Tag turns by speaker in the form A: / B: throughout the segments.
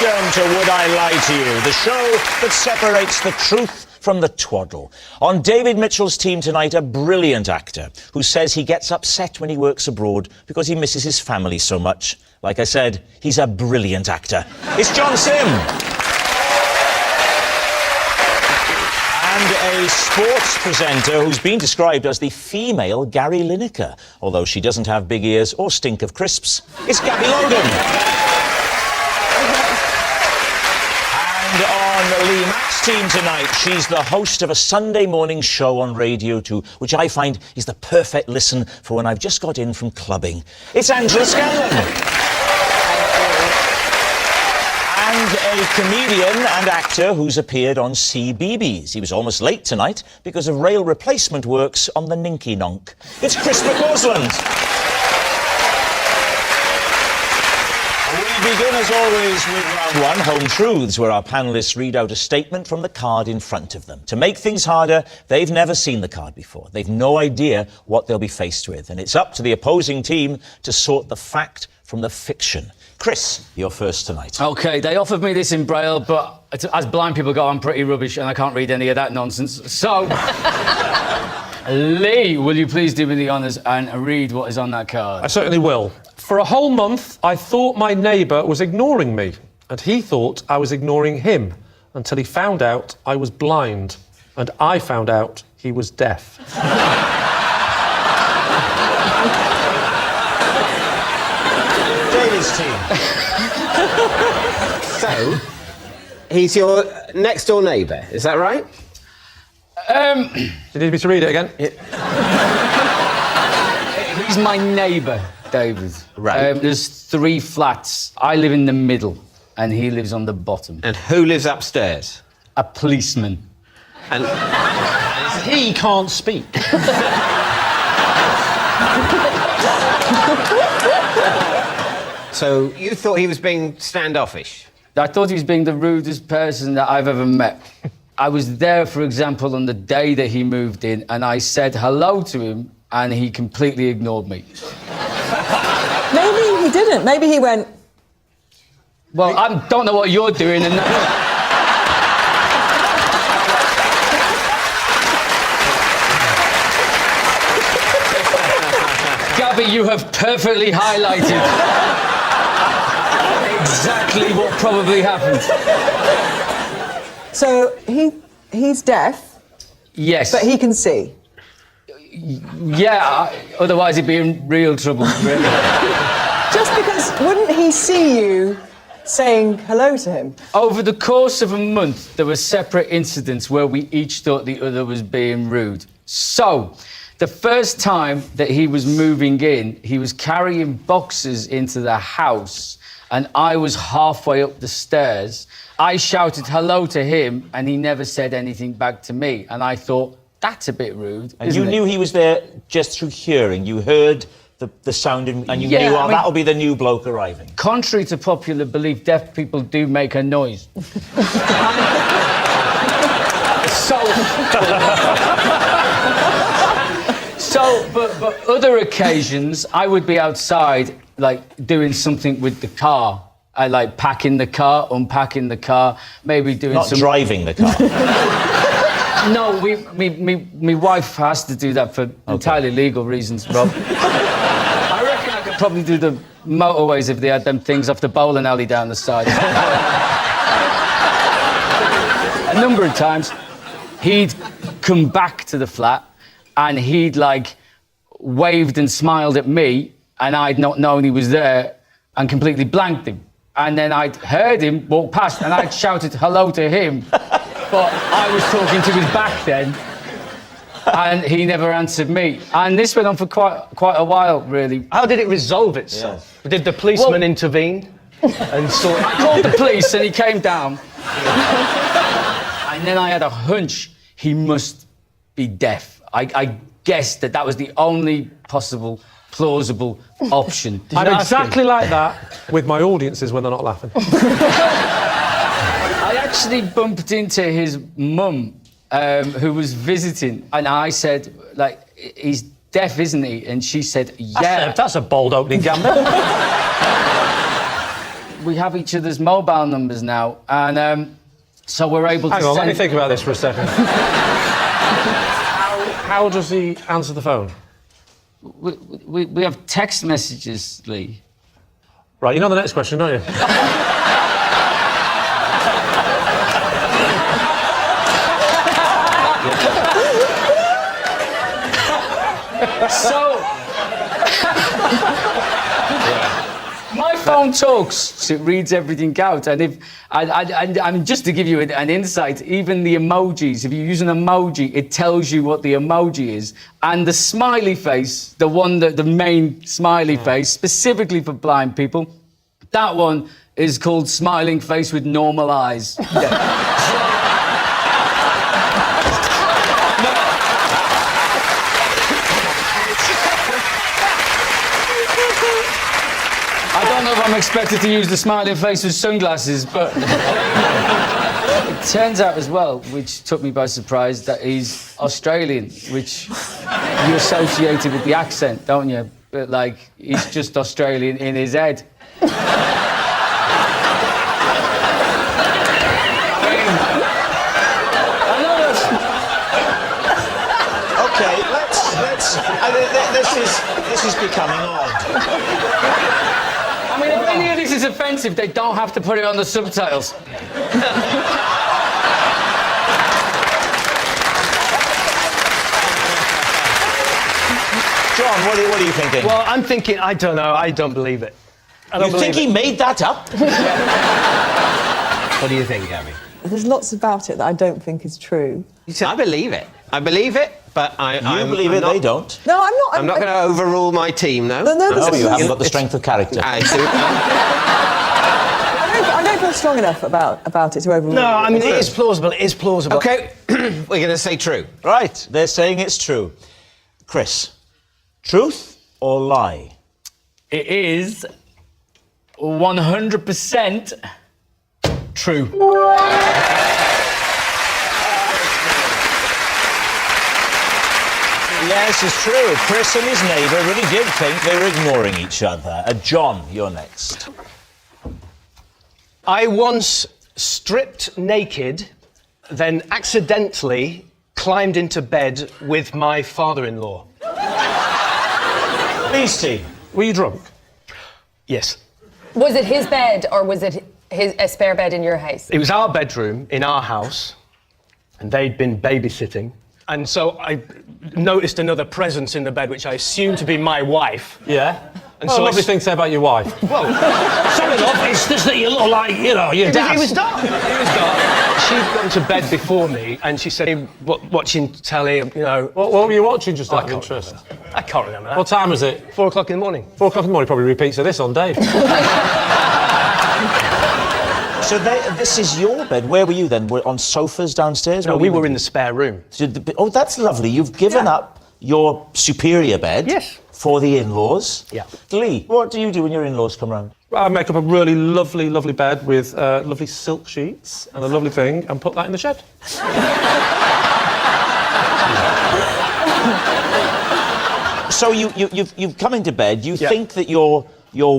A: Welcome to Would I Lie to You, the show that separates the truth from the twaddle. On David Mitchell's team tonight, a brilliant actor who says he gets upset when he works abroad because he misses his family so much. Like I said, he's a brilliant actor. It's John Sim. And a sports presenter who's been described as the female Gary Lineker, although she doesn't have big ears or stink of crisps. It's Gabby Logan. And on Lee Mack's team tonight, she's the host of a Sunday morning show on Radio 2, which I find is the perfect listen for when I've just got in from clubbing. It's Scanlon. And a comedian and actor who's appeared on CBeebies. He was almost late tonight because of rail replacement works on the Ninky Nonk. It's Chris McCausland. We begin, as always, with round one, Home Truths, where our panellists read out a statement from the card in front of them. To make things harder, they've never seen the card before. They've no idea what they'll be faced with. And it's up to the opposing team to sort the fact from the fiction. Chris, you're first tonight. OK, they offered me this in Braille, but as blind people go, I'm pretty rubbish and I can't read any of that nonsense. So, Lee, will you please do me the honours and read what is on that card?
B: I certainly will. For a whole month, I thought my neighbour was ignoring me, and he thought I was ignoring him, until he found out I was blind, and I found out he was deaf.
A: David's team.
C: So, he's your next-door neighbour, is that right?
B: Do you need me to read it again?
D: He's my neighbour, David.
C: Right.
D: There's 3 flats. I live in the middle, and he lives on the bottom.
C: And who lives upstairs?
D: A policeman.
C: And
B: He can't speak.
C: so you thought he was being standoffish?
D: I thought he was being the rudest person that I've ever met. I was there, for example, on the day that he moved in, and I said hello to him, and he completely ignored me.
E: Maybe he didn't. Maybe he went...
D: Well, I don't know what you're doing, and... Gabby, you have perfectly highlighted exactly what probably happened.
E: So he's deaf?
D: Yes.
E: But he can see?
D: Yeah, otherwise he'd be in real trouble, really.
E: Just because, wouldn't he see you saying hello to him?
D: Over the course of a month, there were separate incidents where we each thought the other was being rude. So, the first time that he was moving in, he was carrying boxes into the house, and I was halfway up the stairs. I shouted hello to him, and he never said anything back to me. And I thought, that's a bit rude.
A: And you knew he was there just through hearing. You heard the sound and you knew, oh, that'll be the new bloke arriving.
D: Contrary to popular belief, deaf people do make a noise. But other occasions, I would be outside, like, doing something with the car. I like packing the car, unpacking the car, maybe doing
A: Not driving the car.
D: No, my wife has to do that for entirely legal reasons, Rob. I reckon I could probably do the motorways if they had them things off the bowling alley down the side. A number of times, he'd come back to the flat and he'd, like, waved and smiled at me, and I'd not known he was there and completely blanked him. And then I'd heard him walk past and I'd shouted hello to him. But I was talking to his back then, and he never answered me. And this went on for quite a while, really.
B: How did it resolve itself? Yeah. Did the policeman intervene? And
D: I called the police, and he came down. And then I had a hunch he must be deaf. I guessed that was the only possible, plausible option.
B: I'm exactly like that with my audiences when they're not laughing.
D: I actually bumped into his mum, who was visiting, and I said, like, he's deaf, isn't he? And she said, yeah.
B: That's a bold opening gambit.
D: we have each other's mobile numbers now, and so we're able to
B: Hang on, let me
D: send...
B: think about this for a second. How does he answer the phone?
D: We have text messages, Lee.
B: Right, you know the next question, don't you?
D: So... My phone talks, so it reads everything out, and if I mean, just to give you an insight, even the emojis, if you use an emoji, it tells you what the emoji is, and the smiley face, the main smiley face, specifically for blind people, that one is called smiling face with normal eyes. Yeah. I don't know if I'm expected to use the smiling face with sunglasses, but it turns out as well, which took me by surprise, that he's Australian, which you associated with the accent, don't you? But, like, he's just Australian in his head.
A: Okay, this is becoming odd.
D: I mean, if any of this is offensive, they don't have to put it on the subtitles.
A: John, what are you thinking?
F: Well, I'm thinking, I don't know, I don't believe it.
A: You think he made that up?
C: What do you think, Gabby?
E: There's lots about it that I don't think is true.
C: I believe it. I believe it, but
A: You believe it, they don't.
E: No, I'm not.
C: I'm not going to overrule my team, no.
E: No,
A: No, you haven't got the strength of character.
C: I do.
E: I don't feel strong enough about it to overrule.
F: No, I mean, it is plausible, it is plausible.
C: Okay, we're going to say true.
A: Right, they're saying it's true. Chris, truth or lie?
D: It is 100% true.
A: Yes, it's true. Chris and his neighbour really did think they were ignoring each other. John, you're next.
F: I once stripped naked, then accidentally climbed into bed with my father-in-law.
A: Lee's team.
B: Were you drunk?
F: Yes.
G: Was it his bed or was it a spare bed in your house?
F: It was our bedroom in our house, and they'd been babysitting. And so I noticed another presence in the bed, which I assumed to be my wife.
B: Yeah.
F: And
B: Well,
F: so
B: lovely thing to say about your wife.
F: Well, sorry, love, it's just that you look like, you know, your dad. It was dark. It was dark. She'd gone to bed before me, and she said, hey, watching telly, you know.
B: What were you watching, just out of interest?
F: I can't remember that.
B: What time was it?
F: 4 o'clock in the morning.
B: 4 o'clock in the morning, probably repeats of this on Dave.
A: So this is your bed. Where were you then? Were on sofas downstairs?
F: No, we were in the spare room.
A: Oh, that's lovely. You've given up your superior bed
F: Yes.
A: for the in-laws.
F: Yeah.
A: Lee, what do you do when your in-laws come round?
B: I make up a really lovely, lovely bed with lovely silk sheets and a lovely thing and put that in the shed.
A: So you've come into bed. You think that your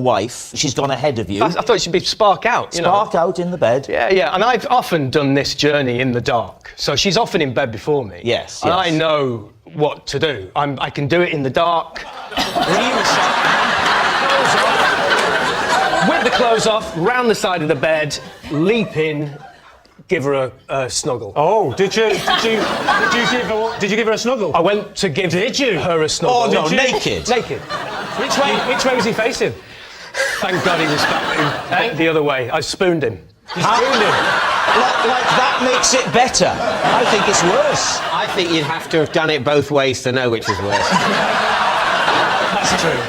A: wife, she's gone ahead of you.
F: I thought it should be spark out, you know.
A: Spark out in the bed.
F: Yeah, and I've often done this journey in the dark. So she's often in bed before me.
A: Yes,
F: And
A: yes.
F: I know what to do. I can do it in the dark. Whip the clothes off, round the side of the bed, leap in, give her a snuggle.
B: Oh, did you give her a snuggle?
F: I went to give her a snuggle.
A: Oh, no, naked?
F: Naked.
B: Which way was he facing?
F: Thank God he was the other way. I spooned him.
A: Like that makes it better. I think it's worse.
C: I think you'd have to have done it both ways to know which was worse.
F: That's true.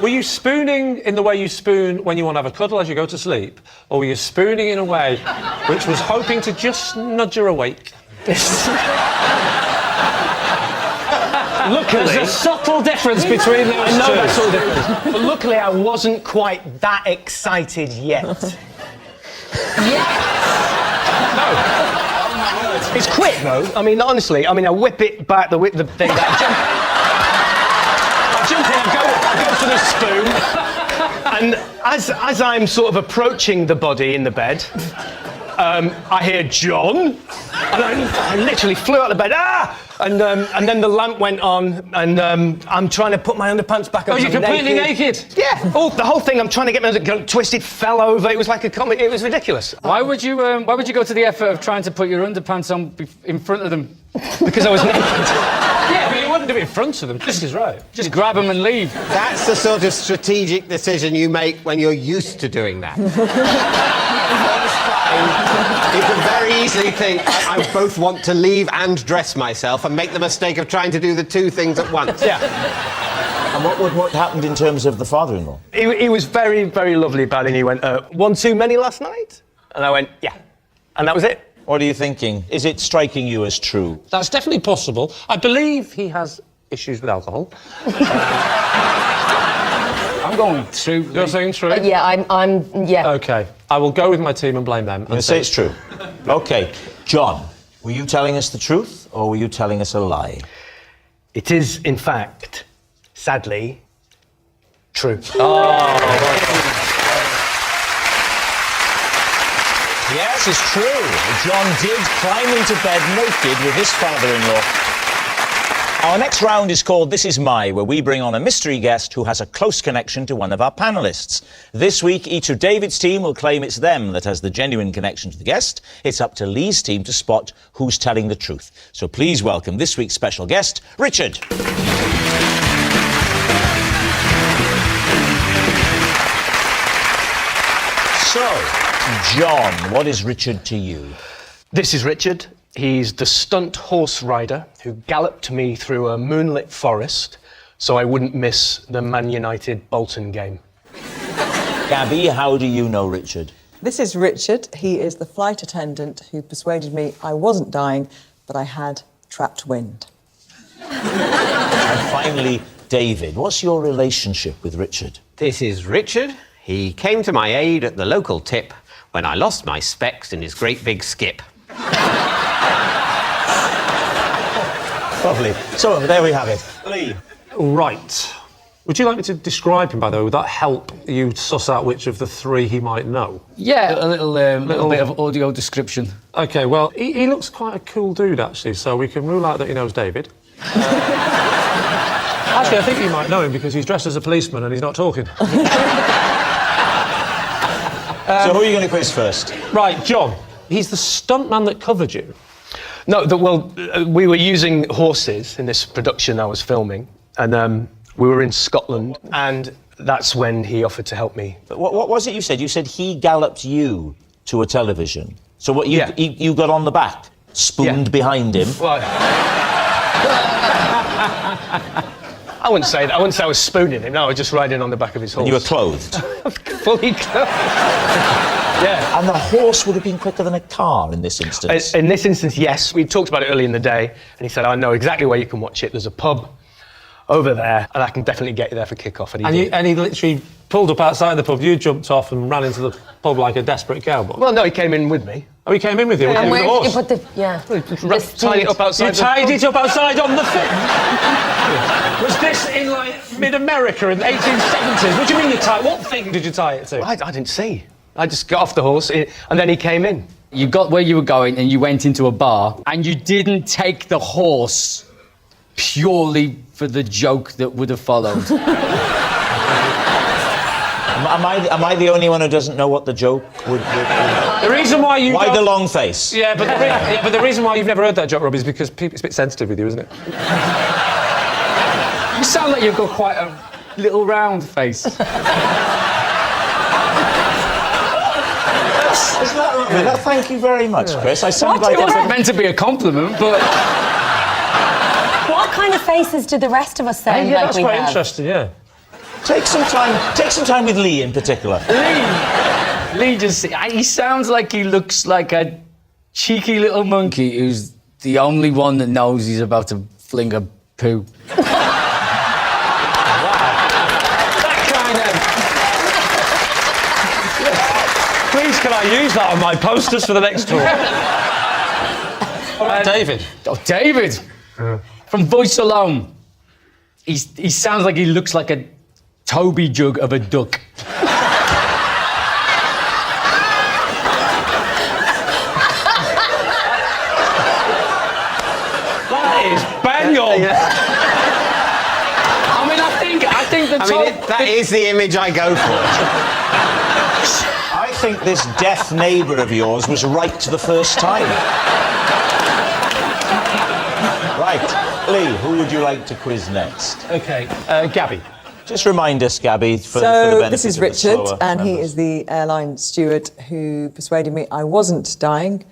B: Were you spooning in the way you spoon when you want to have a cuddle as you go to sleep? Or were you spooning in a way which was hoping to just nudge her awake?
F: Luckily,
B: There's a subtle difference between those
F: I know
B: two.
F: that sort of difference. But luckily, I wasn't quite that excited yet. It's quick though. I mean, honestly, I whip it back, the thing. I jump in, I go for the spoon, And as I'm sort of approaching the body in the bed, I hear John, and I literally flew out of bed. Ah! And then the lamp went on, and I'm trying to put my underpants back on.
B: Oh, you're completely naked?
F: Yeah. Oh, the whole thing. I'm trying to get my twisted, fell over. It was like a comedy. It was ridiculous.
D: Why would you go to the effort of trying to put your underpants on in front of them?
F: Because I was naked.
B: Yeah, but you wouldn't do it in front of them. This is right. Just grab them and leave.
C: That's the sort of strategic decision you make when you're used to doing that. You can very easily think, I both want to leave and dress myself, and make the mistake of trying to do the two things at once.
F: Yeah.
A: And what happened in terms of the father-in-law?
F: He was very, very lovely about it. And he went, one too many last night? And I went, yeah. And that was it.
A: What are you thinking? Is it striking you as true?
B: That's definitely possible. I believe he has issues with alcohol.
D: I'm going true.
B: You're saying true?
G: Yeah, yeah.
B: OK. I will go with my team and blame them.
A: You say it's true. OK. John, were you telling us the truth, or were you telling us a lie?
F: It is, in fact, sadly, true.
A: Yes, it's true. John did climb into bed naked with his father-in-law. Our next round is called This Is My, where we bring on a mystery guest who has a close connection to one of our panellists. This week, each of David's team will claim it's them that has the genuine connection to the guest. It's up to Lee's team to spot who's telling the truth. So please welcome this week's special guest, Richard. So, John, what is Richard to you?
F: This is Richard. He's the stunt horse rider who galloped me through a moonlit forest so I wouldn't miss the Man United Bolton game.
A: Gabby, how do you know Richard?
E: This is Richard. He is the flight attendant who persuaded me I wasn't dying, but I had trapped wind.
A: And finally, David, what's your relationship with Richard?
C: This is Richard. He came to my aid at the local tip when I lost my specs in his great big skip.
A: Lovely. So, there we have it. Lee.
B: Right. Would you like me to describe him, by the way? Would that help you suss out which of the three he might know?
D: Yeah, a little bit of audio description.
B: OK, well, he looks quite a cool dude, actually, so we can rule out that he knows David. Actually, I think you might know him because he's dressed as a policeman and he's not talking.
A: So who are you going to quiz first?
B: Right, John. He's the stuntman that covered you.
F: No, we were using horses in this production I was filming, and we were in Scotland, and that's when he offered to help me.
A: But what was it you said? You said he galloped you to a television. So what, you got on the back, spooned behind him?
F: Well, I wouldn't say that. I wouldn't say I was spooning him. No, I was just riding on the back of his horse.
A: And you were clothed?
F: Fully clothed. Yeah.
A: And the horse would have been quicker than a car in this instance?
F: In this instance, yes. We talked about it early in the day, and he said, I know exactly where you can watch it. There's a pub over there, and I can definitely get you there for kick-off. And
B: he literally pulled up outside the pub, you jumped off and ran into the pub like a desperate cowboy?
F: Well, no, he came in with me.
B: Oh, he came in with you?
G: And where
B: with the
G: did you
B: horse?
G: put the... Yeah.
F: Tied it up outside.
B: You tied it up outside on the thing? Was this in, like, mid-America in the 1870s? What do you mean you tied... What thing did you tie it to?
F: I didn't see. I just got off the horse, and then he came in.
D: You got where you were going and you went into a bar and you didn't take the horse purely for the joke that would have followed.
A: Am I the only one who doesn't know what the joke would be?
B: The reason why you
A: Why the long face?
B: Yeah, but the reason why you've never heard that joke, Rob, is because it's a bit sensitive with you, isn't it?
D: You sound like you've got quite a little round face.
A: Isn't that right? Yeah. Thank you very much, Chris. I sound
D: It
A: like...
D: wasn't meant to be a compliment, but...
G: What kind of faces do the rest of us sound
B: Yeah,
G: like
B: that's
G: we
B: quite
G: have?
B: interesting, yeah.
A: Take some time with Lee in particular.
D: Lee he sounds like he looks like a cheeky little monkey who's the only one that knows he's about to fling a poo.
B: Please, can I use that on my posters for the next tour? David.
D: Oh, David! From voice alone. He sounds like he looks like a Toby jug of a duck.
C: that is the image I go for.
A: I think this deaf neighbour of yours was right the first time. Right, Lee, who would you like to quiz next?
B: OK, Gabby.
A: Just remind us, Gabby, for the
E: So
A: benefit
E: this is
A: of the
E: Richard,
A: slower
E: and he
A: members.
E: is the airline steward who persuaded me I wasn't dying.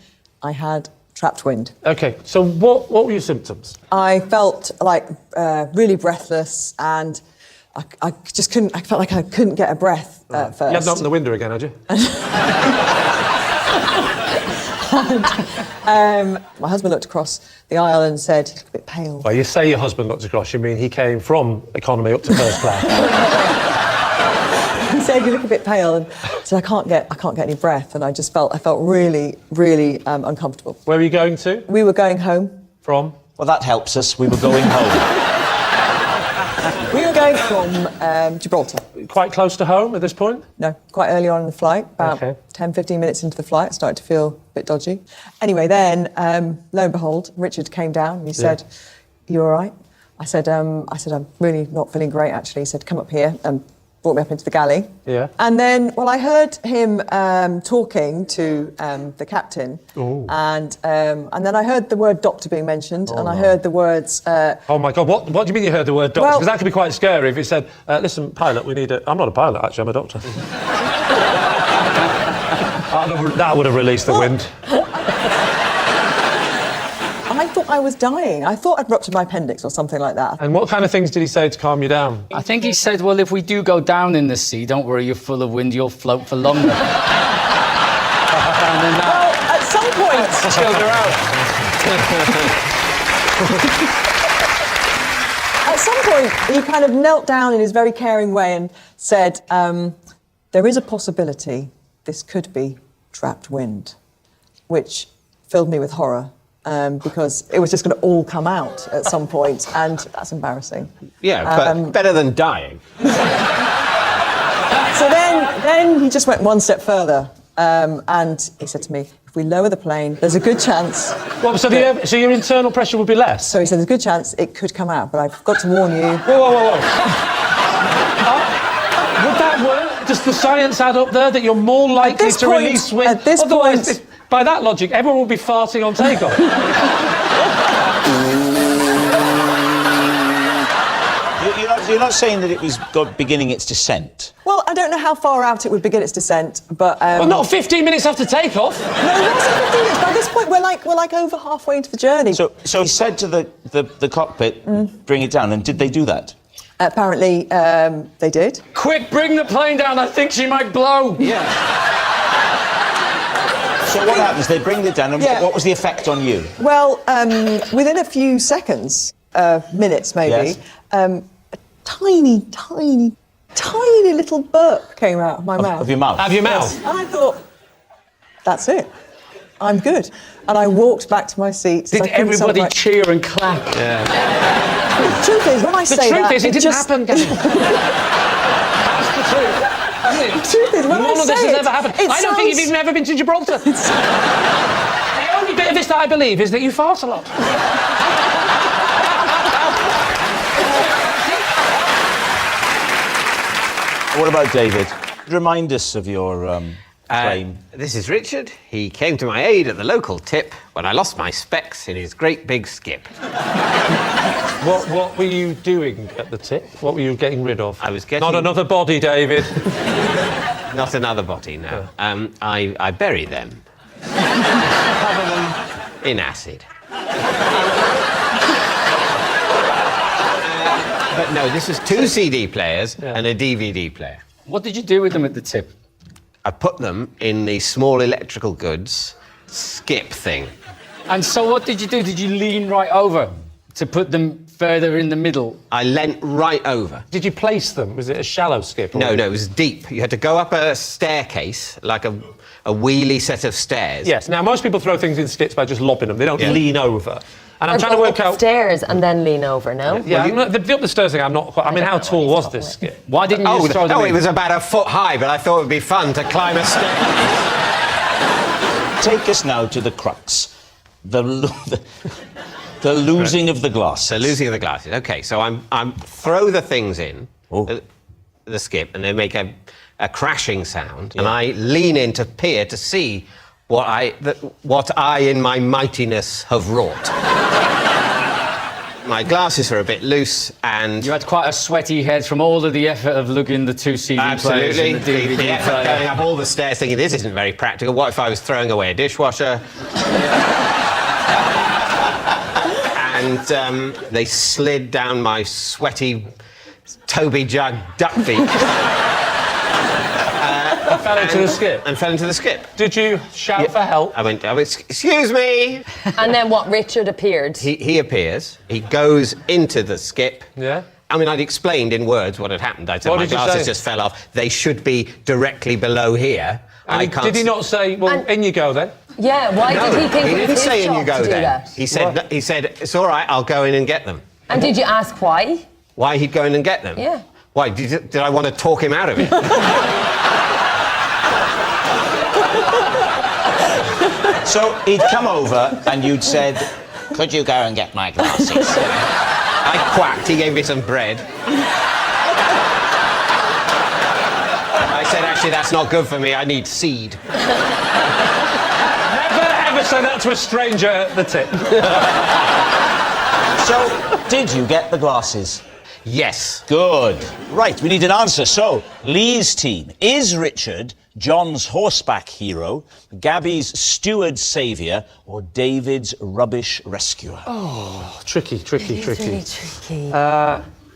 E: I had trapped wind.
B: OK, so what were your symptoms?
E: I felt like really breathless, and I just couldn't. I felt like I couldn't get a breath at first.
B: You hadn't opened the window again, had you?
E: My husband looked across the aisle and said, "You look a bit pale."
B: Well, you say your husband looked across, you mean he came from economy up to first class.
E: He said, "You look a bit pale," and I said, I can't get any breath, and I felt really, really uncomfortable.
B: Where were you going to?
E: We were going home.
B: From?
A: Well, that helps us. We were going home.
E: We were going from Gibraltar.
B: Quite close to home at this point?
E: No, quite early on in the flight, about
B: Okay.
E: 10, 15 minutes into the flight, I started to feel a bit dodgy. Anyway, then, lo and behold, Richard came down and he said, "You all right?" I said, "I'm really not feeling great, actually." He said, "Come up here," and brought me up into the galley.
B: Yeah.
E: And then, well, I heard him talking to the captain, and then I heard the word doctor being mentioned, and I heard the words...
B: Oh, my God, what do you mean you heard the word doctor?
E: Well-
B: Because that could be quite scary if he said, listen, pilot, we need a... I'm not a pilot, actually, I'm a doctor. That would have released the wind.
E: I thought I was dying. I thought I'd ruptured my appendix or something like that.
B: And what kind of things did he say to calm you down?
D: I think he said, well, if we do go down in the sea, don't worry, you're full of wind, you'll float for longer. And then
E: Well, at some point...
D: chilled her out.
E: At some point, he kind of knelt down in his very caring way and said, there is a possibility this could be trapped wind, which filled me with horror, because it was just going to all come out at some point, and that's embarrassing.
C: Yeah, but better than dying.
E: So then he just went one step further, and he said to me, if we lower the plane, there's a good chance...
B: Well, so your internal pressure would be less?
E: So he said, there's a good chance it could come out, but I've got to warn you...
B: Whoa. Would that work? Does the science add up there that you're more likely to release wind?
E: At this
B: Otherwise,
E: point...
B: by that logic, everyone would be farting on takeoff.
A: You're not saying that it was beginning its descent?
E: Well, I don't know how far out it would begin its descent, but...
B: Well, not 15 minutes after takeoff.
E: No, it wasn't 15 minutes. By this point, we're like over halfway into the journey.
A: So he said to the cockpit, bring it down, and did they do that?
E: Apparently, they did.
D: Quick, bring the plane down, I think she might blow.
C: Yeah.
A: So what happens? They bring it down, and
E: Yeah.
A: what was the effect on you?
E: Well, within a few seconds, minutes maybe,
A: Yes.
E: a tiny little burp came out of my mouth.
A: Of your mouth?
B: Have your mouth.
E: And I thought, that's it. I'm good. And I walked back to my seat.
D: Did everybody cheer and clap?
E: The truth is, when I say that...
B: The truth is, it didn't happen, Gabby.
E: The truth is, when
B: None
E: I
B: of
E: say
B: this has
E: it,
B: ever happened.
E: it
B: I don't think you've
E: sounds-
B: even ever been to Gibraltar. The only bit of this that I believe is that you fart a lot.
A: What about David? Remind us of your claim.
C: This is Richard. He came to my aid at the local tip when I lost my specs in his great big skip.
B: What were you doing at the tip? What were you getting rid of?
C: I was getting...
B: Not another body, David.
C: Not another body, no. I bury them. Cover them in acid. But no, this was 2 CD players and a DVD player.
D: What did you do with them at the tip?
C: I put them in the small electrical goods skip thing.
D: And so what did you do? Did you lean right over to put them further in the middle?
C: I leant right over.
B: Did you place them? Was it a shallow skip? Or...
C: No, it was deep. You had to go up a staircase, like a wheelie set of stairs.
B: Yes. Now, most people throw things in skips by just lobbing them. They don't lean over. And I'm
G: Or
B: trying to
G: go
B: work out...
G: upstairs and then lean over, no?
B: Yeah, the up the stairs thing, I'm not quite... I mean, how tall was this skip?
D: Why didn't you just throw them in?
C: it was about a foot high, but I thought it would be fun to climb a staircase.
A: Take us now to the crux. The losing of the glasses.
C: So losing of the glasses. OK, so I'm throw the things in.
A: Oh.
C: the skip, and they make a crashing sound, and I lean in to peer to see what I in my mightiness have wrought. My glasses are a bit loose, and...
D: You had quite a sweaty head from all of the effort of lugging the 2 CD players and the DVD
C: the effort
D: player.
C: going up all the stairs thinking, this isn't very practical. What if I was throwing away a dishwasher? And they slid down my sweaty Toby Jug duck beak.
B: Fell into the skip.
C: And fell into the skip.
B: Did you shout for help?
C: I went, excuse me!
G: And then what? Richard appeared.
C: He appears, he goes into the skip.
B: Yeah.
C: I mean, I'd explained in words what had happened. I'd said
B: What
C: my
B: did you
C: glasses
B: say?
C: just fell off. They should be directly below here.
B: And did he not say, well, in you go then?
G: Yeah, why did he think
C: he
G: it was
C: didn't
G: his
C: say in
G: job
C: you go
G: to do
C: then.
G: that?
C: He said, it's all right, I'll go in and get them.
G: And did you ask why?
C: Why he'd go in and get them?
G: Yeah.
C: Why, did I want to talk him out of it?
A: So he'd come over and you'd said, could you go and get my glasses?
C: I quacked, he gave me some bread. I said, actually, that's not good for me, I need seed.
B: Never ever say that to a stranger at the tip.
A: So, did you get the glasses?
C: Yes.
A: Good. Right, we need an answer. So, Lee's team. Is Richard John's horseback hero, Gabby's steward saviour, or David's rubbish rescuer?
B: Oh, tricky.
G: Really tricky.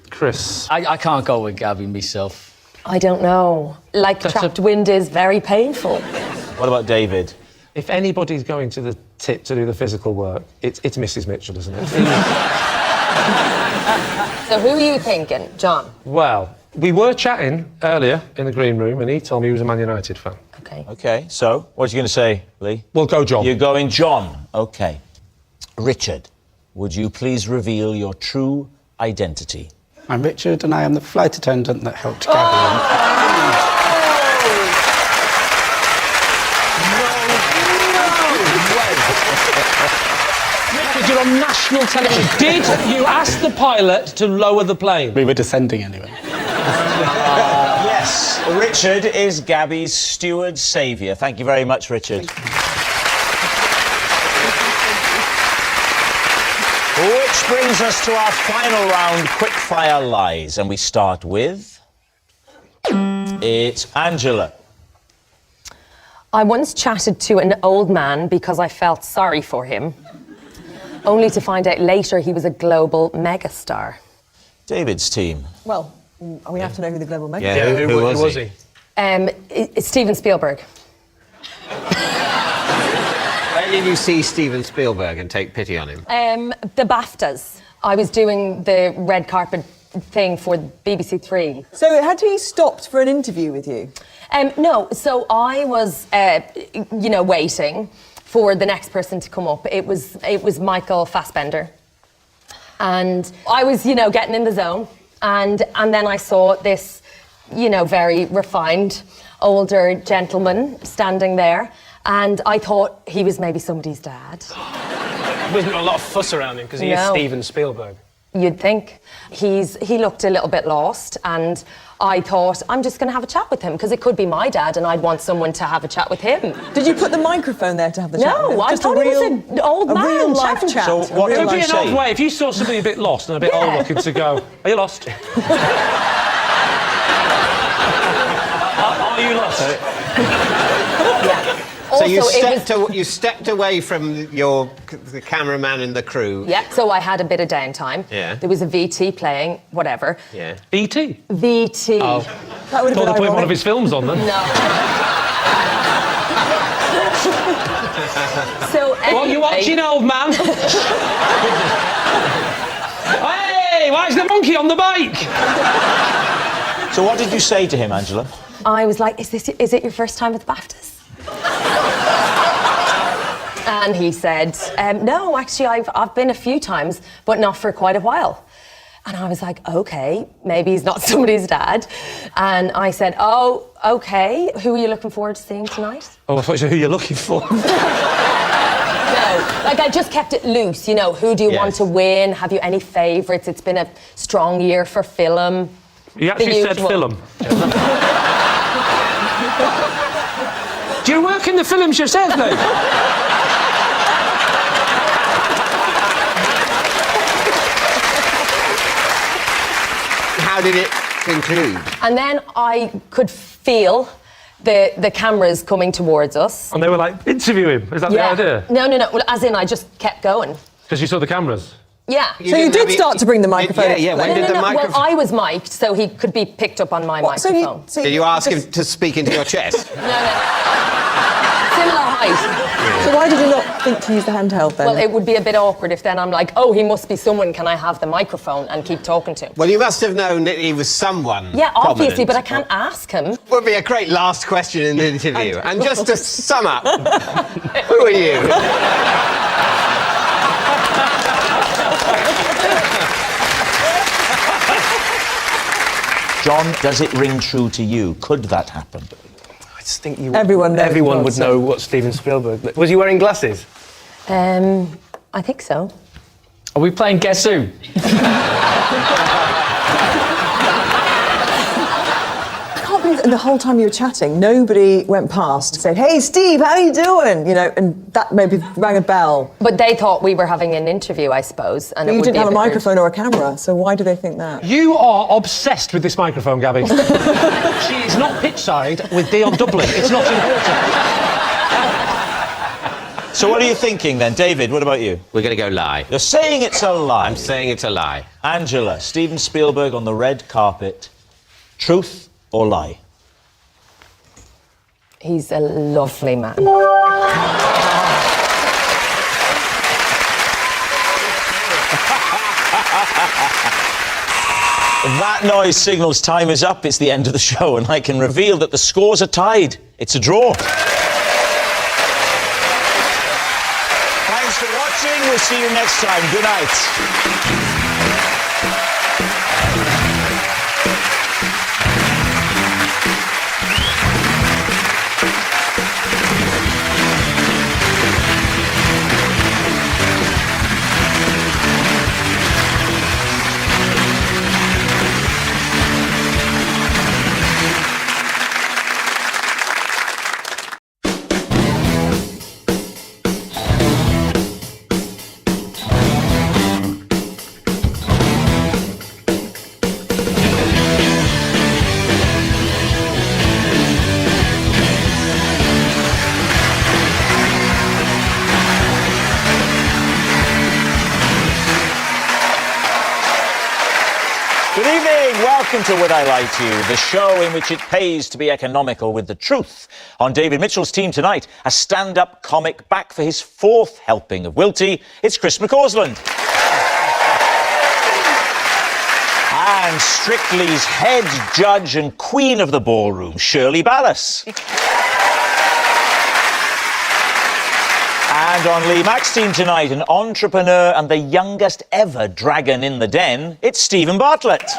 B: Chris.
D: I can't go with Gabby myself.
G: I don't know. Like, trapped wind is very painful.
A: What about David?
B: If anybody's going to the tip to do the physical work, it's Mrs. Mitchell, isn't it?
G: So who are you thinking, John?
B: Well, we were chatting earlier in the green room, and he told me he was a Man United fan.
G: Okay.
A: OK, so, what are you going to say, Lee?
B: We'll go John.
A: You're going John. OK. Richard, would you please reveal your true identity?
H: I'm Richard, and I am the flight attendant that helped Gabby.
B: Richard, you're on national television. Did you ask the pilot to lower the plane?
H: We were descending anyway.
A: Yes, Richard is Gabby's steward saviour. Thank you very much, Richard. Which brings us to our final round, quick-fire lies. And we start with... It's Angela.
G: I once chatted to an old man because I felt sorry for him, only to find out later he was a global megastar.
A: David's team.
E: Well, we have to know who the global mega
C: Yeah, who was he?
G: It's Steven Spielberg.
C: Where did you see Steven Spielberg and take pity on him?
G: The BAFTAs. I was doing the red carpet thing for BBC Three.
E: So had he stopped for an interview with you?
G: No, so I was, waiting for the next person to come up. It was Michael Fassbender. And I was, getting in the zone. And then I saw this, very refined, older gentleman standing there. And I thought he was maybe somebody's dad.
F: There wasn't a lot of fuss around him because he is Steven Spielberg.
G: You'd think. He looked a little bit lost, and I thought, I'm just going to have a chat with him, because it could be my dad, and I'd want someone to have a chat with him.
E: Did you put the microphone there to have the chat with him?
G: No, I thought he was an old man.
E: A real life
G: chatting.
E: chat.
A: So what
B: It
A: did
B: would be
A: you
B: an
A: say?
B: odd way if you saw somebody a bit lost and a bit old looking to go, are you lost? Are you lost?
G: Yeah.
C: So you
G: Also,
C: you stepped away from the cameraman and the crew.
G: Yeah, so I had a bit of downtime.
C: Yeah.
G: There was a VT playing, whatever.
C: Yeah.
B: E.T.
G: VT.
B: Oh.
E: That would have
B: Thought
E: been
B: they put one of
E: ironic.
B: his films on then.
G: No. So
B: What are you
G: anyway-
B: watching, old man? Hey, why is the monkey on the bike?
A: So what did you say to him, Angela?
G: I was like, is it your first time with the BAFTAs? And he said, no, actually, I've been a few times, but not for quite a while. And I was like, OK, maybe he's not somebody's dad. And I said, oh, OK, who are you looking forward to seeing tonight?
B: Oh, I thought you said who you're looking for.
G: No, like I just kept it loose, who do you want to win? Have you any favourites? It's been a strong year for film.
B: He actually said
G: usual.
B: film. Do you work in the films yourself, mate?
C: How did it conclude?
G: And then I could feel the cameras coming towards us.
B: And they were like, interview him. Is that the idea?
G: No. Well, as in, I just kept going.
B: Because you saw the cameras?
G: Yeah.
E: So you did start to bring the microphone.
C: Yeah. When did the microphone?
G: Well, I was mic'd, so he could be picked up on my microphone.
C: Did you ask him to speak into your chest?
G: No. Similar height.
E: So why did you not think to use the handheld then?
G: Well, it would be a bit awkward if then I'm like, oh, he must be someone, can I have the microphone and keep talking to him?
C: Well, you must have known that he was someone.
G: Yeah, obviously,
C: prominent.
G: but I can't ask him.
C: Would be a great last question in the interview. And just to sum up, who are you?
A: John, does it ring true to you? Could that happen?
F: I just think
E: Everyone knows
F: everyone
E: what
F: would
E: it's
F: know what Steven Spielberg... Was he wearing glasses?
G: I think so.
D: Are we playing Guess Who?
E: I can't believe that the whole time you were chatting, nobody went past and said, "Hey, Steve, how you doing?" You know, and that maybe rang a bell.
G: But they thought we were having an interview, I suppose. And
E: But
G: it
E: you
G: would
E: didn't
G: be
E: have a
G: bit weird.
E: microphone or a camera, so why do they think that?
B: You are obsessed with this microphone, Gabby. She is not pitch-side with Dion Dublin. It's not important.
A: So what are you thinking then? David, what about you?
C: We're going to go lie.
A: You're saying it's a lie.
C: I'm saying it's a lie.
A: Angela, Steven Spielberg on the red carpet. Truth or lie?
G: He's a lovely man.
A: That noise signals time is up. It's the end of the show, and I can reveal that the scores are tied. It's a draw. Thanks for watching. We'll see you next time. Good night. Good evening. Welcome to Would I Lie to You, the show in which it pays to be economical with the truth. On David Mitchell's team tonight, a stand-up comic back for his fourth helping of WILTY. It's Chris McCausland. And Strictly's head judge and queen of the ballroom, Shirley Ballas. And on Lee Mack's team tonight, an entrepreneur and the youngest ever dragon in the den, it's Stephen Bartlett.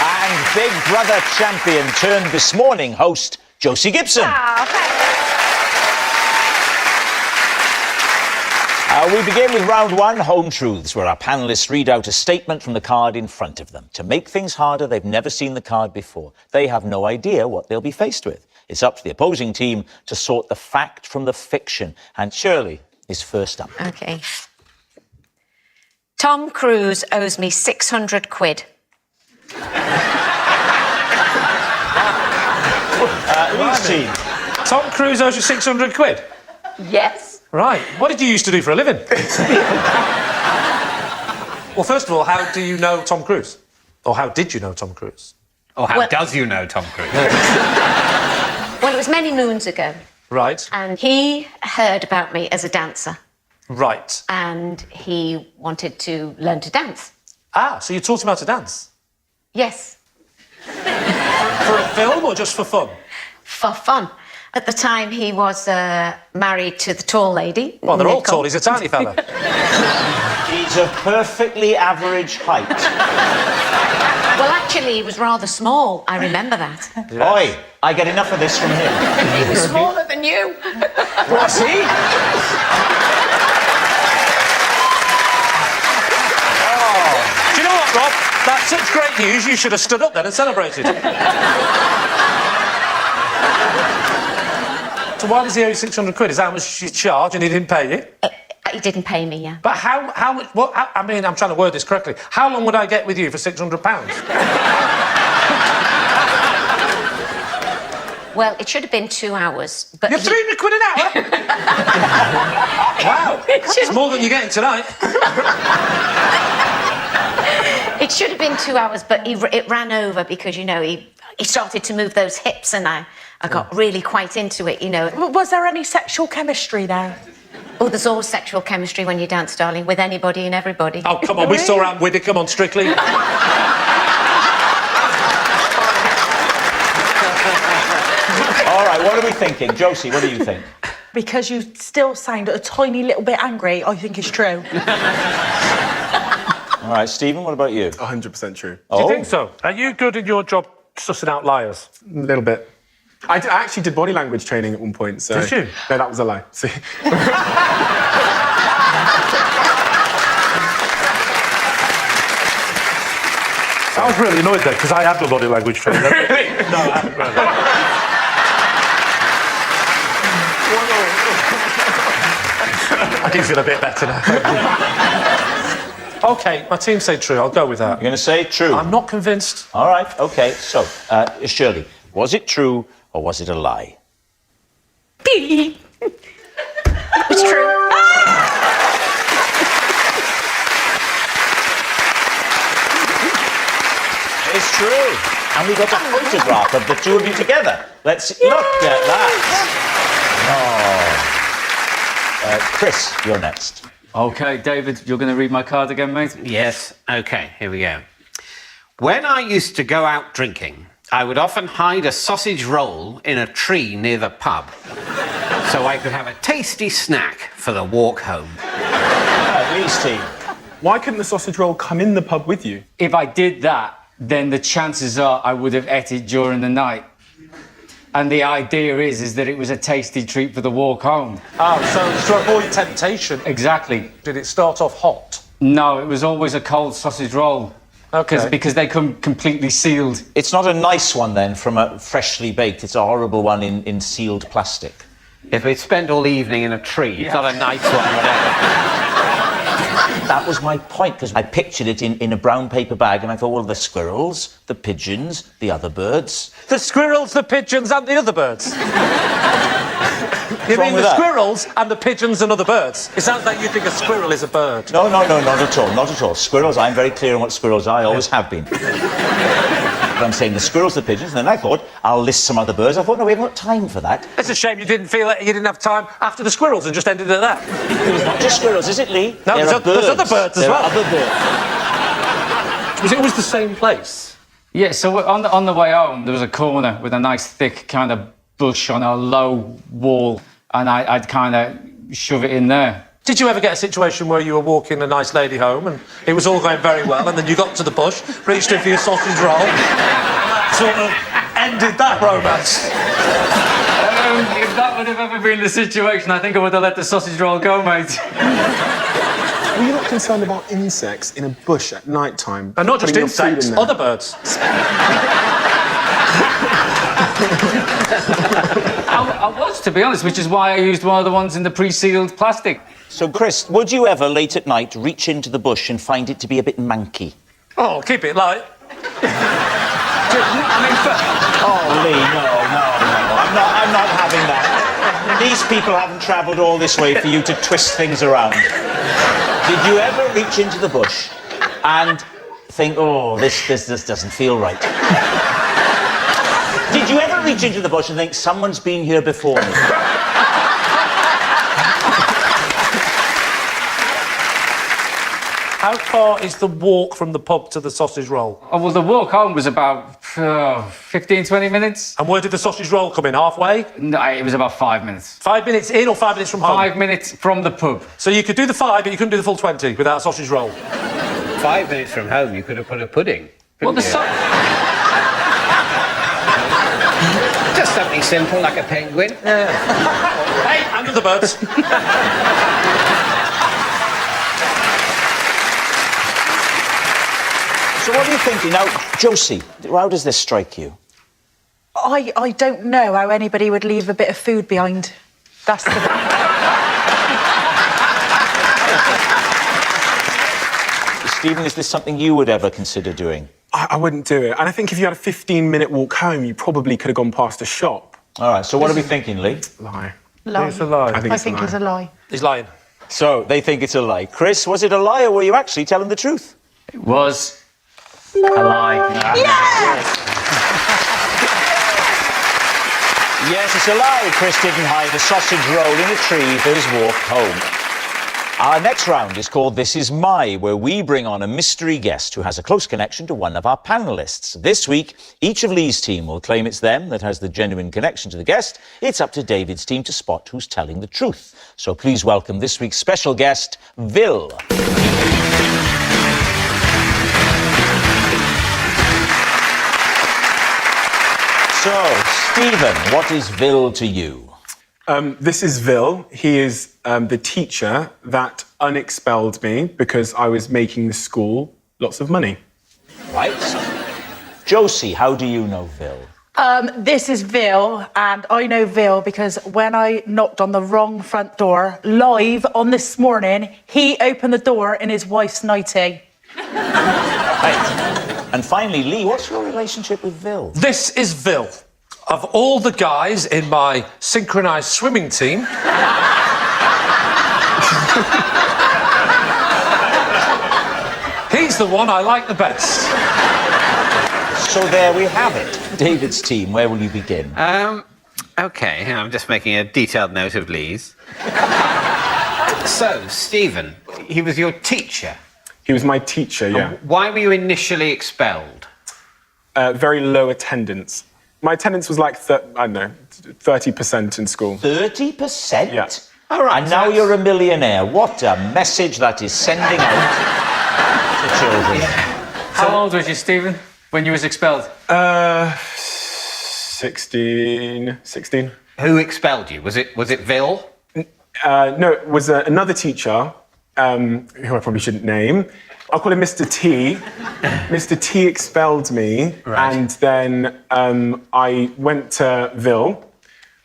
A: And Big Brother champion turned This Morning host, Josie Gibson. We begin with round one, Home Truths, where our panellists read out a statement from the card in front of them. To make things harder, they've never seen the card before. They have no idea what they'll be faced with. It's up to the opposing team to sort the fact from the fiction. And Shirley is first up.
I: OK. Tom Cruise owes me 600 quid.
A: Lee's team.
B: Tom Cruise owes you 600 quid?
I: Yes.
B: Right. What did you used to do for a living? Well, first of all, how do you know Tom Cruise? Or how did you know Tom Cruise?
H: Or how does you know Tom Cruise?
I: Well, it was many moons ago.
B: Right.
I: And he heard about me as a dancer.
B: Right.
I: And he wanted to learn to dance.
B: Ah, so you taught him how to dance?
I: Yes.
B: For a film or just for fun?
I: For fun. At the time, he was married to the tall lady.
B: Well, they're all
I: Nicole.
B: tall. He's a tiny fella.
A: He's of perfectly average height.
I: Well, actually, he was rather small. I remember that.
A: Oi, I get enough of this from him.
I: He was smaller than you.
A: Was he?
B: Do you know what, Rob? That's such great news, you should have stood up then and celebrated. So why does he owe you 600 quid? Is that how much you charge and he didn't pay you?
I: He didn't pay me, yeah.
B: But how much... I mean, I'm trying to word this correctly. How long would I get with you for £600?
I: Well, it should have been 2 hours, but...
B: You're 300 quid an hour? Wow. It's more than you're getting tonight.
I: It should have been 2 hours, but it ran over because, you know, he started to move those hips and I got really quite into it, you know.
J: Was there any sexual chemistry there?
I: Oh, there's always sexual chemistry when you dance, darling, with anybody and everybody.
B: Oh, come on, we saw Anne with it. Come on, Strictly.
A: All right, what are we thinking? Josie, what do you think?
J: Because you still sound a tiny little bit angry, I think it's true.
A: All right, Stephen, what about you?
K: 100% true.
B: Do you think so? Are you good in your job sussing out liars?
K: A little bit. I actually did body language training at one point, so...
B: Did you?
K: No, that was a lie. See?
B: I was really annoyed there, because I have done body language training.
K: Really?
B: No, I haven't. Really. I do feel a bit better now. OK, my team say true. I'll go with that.
A: You're going to say true?
B: I'm not convinced.
A: All right, OK. So, Shirley, was it true or was it a lie?
I: It was true.
A: It's true. And we got a photograph of the two of you together. Let's look at that. Oh. Chris, you're next.
D: OK, David, you're going to read my card again, mate?
C: Yes, OK, here we go. When I used to go out drinking, I would often hide a sausage roll in a tree near the pub so I could have a tasty snack for the walk home.
A: Lee's team.
K: Why couldn't the sausage roll come in the pub with you?
D: If I did that, then the chances are I would have ate it during the night. And the idea is that it was a tasty treat for the walk home.
B: Oh, so to avoid temptation.
D: Exactly.
B: Did it start off hot?
D: No, it was always a cold sausage roll.
B: OK.
D: Because they come completely sealed.
A: It's not a nice one, then, from a freshly baked. It's a horrible one in sealed plastic.
C: If it spent all evening in a tree, it's not a nice one, whatever.
A: That was my point, because I pictured it in a brown paper bag, and I thought, well, the squirrels, the pigeons, the other birds.
B: The squirrels, the pigeons, and the other birds. You mean the squirrels and the pigeons and other birds? It sounds like you think a squirrel is a bird.
A: No, not at all, not at all. Squirrels, I'm very clear on what squirrels are, I always have been. But I'm saying the squirrels, the pigeons, and then I thought, I'll list some other birds. I thought, no, we haven't got time for that.
B: It's a shame you didn't have time after the squirrels and just ended at that.
A: It's not just squirrels, is it, Lee?
B: No, there's other birds as well.
A: There are other birds.
B: Was it always the same place?
D: Yeah, so on the way home, there was a corner with a nice thick kind of bush on a low wall, and I'd kind of shove it in there.
B: Did you ever get a situation where you were walking a nice lady home and it was all going very well, and then you got to the bush, reached in for your sausage roll, and sort of ended that romance?
D: If that would have ever been the situation, I think I would have let the sausage roll go, mate.
K: Were you not concerned about insects in a bush at night time?
B: And not just
K: Putting your food
B: insects,
K: in there?
B: other birds.
D: I was, to be honest, which is why I used one of the ones in the pre-sealed plastic.
A: So, Chris, would you ever, late at night, reach into the bush and find it to be a bit manky?
B: Oh, keep it light.
A: Oh, Lee, no. I'm not having that. These people haven't travelled all this way for you to twist things around. Did you ever reach into the bush and think, oh, this doesn't feel right? Did you ever reach into the bush and think, someone's been here before me?
B: How far is the walk from the pub to the sausage roll?
D: Oh, well, the walk home was about 15, 20 minutes.
B: And where did the sausage roll come in? Halfway?
D: No, it was about 5 minutes.
B: 5 minutes in or 5 minutes from home?
D: 5 minutes from the pub.
B: So you could do the 5, but you couldn't do the full 20 without a sausage roll?
C: 5 minutes from home, you could have put a pudding.
D: Well,
C: Just something simple, like a penguin.
B: Hey, under the birds.
A: So what are you thinking? Now, Josie, how does this strike you?
J: I don't know how anybody would leave a bit of food behind. That's the...
A: Stephen, is this something you would ever consider doing?
K: I wouldn't do it. And I think if you had a 15-minute walk home, you probably could have gone past a shop.
A: All right, so what are we thinking, Lee?
K: Lie.
J: lie.
F: It's a lie.
K: I think
J: it's a lie.
B: He's lying.
A: So, they think it's a lie. Chris, was it a lie, or were you actually telling the truth?
D: It was a lie.
A: Yes, it's a lie. Chris didn't hide a sausage roll in a tree for his walk home. Our next round is called This Is My, where we bring on a mystery guest who has a close connection to one of our panellists. This week, each of Lee's team will claim it's them that has the genuine connection to the guest. It's up to David's team to spot who's telling the truth. So please welcome this week's special guest, Vil. So, Stephen, what is Vil to you?
K: This is Vil. He is the teacher that unexpelled me because I was making the school lots of money.
A: Right. Josie, how do you know Vil?
J: This is Vil, and I know Vil because when I knocked on the wrong front door, live on This Morning, he opened the door in his wife's nightie.
A: Right. And finally, Lee, what's your relationship with Vil?
B: This is Vil. Of all the guys in my synchronised swimming team, he's the one I like the best.
A: So there we have it. David's team, where will you begin?
C: Okay, I'm just making a detailed note of Lee's. So, Stephen, he was your teacher.
K: He was my teacher, yeah.
C: Why were you initially expelled?
K: Very low attendance. My attendance was like, 30% in school.
A: 30%?
K: Yeah.
C: All right.
A: And now you're a millionaire. What a message that is sending out to children.
D: How old was you, Stephen, when you was expelled?
K: 16.
C: Who expelled you? Was it Vil?
K: No, it was another teacher, who I probably shouldn't name. I'll call him Mr. T. Mr. T expelled me,
C: right.
K: And then I went to Vil,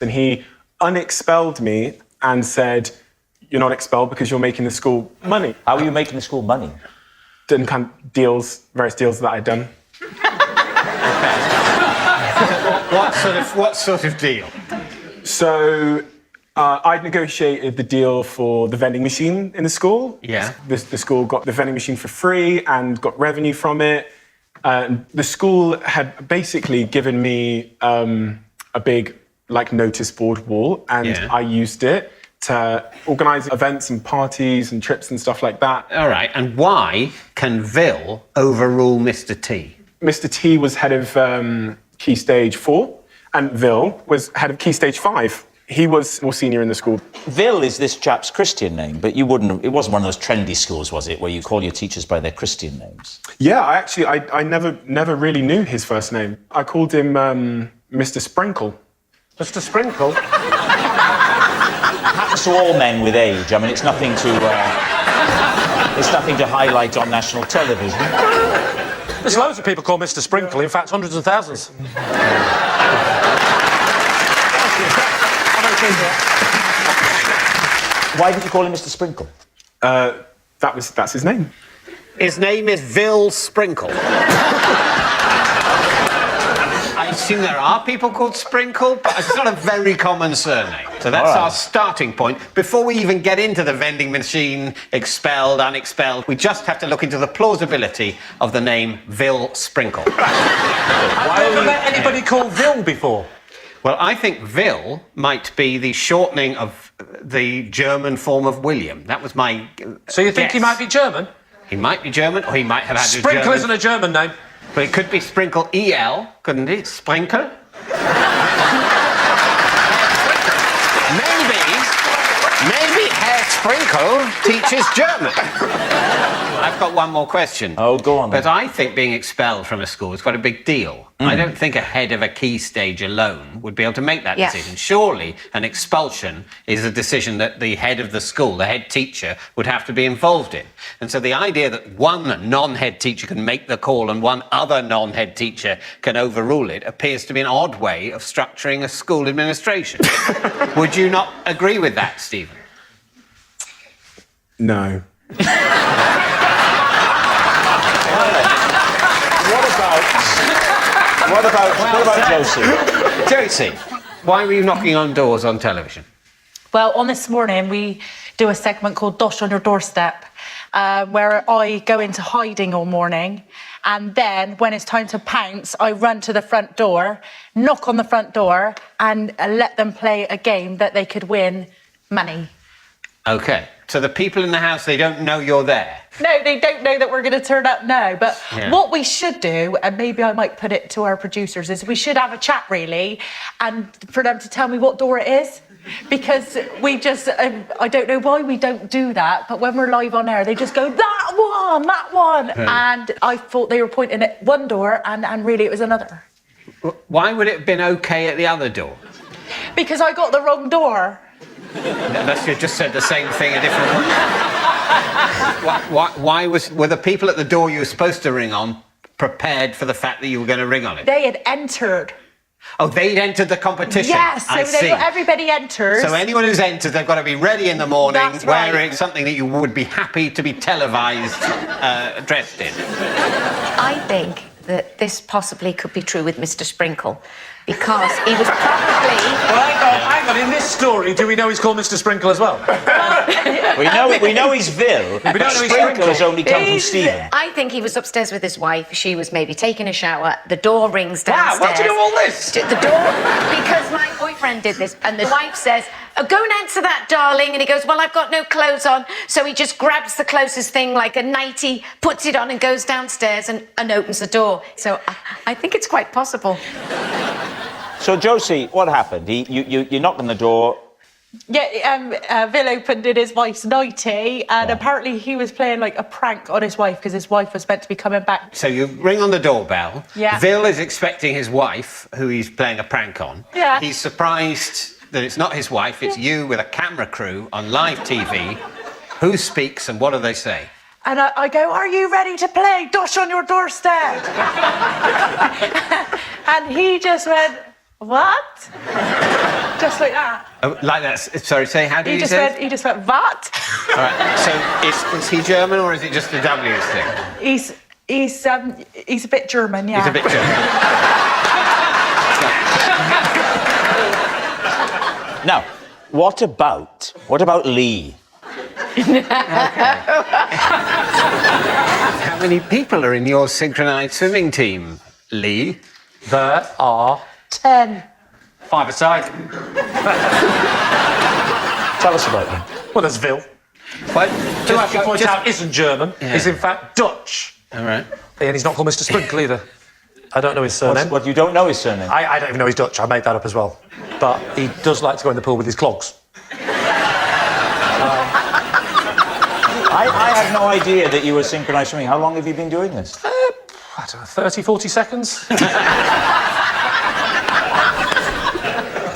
K: and he unexpelled me and said, "You're not expelled because you're making the school money."
A: How are you making the school money?
K: Done kind of various deals that I'd done.
C: What sort of deal?
K: So I'd negotiated the deal for the vending machine in the school.
C: Yeah.
K: The school got the vending machine for free and got revenue from it. The school had basically given me a big notice board wall, and I used it to organise events and parties and trips and stuff like that.
C: All right, and why can Vil overrule Mr. T?
K: Mr. T was head of Key Stage 4, and Vil was head of Key Stage 5. He was more senior in the school.
A: Vil is this chap's Christian name, but it wasn't one of those trendy schools, was it, where you call your teachers by their Christian names?
K: Yeah, I never really knew his first name. I called him Mr. Sprinkle.
B: Mr. Sprinkle?
A: Happens to all men with age. I mean, it's nothing to highlight on national television.
B: There's loads of people called Mr. Sprinkle, in fact, hundreds and thousands.
A: Why did you call him Mr. Sprinkle?
K: That's his name.
C: His name is Vil Sprinkle. I assume there are people called Sprinkle, but it's not a very common surname. So that's our starting point. Before we even get into the vending machine, expelled, unexpelled, we just have to look into the plausibility of the name Vil Sprinkle.
B: Why have you met anybody called Vil before?
C: Well, I think Vil might be the shortening of the German form of William. That was my
B: So you think
C: guess.
B: he might be German?
C: He might be German, or he might have had a
B: Sprinkle
C: German...
B: isn't a German name.
C: But it could be Sprinkle EL, couldn't it? Sprinkle? Maybe Herr Sprinkle teaches German. I've got one more question.
A: Oh, go on then.
C: But I think being expelled from a school is quite a big deal. I don't think a head of a key stage alone would be able to make that decision. Surely an expulsion is a decision that the head of the school, the head teacher, would have to be involved in. And so the idea that one non-head teacher can make the call and one other non-head teacher can overrule it appears to be an odd way of structuring a school administration. Would you not agree with that, Stephen?
K: No.
A: What about Josie?
C: Josie, why were you knocking on doors on television?
J: Well, on This Morning, we do a segment called Dosh on Your Doorstep, where I go into hiding all morning. And then when it's time to pounce, I run to the front door, knock on the front door, and let them play a game that they could win money.
C: OK. So the people in the house, they don't know you're there?
J: No, they don't know that we're going to turn up now. But what we should do, and maybe I might put it to our producers, is we should have a chat, really, and for them to tell me what door it is. Because we just, I don't know why we don't do that, but when we're live on air, they just go, that one. And I thought they were pointing at one door, and really it was another.
C: Why would it have been OK at the other door?
J: Because I got the wrong door.
C: Unless you just said the same thing a different way. Were the people at the door you were supposed to ring on prepared for the fact that you were going to ring on it?
J: They had entered.
C: Oh, they'd entered the competition.
J: Yes, so everybody enters.
C: So anyone who's entered, they've got to be ready in the morning,
J: That's right.
C: wearing something that you would be happy to be televised dressed in.
I: I think that this possibly could be true with Mr. Sprinkle, because he was probably...
B: Well, hang on, in this story, do we know he's called Mr. Sprinkle as well?
A: we know he's Vil, but Sprinkle has only come from Stephen.
I: I think he was upstairs with his wife. She was maybe taking a shower. The door rings downstairs.
C: Wow, what'd you do all this?
I: The door, because my boyfriend did this. And the wife says, oh, go and answer that, darling. And he goes, well, I've got no clothes on. So he just grabs the closest thing, like a nightie, puts it on and goes downstairs and opens the door. So I think it's quite possible.
A: So, Josie, what happened? You knocked on the door.
J: Yeah, Vil opened in his wife's nightie, and apparently he was playing like a prank on his wife because his wife was meant to be coming back.
C: So you ring on the doorbell.
J: Yeah.
C: Vil is expecting his wife, who he's playing a prank on.
J: Yeah.
C: He's surprised that it's not his wife, it's you with a camera crew on live TV. Who speaks and what do they say?
J: And I go, are you ready to play Dosh on Your Doorstep? And he just went, what? Just like that.
C: Oh, like that? Sorry, say, how do you say it?
J: He just went, what?
C: All right, so is he German or is it just a W thing?
J: He's a bit German, yeah.
C: He's a bit German.
A: Now, what about Lee?
C: How many people are in your synchronised swimming team, Lee?
B: There are 10.
D: 5 aside.
A: Tell us about them.
B: Well, there's Vil,
C: What?
B: who I should point out isn't German.
C: Yeah.
B: He's in fact Dutch.
C: All right.
B: And he's not called Mr. Sprinkle either. I don't know his surname.
A: What, you don't know his surname?
B: I don't even know he's Dutch. I made that up as well. But he does like to go in the pool with his clogs.
A: I had no idea that you were synchronised swimming. How long have you been doing this?
B: I don't know, 30, 40 seconds?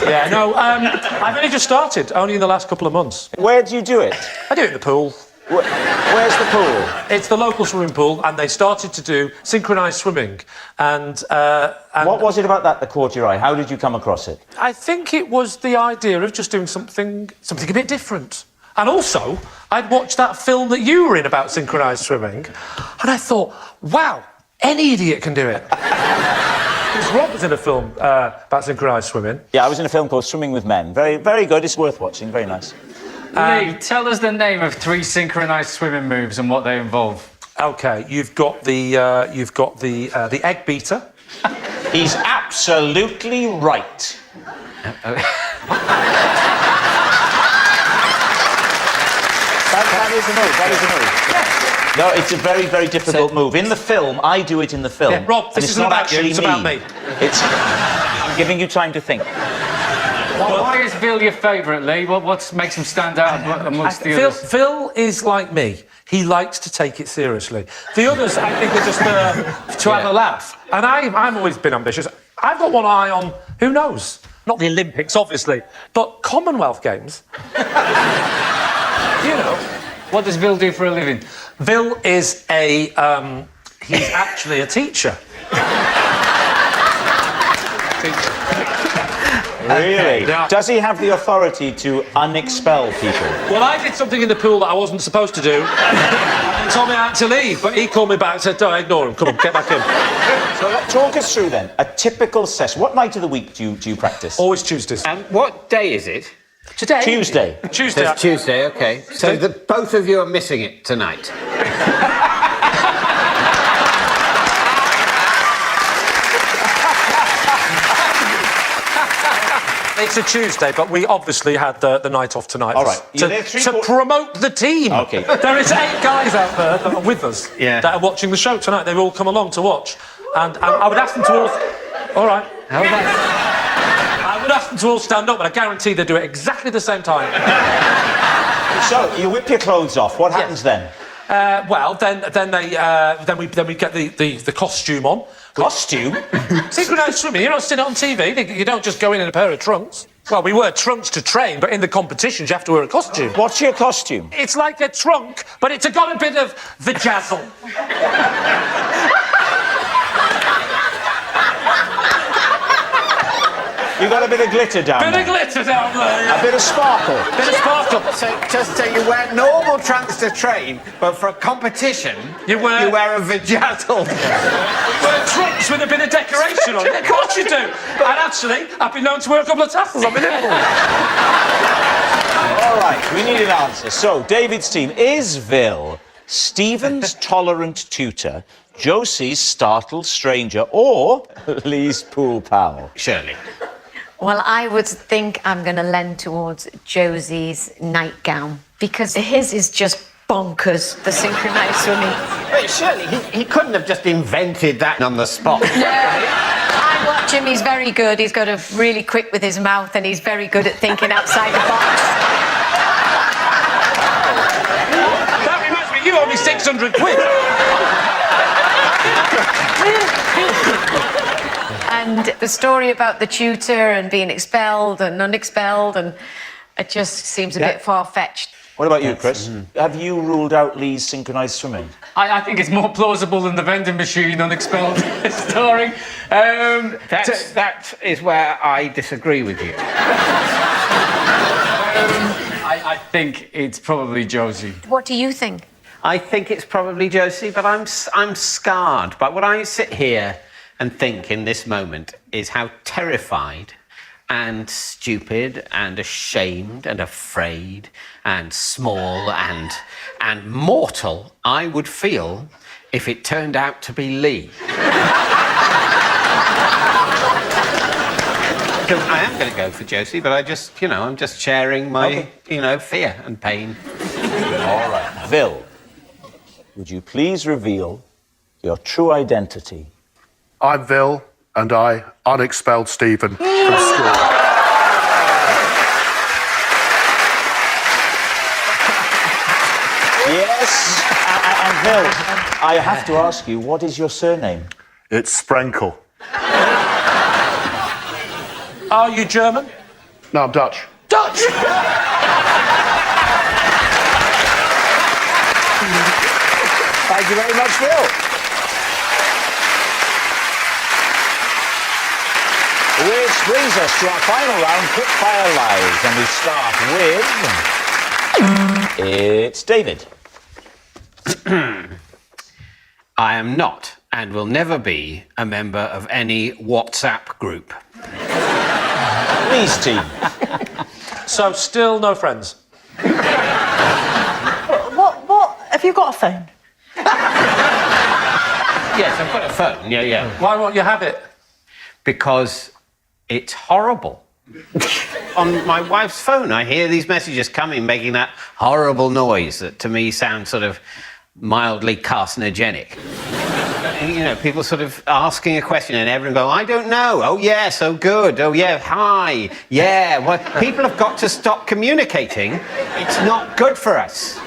B: Yeah, no, I've only just started, only in the last couple of months.
A: Where do you do it?
B: I do it in the pool.
A: Where's the pool?
B: It's the local swimming pool, and they started to do synchronised swimming. And
A: what was it about that caught your eye? How did you come across it?
B: I think it was the idea of just doing something a bit different. And also, I'd watched that film that you were in about synchronised swimming, and I thought, wow, any idiot can do it. Because Rob was in a film about synchronised swimming.
A: Yeah, I was in a film called Swimming with Men. Very, very good. It's worth watching. Very nice.
D: Lee, tell us the name of 3 synchronised swimming moves and what they involve.
B: OK, you've got the egg beater.
A: He's absolutely right. That is a move. No, it's a very, very difficult move. In the film, I do it in the film.
B: Yeah, Rob, this isn't about you, it's about me.
A: I'm giving you time to think.
D: Why is Vil your favourite, Lee? What makes him stand out amongst the others?
B: Phil is like me. He likes to take it seriously. The others, I think, are just there to have a laugh. And I've always been ambitious. I've got one eye on, who knows? Not the Olympics, obviously, but Commonwealth Games. You know.
D: What does Bill do for a living?
B: Bill is he's actually a teacher.
A: Really? Does he have the authority to unexpel people?
B: Well, I did something in the pool that I wasn't supposed to do. And he told me I had to leave, but he called me back and said, don't ignore him, come on, get back in.
A: So talk us through then, a typical session. What night of the week do you practice?
B: Always Tuesdays.
C: And what day is it?
B: Today?
A: Tuesday.
B: Tuesday.
C: It's Tuesday, OK. So both of you are missing it tonight.
B: It's a Tuesday, but we obviously had the night off tonight.
A: All right.
B: To promote the team.
A: OK.
B: There is 8 guys out there that are with us that are watching the show tonight. They've all come along to watch. And I would ask them to all... All right.
C: How about...
B: I would ask them to all stand up, but I guarantee they do it exactly the same time.
A: So, you whip your clothes off. What happens then?
B: Well, then we get the costume on.
A: Costume?
B: Synchronised swimming. You're not sitting on TV. You don't just go in a pair of trunks. Well, we wear trunks to train, but in the competitions you have to wear a costume.
A: What's your costume?
B: It's like a trunk, but it's got a bit of the jazzle.
A: You got a bit of glitter down there.
B: Bit of glitter down there, yeah.
A: A bit of sparkle.
B: Bit of sparkle.
C: So just so you wear normal trunks to train, but for a competition, you wear a vajazzle.
B: You wear trunks with a bit of decoration on it. Of course you do. And actually, I've been known to wear a couple of tassels on my nipple.
A: All right, we need an answer. So, David's team, is Vil Stephen's tolerant tutor, Josie's startled stranger, or Lee's pool pal?
C: Shirley.
I: Well, I would think I'm going to lend towards Josie's nightgown because his is just bonkers, the synchronised swimming.
C: Wait, Shirley, he couldn't have just invented that on the spot.
I: I watch him, he's very good. He's got a really quick with his mouth and he's very good at thinking outside the box.
B: That reminds me, you owe me 600 quid.
I: And the story about the tutor and being expelled and unexpelled, and it just seems a bit far-fetched.
A: What about you, Chris? Have you ruled out Lee's synchronised swimming?
D: I think it's more plausible than the vending machine unexpelled story.
C: That is where I disagree with you.
D: I think it's probably Josie.
I: What do you think?
C: I think it's probably Josie, but I'm scarred. But what I sit here and think in this moment is how terrified and stupid and ashamed and afraid and small and mortal I would feel if it turned out to be Lee. I am going to go for Josie, but I'm just sharing my, fear and pain.
A: All right. Vil, would you please reveal your true identity?
L: I'm Vil, and I unexpelled Stephen from school.
A: Yes, and Vil, I have to ask you, what is your surname?
L: It's Sprinkle.
B: Are you German?
L: No, I'm Dutch.
B: Dutch!
A: Thank you very much, Vil. Which brings us to our final round, Quickfire Live, and we start with... It's David.
C: I am not and will never be a member of any WhatsApp group.
A: Lee's team.
B: So, still no friends?
J: What? Have you got a phone?
C: Yes, I've got a phone, yeah.
B: Why won't you have it?
C: Because it's horrible. On my wife's phone, I hear these messages coming, making that horrible noise that to me sounds sort of mildly carcinogenic. People sort of asking a question and everyone going, I don't know. Oh, yes, oh, good. Oh, yeah, hi. Yeah, well, people have got to stop communicating. It's not good for us.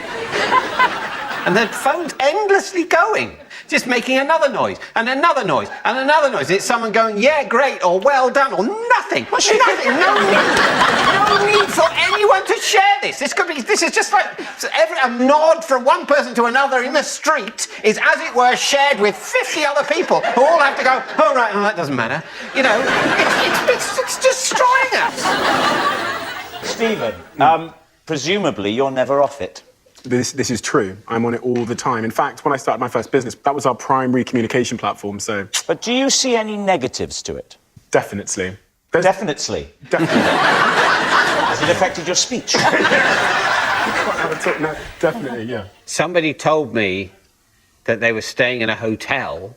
C: And the phone's endlessly going, just making another noise, and another noise, and another noise. It's someone going, yeah, great, or well done, or nothing. Nothing. No need for anyone to share this. This is just like a nod from one person to another in the street is, as it were, shared with 50 other people who all have to go, oh, right, oh, that doesn't matter. You know, it's destroying us.
A: Stephen, presumably you're never off it.
K: This is true. I'm on it all the time. In fact, when I started my first business, that was our primary communication platform, so...
A: But do you see any negatives to it?
K: Definitely.
A: Definitely?
K: Definitely.
A: Has it affected your speech?
K: No, definitely, yeah.
C: Somebody told me that they were staying in a hotel,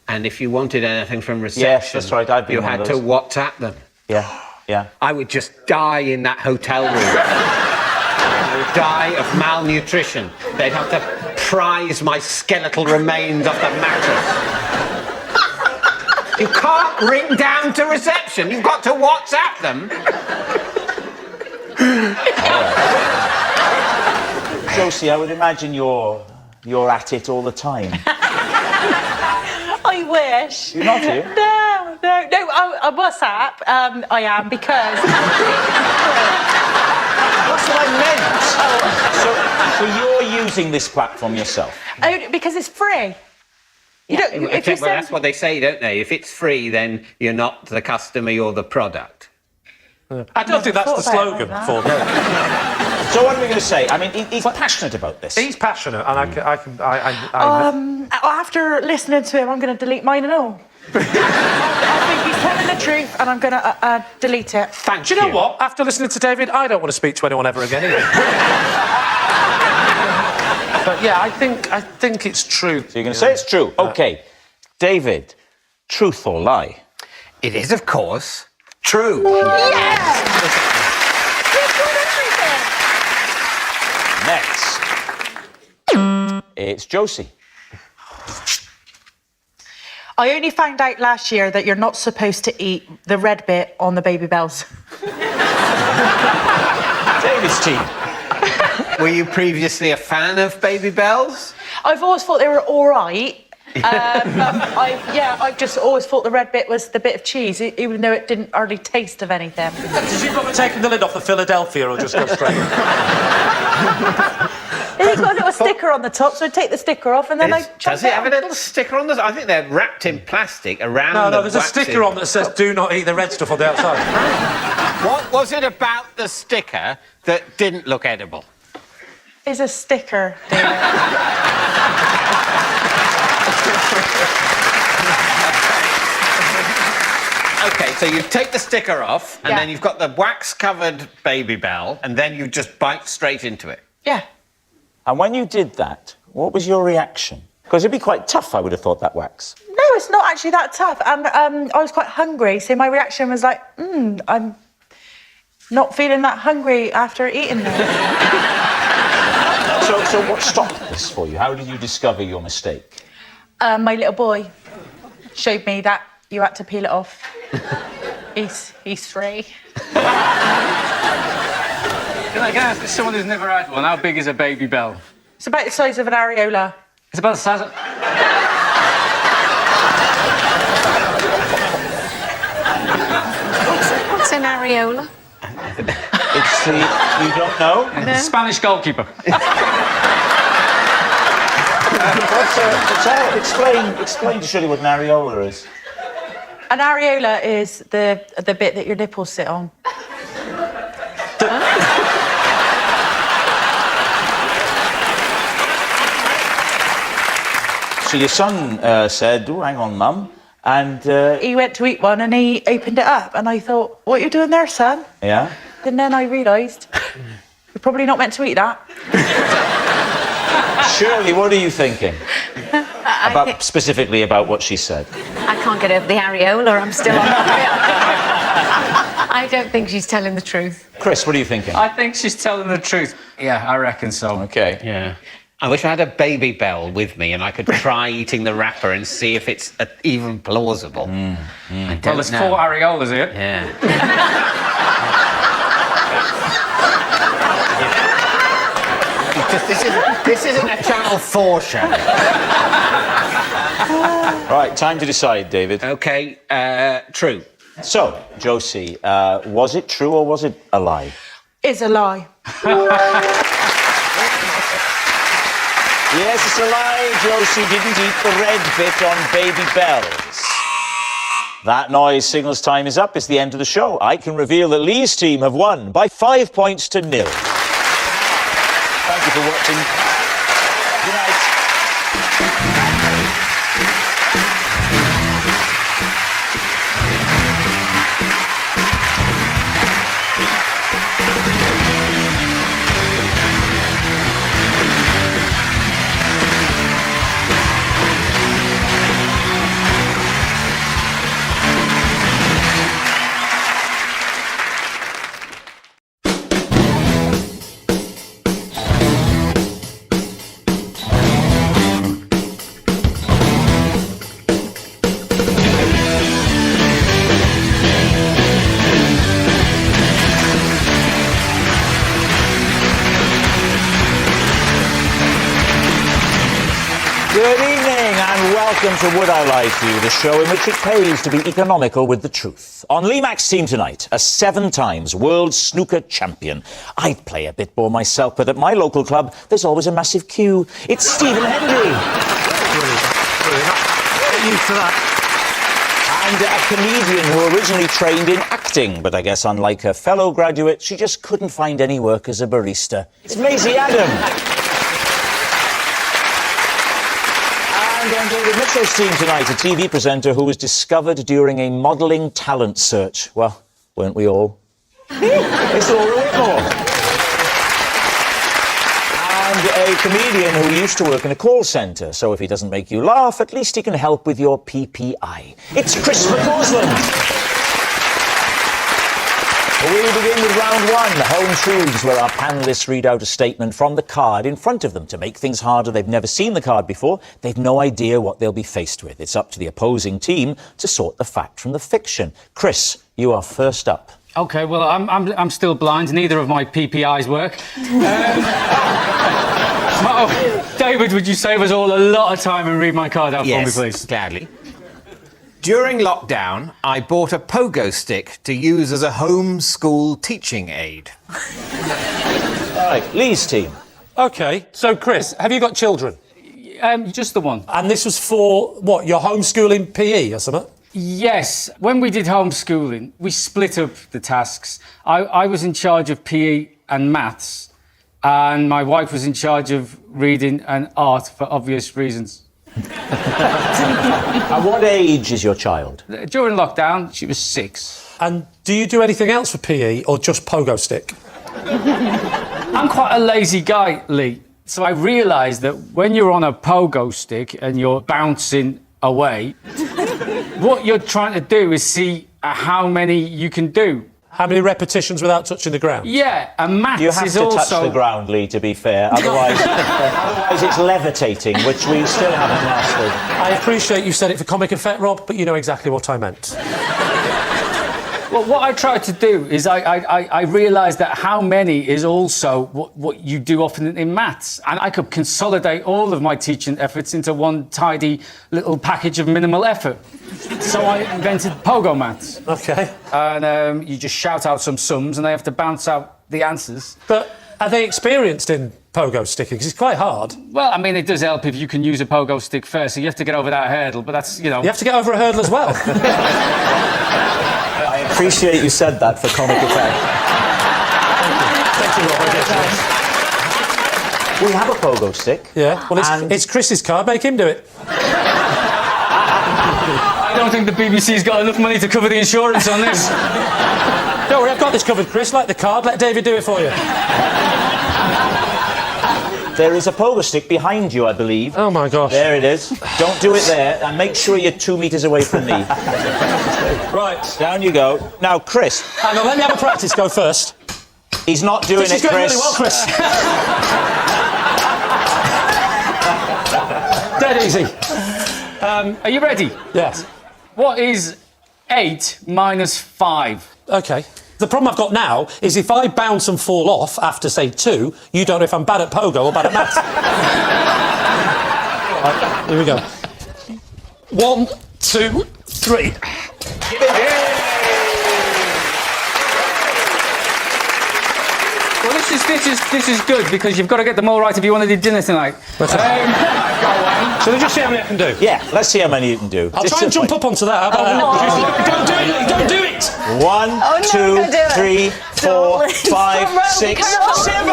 C: and if you wanted anything from reception,
A: yes, that's right. I've been
C: you
A: one
C: had
A: of
C: to
A: those.
C: WhatsApp them.
A: Yeah, yeah.
C: I would just die in that hotel room. I would die of malnutrition. They'd have to prise my skeletal remains off the mattress. You can't ring down to reception. You've got to WhatsApp them.
A: Josie, I would imagine you're at it all the time.
J: I wish.
A: You're not, you?
J: No, on WhatsApp, I am, because...
A: That's what I meant. So you're using this platform yourself?
J: Because it's free. You don't, if you
C: well, that's what they say, don't they? If it's free, then you're not the customer, you're the product.
B: I don't think that's the slogan for them.
A: So what are we going to say? I mean, he's passionate about this.
B: He's passionate, and
J: after listening to him, I'm going to delete mine and all. I think he's telling the truth, and I'm going to delete it.
C: Thank
B: you. Do you know what? After listening to David, I don't want to speak to anyone ever again either. But yeah, I think it's true.
A: So you're going to say it's true? OK. David, truth or lie?
C: It is, of course, true.
J: Yes!
A: Next. It's Josie.
J: I only found out last year that you're not supposed to eat the red bit on the baby bells.
A: David's team.
C: Were you previously a fan of Baby Bells?
J: I've always thought they were all right. I've just always thought the red bit was the bit of cheese, even though it didn't hardly taste of anything.
B: Did you bother taking the lid off the Philadelphia or just go straight?
J: It's got a little sticker on the top, so I take the sticker off and then I...
C: Does it have a little sticker on the... I think they're wrapped in plastic around
B: No, there's a sticker on that says, do not eat the red stuff on the outside.
C: What was it about the sticker that didn't look edible?
J: It's a sticker, David.
C: OK, so you take the sticker off, and then you've got the wax-covered Baby Bell, and then you just bite straight into it.
J: Yeah.
A: And when you did that, what was your reaction? Because it'd be quite tough, I would have thought, that wax.
J: No, it's not actually that tough. And I was quite hungry, so my reaction was like, I'm not feeling that hungry after eating them.
A: So what stopped this for you? How did you discover your mistake?
J: My little boy showed me that you had to peel it off. He's 3.
D: Can I ask someone who's never had one, how big is a baby bell?
J: It's about the size of an areola.
D: It's about the size of...
I: What's an areola?
A: It's the... You don't know?
D: No. Spanish goalkeeper.
A: Explain to Shirley what an areola is.
J: An areola is the bit that your nipples sit on.
E: So your son said, oh, hang on, Mum. And...
J: He went to eat one and he opened it up. And I thought, what are you doing there, son?
E: Yeah?
J: And then I realised, you're probably not meant to eat that.
A: Shirley, what are you thinking? Specifically about what she said.
I: I can't get over the areola. I'm still on I don't think she's telling the truth.
A: Chris, what are you thinking?
D: I think she's telling the truth. Yeah, I reckon so.
A: OK.
C: Yeah. I wish I had a Baby Bell with me and I could try eating the wrapper and see if it's even plausible.
D: Well, there's 4 areolas here.
C: Yeah. This isn't a Channel 4 show.
A: Right, time to decide, David.
C: OK, true.
A: So, Josie, was it true or was it a lie?
J: It's a lie.
A: Yes, it's a lie. Josie didn't eat the red bit on Baby Bells. That noise signals time is up. It's the end of the show. I can reveal that Lee's team have won by 5 points to 0. Thank you for watching. Good night. Good evening and welcome to Would I Lie to You, the show in which it pays to be economical with the truth. On Lee Mack's team tonight, a 7 times world snooker champion. I'd play a bit more myself, but at my local club, there's always a massive queue. It's Stephen Hendry.
H: Get used to that.
A: And a comedian who originally trained in acting, but I guess unlike her fellow graduate, she just couldn't find any work as a barista. It's Maisie Adam. And on David Mitchell's team tonight, a TV presenter who was discovered during a modelling talent search. Well, weren't we all? It's Laura Whitmore. And a comedian who used to work in a call centre, so if he doesn't make you laugh, at least he can help with your PPI. It's Chris McCausland. We begin with round 1, Home Truths, where our panellists read out a statement from the card in front of them. To make things harder, they've never seen the card before. They've no idea what they'll be faced with. It's up to the opposing team to sort the fact from the fiction. Chris, you are first up.
D: OK, well, I'm still blind. Neither of my PPIs work. David, would you save us all a lot of time and read my card out for me, please?
C: Gladly. During lockdown, I bought a pogo stick to use as a homeschool teaching aid.
A: All right, Lee's team.
B: OK, so, Chris, have you got children?
D: Just the one.
B: And this was for, what, your homeschooling PE or something?
D: Yes. When we did homeschooling, we split up the tasks. I was in charge of PE and maths, and my wife was in charge of reading and art for obvious reasons.
A: At what age is your child?
D: During lockdown, she was 6.
B: And do you do anything else for PE or just pogo stick?
D: I'm quite a lazy guy, Lee. So I realised that when you're on a pogo stick and you're bouncing away, what you're trying to do is see how many you can do.
B: How many repetitions without touching the ground?
D: Yeah, and maths
A: You have
D: is
A: to
D: also...
A: touch the ground, Lee, to be fair. Otherwise it's levitating, which we still haven't mastered.
B: I appreciate you said it for comic effect, Rob, but you know exactly what I meant.
D: Well, what I tried to do is I realised that how many is also what you do often in maths. And I could consolidate all of my teaching efforts into one tidy little package of minimal effort. So I invented pogo maths.
B: OK.
D: And you just shout out some sums and they have to bounce out the answers.
B: But are they experienced in pogo sticking? Because it's quite hard.
D: Well, I mean, it does help if you can use a pogo stick first, so you have to get over that hurdle, but that's, you know...
B: You have to get over a hurdle as well.
A: I appreciate you said that for comic effect.
B: Thank you, Rob.
A: We have a pogo stick.
B: Yeah, well, it's Chris's card. Make him do it.
D: I don't think the BBC's got enough money to cover the insurance on this.
B: Don't worry, I've got this covered, Chris. Like the card, let David do it for you.
A: There is a pogo stick behind you, I believe.
B: Oh, my gosh.
A: There it is. Don't do it there, and make sure you're 2 metres away from me.
B: Right.
A: Down you go. Now, Chris.
B: Hang on, let me have a practice go first.
A: He's not doing
B: This
A: it,
B: is going
A: Chris.
B: really well, Chris. Dead easy.
D: Are you ready?
B: Yes.
D: What is 8 minus 5?
B: OK. The problem I've got now is if I bounce and fall off after, say, 2, you don't know if I'm bad at pogo or bad at maths. Right, here we go. 1, 2, 3.
D: Well, this is good because you've got to get them all right if you want to do dinner tonight.
B: Shall we just see how many I can do?
A: Yeah, let's see how many you can do.
B: I'll try and jump up onto that. How about that? Don't do it! Don't do it!
A: 1, 2, 3, 4, 5, 6, 7.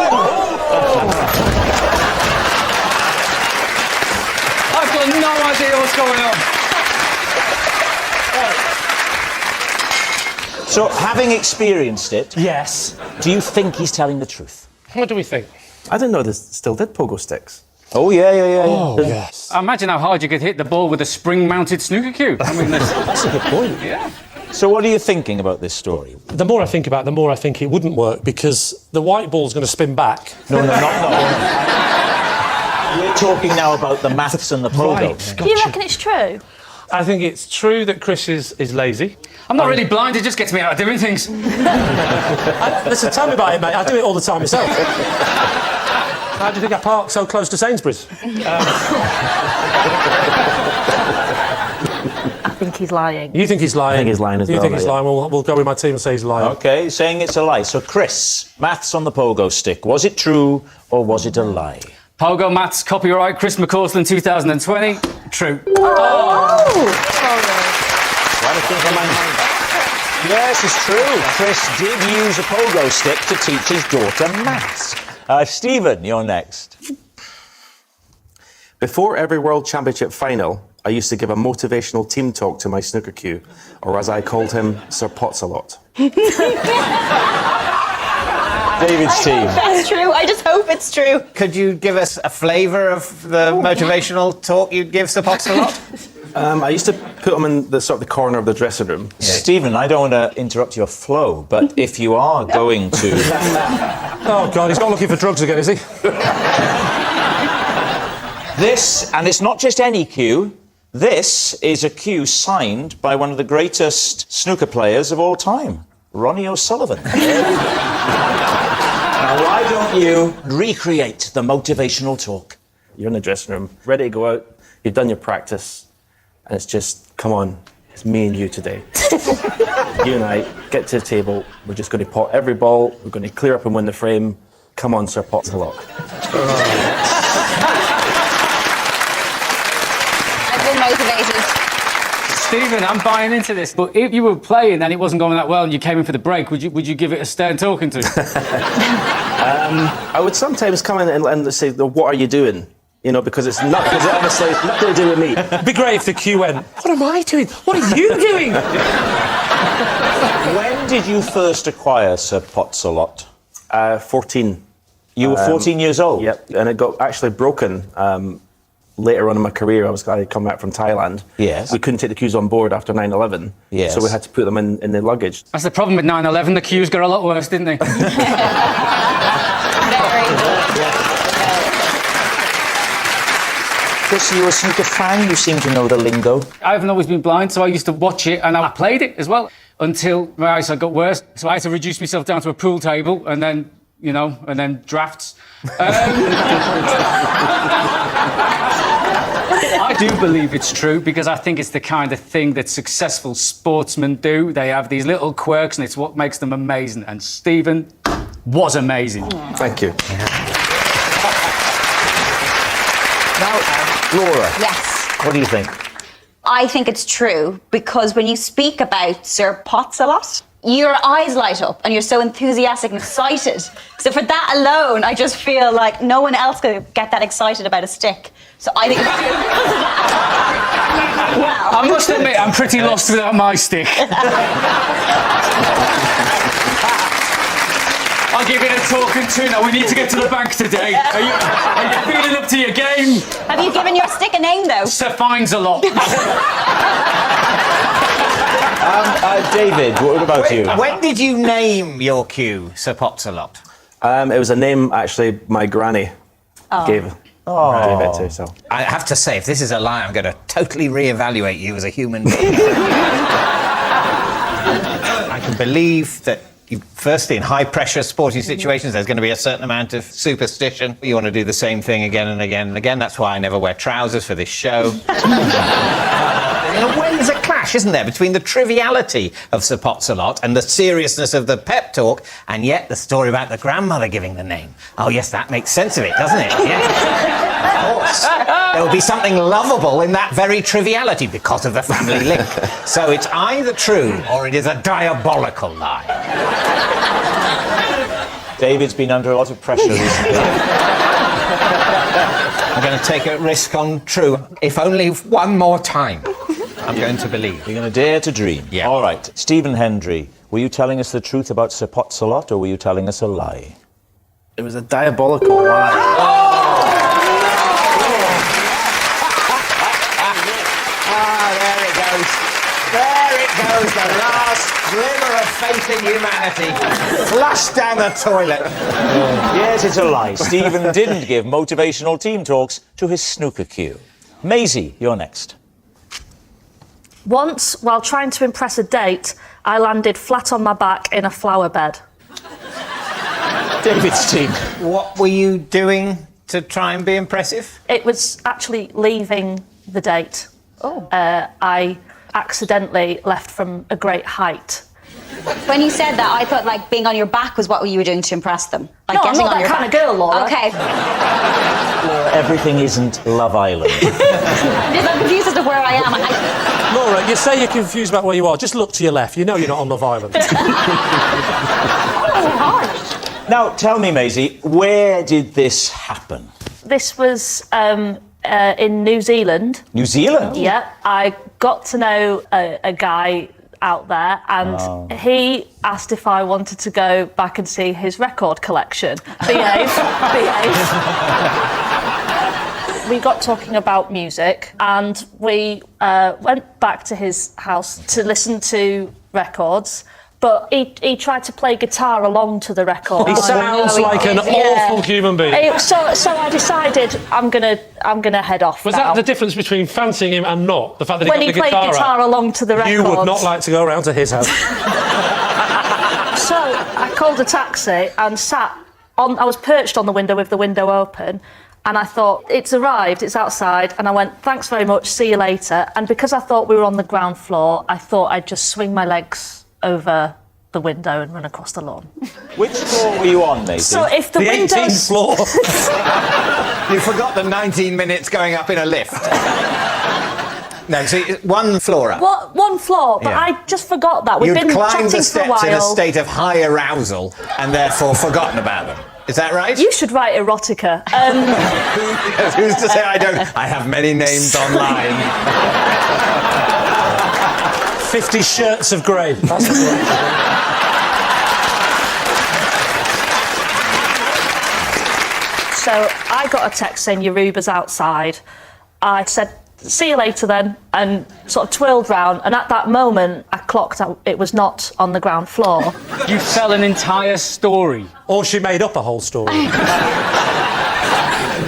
D: I've got no idea what's going on.
A: So, having experienced it,
B: yes,
A: do you think he's telling the truth?
B: What do we think?
M: I didn't know they still did pogo sticks.
A: Oh, yeah.
B: Oh, yes.
D: Imagine how hard you could hit the ball with a spring-mounted snooker cue. I mean,
B: that's a good point.
D: Yeah.
A: So what are you thinking about this story?
B: The more I think about it, the more I think it wouldn't work because the white ball's going to spin back.
A: No, not. We're talking now about the maths and the pogo.
B: Right.
N: Do you reckon it's true?
B: I think it's true that Chris is lazy.
D: I'm not really blind, it just gets me out of doing things.
B: Listen, tell me about it, mate. I do it all the time myself. How do you think I park so close to Sainsbury's?
N: I think he's lying.
B: You think he's lying?
M: I think he's lying as well.
B: You think he's lying? We'll go with my team and say he's lying.
A: OK, saying it's a lie. So, Chris, maths on the pogo stick. Was it true or was it a lie?
D: Pogo maths, copyright, Chris McCausland, 2020. True.
A: Yes, it's true. Chris did use a pogo stick to teach his daughter maths. Stephen, you're next.
M: Before every World Championship final, I used to give a motivational team talk to my snooker cue, or as I called him, Sir Potts-a-lot.
A: David's team.
N: That's true. I just hope it's true.
C: Could you give us a flavour of the motivational talk you'd give Sir Potts-a-lot?
M: I used to put him in the sort of the corner of the dressing room.
A: Stephen, I don't want to interrupt your flow, but if you are going to...
B: Oh, God, he's not looking for drugs again, is he?
A: This, and it's not just any cue, this is a cue signed by one of the greatest snooker players of all time, Ronnie O'Sullivan. Now, why don't you recreate the motivational talk?
M: You're in the dressing room, ready to go out, you've done your practice, and it's just, come on, it's me and you today. You and I, get to the table, we're just going to pot every ball, we're going to clear up and win the frame. Come on, Sir Potts-a-lot.
N: I've been motivated.
D: Stephen, I'm buying into this. But if you were playing and it wasn't going that well and you came in for the break, would you give it a stern talking to?
M: I would sometimes come in and say, what are you doing? You know, because it's not, because obviously it's nothing to do with me.
B: It'd be great if the cue went, what am I doing? What are you doing?
A: When did you first acquire Sir Potts-a-lot?
M: 14.
A: You were 14 years old?
M: Yep, and it got actually broken later on in my career. I come back from Thailand.
A: Yes.
M: We couldn't take the cues on board after 9/11.
A: Yes.
M: So we had to put them in the luggage.
D: That's the problem with 9/11. The cues got a lot worse, didn't they?
A: Chris, are you a snooker fan? You seem to know the lingo.
D: I haven't always been blind, so I used to watch it and I played it as well until my eyesight got worse. So I had to reduce myself down to a pool table and then, you know, and then drafts. I do believe it's true because I think it's the kind of thing that successful sportsmen do. They have these little quirks and it's what makes them amazing. And Stephen was amazing.
M: Thank you.
A: Now, Laura.
N: Yes.
A: What do you think?
N: I think it's true because when you speak about Sir Potts-a-lot, your eyes light up and you're so enthusiastic and excited. So for that alone, I just feel like no one else could get that excited about a stick. So I think it's true. Well.
D: I must admit, I'm pretty lost without my stick. I'll give it a talking to now. We need to get to the bank today. Are you feeling up to your game?
N: Have you given your stick a name, though?
D: Sir Finds-a-lot.
A: David, what about you?
C: When did you name your cue Sir Potts-a-lot?
M: It was a name, actually, my granny gave it to, so.
C: I have to say, if this is a lie, I'm going to totally reevaluate you as a human being. I can believe that Firstly, in high-pressure sporting situations, there's going to be a certain amount of superstition. You want to do the same thing again and again and again. That's why I never wear trousers for this show. In a way, there's a clash, isn't there, between the triviality of Sir Potts-a-Lot and the seriousness of the pep talk, and yet the story about the grandmother giving the name. Oh, yes, that makes sense of it, doesn't it? Yes. Of course. There will be something lovable in that very triviality because of the family link. So it's either true or it is a diabolical lie.
A: David's been under a lot of pressure recently.
C: I'm going to take a risk on true, if only one more time. I'm going to believe.
A: You're going to dare to dream.
C: Yeah.
A: All right. Stephen Hendry, were you telling us the truth about Sir Potts-a-Lot, or were you telling us a lie?
M: It was a diabolical lie.
C: There it goes. There it goes, the last glimmer of faith in humanity. Flushed down the toilet.
A: Yes, it's a lie. Stephen didn't give motivational team talks to his snooker cue. Maisie, you're next.
O: Once, while trying to impress a date, I landed flat on my back in a flower bed.
A: David's team.
C: What were you doing to try and be impressive?
O: It was actually leaving the date.
N: Oh.
O: I accidentally left from a great height.
N: When you said that, I thought like being on your back was what you were doing to impress them. Like
O: No, I'm
N: getting
O: not
N: on
O: that
N: your
O: kind
N: back.
O: of girl, Laura.
N: Okay.
A: Laura, everything isn't Love Island.
N: I'm confused as to where I am.
B: Laura, you say you're confused about where you are. Just look to your left. You know you're not on Love Island.
A: Now, tell me, Maisie, where did this happen?
O: This was in New Zealand.
A: New Zealand?
O: Yeah. I got to know a guy out there, and he asked if I wanted to go back and see his record collection. Behave. We got talking about music, and we went back to his house to listen to records. But he tried to play guitar along to the record.
B: He sounds like an awful human being.
O: So I decided I'm gonna head off.
B: Was
O: now.
B: that the difference between fancying him and not? The fact that
O: When
B: he
O: he
B: got the
O: played guitar
B: out?
O: along to the record.
B: You would not like to go around to his house.
O: So I called a taxi and sat on. I was perched on the window with the window open. And I thought, it's arrived, it's outside. And I went, thanks very much, see you later. And because I thought we were on the ground floor, I thought I'd just swing my legs over the window and run across the lawn.
A: Which floor were you on, Maisie?
O: So if the windows...
B: 18th floor.
C: You forgot the 19 minutes going up in a lift. No, see, one floor up.
O: What? One floor, but
C: Yeah.
O: I just forgot that. We've
C: You'd
O: been
C: climbed
O: chatting
C: the
O: for a
C: steps in a
O: while.
C: state of high arousal and therefore forgotten about them. Is that right?
O: You should write erotica.
C: Who's to say I don't? I have many names online.
B: 50 shirts of grey. That's the
O: So I got a text saying your Uber's outside. I said, see you later then, and sort of twirled round, and at that moment I clocked out it was not on the ground floor.
D: You tell an entire story.
B: Or she made up a whole story.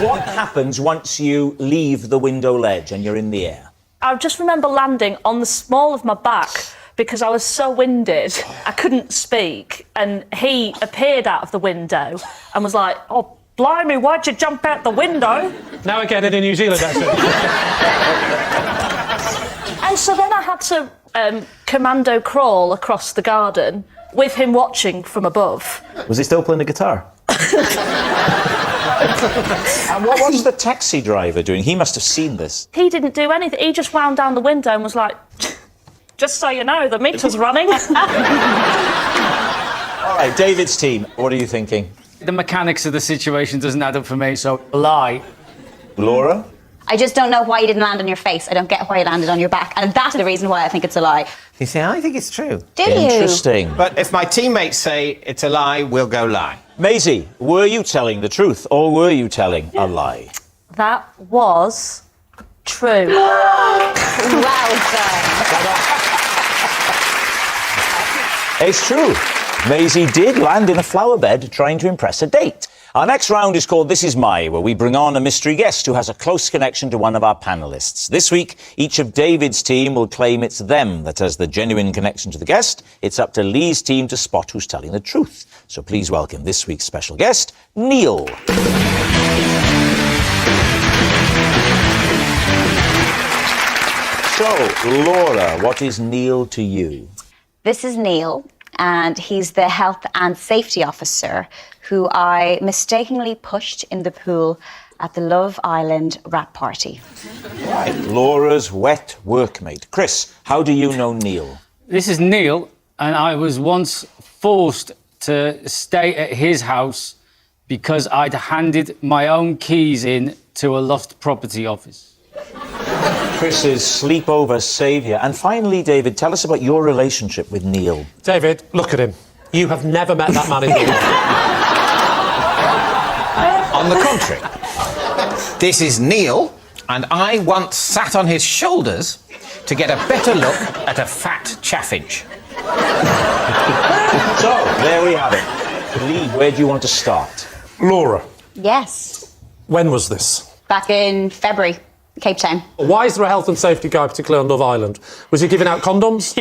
A: What happens once you leave the window ledge and you're in the air?
O: I just remember landing on the small of my back because I was so winded I couldn't speak, and he appeared out of the window and was like, oh, blimey, why'd you jump out the window?
B: Now again in a New Zealand accent.
O: And so then I had to commando crawl across the garden with him watching from above.
M: Was he still playing the guitar?
A: And what was the taxi driver doing? He must have seen this.
O: He didn't do anything. He just wound down the window and was like, just so you know, the meter's running.
A: All right, David's team, what are you thinking?
D: The mechanics of the situation doesn't add up for me, so lie.
A: Laura?
N: I just don't know why you didn't land on your face. I don't get why you landed on your back. And that's the reason why I think it's a lie.
C: You see, I think it's true.
N: Do you?
A: Interesting.
C: But if my teammates say it's a lie, we'll go lie.
A: Maisie, were you telling the truth or were you telling a lie?
O: That was true.
N: Well done.
A: It's true. Maisie did land in a flower bed trying to impress a date. Our next round is called This Is My, where we bring on a mystery guest who has a close connection to one of our panellists. This week, each of David's team will claim it's them that has the genuine connection to the guest. It's up to Lee's team to spot who's telling the truth. So please welcome this week's special guest, Neil. So, Laura, what is Neil to you?
N: This is Neil, and he's the health and safety officer who I mistakenly pushed in the pool at the Love Island wrap party.
A: Right, Laura's wet workmate. Chris, how do you know Neil?
D: This is Neil, and I was once forced to stay at his house because I'd handed my own keys in to a lost property office.
A: Chris's sleepover saviour. And finally, David, tell us about your relationship with Neil.
B: David, look at him. You have never met that man in your life.
C: On the contrary, this is Neil, and I once sat on his shoulders to get a better look at a fat chaffinch.
A: So, there we have it. Lee, where do you want to start?
B: Laura,
N: Yes,
B: when was this?
N: back in February, Cape Town.
B: Why is there a health and safety guy, particularly on Love Island? Was he giving out condoms?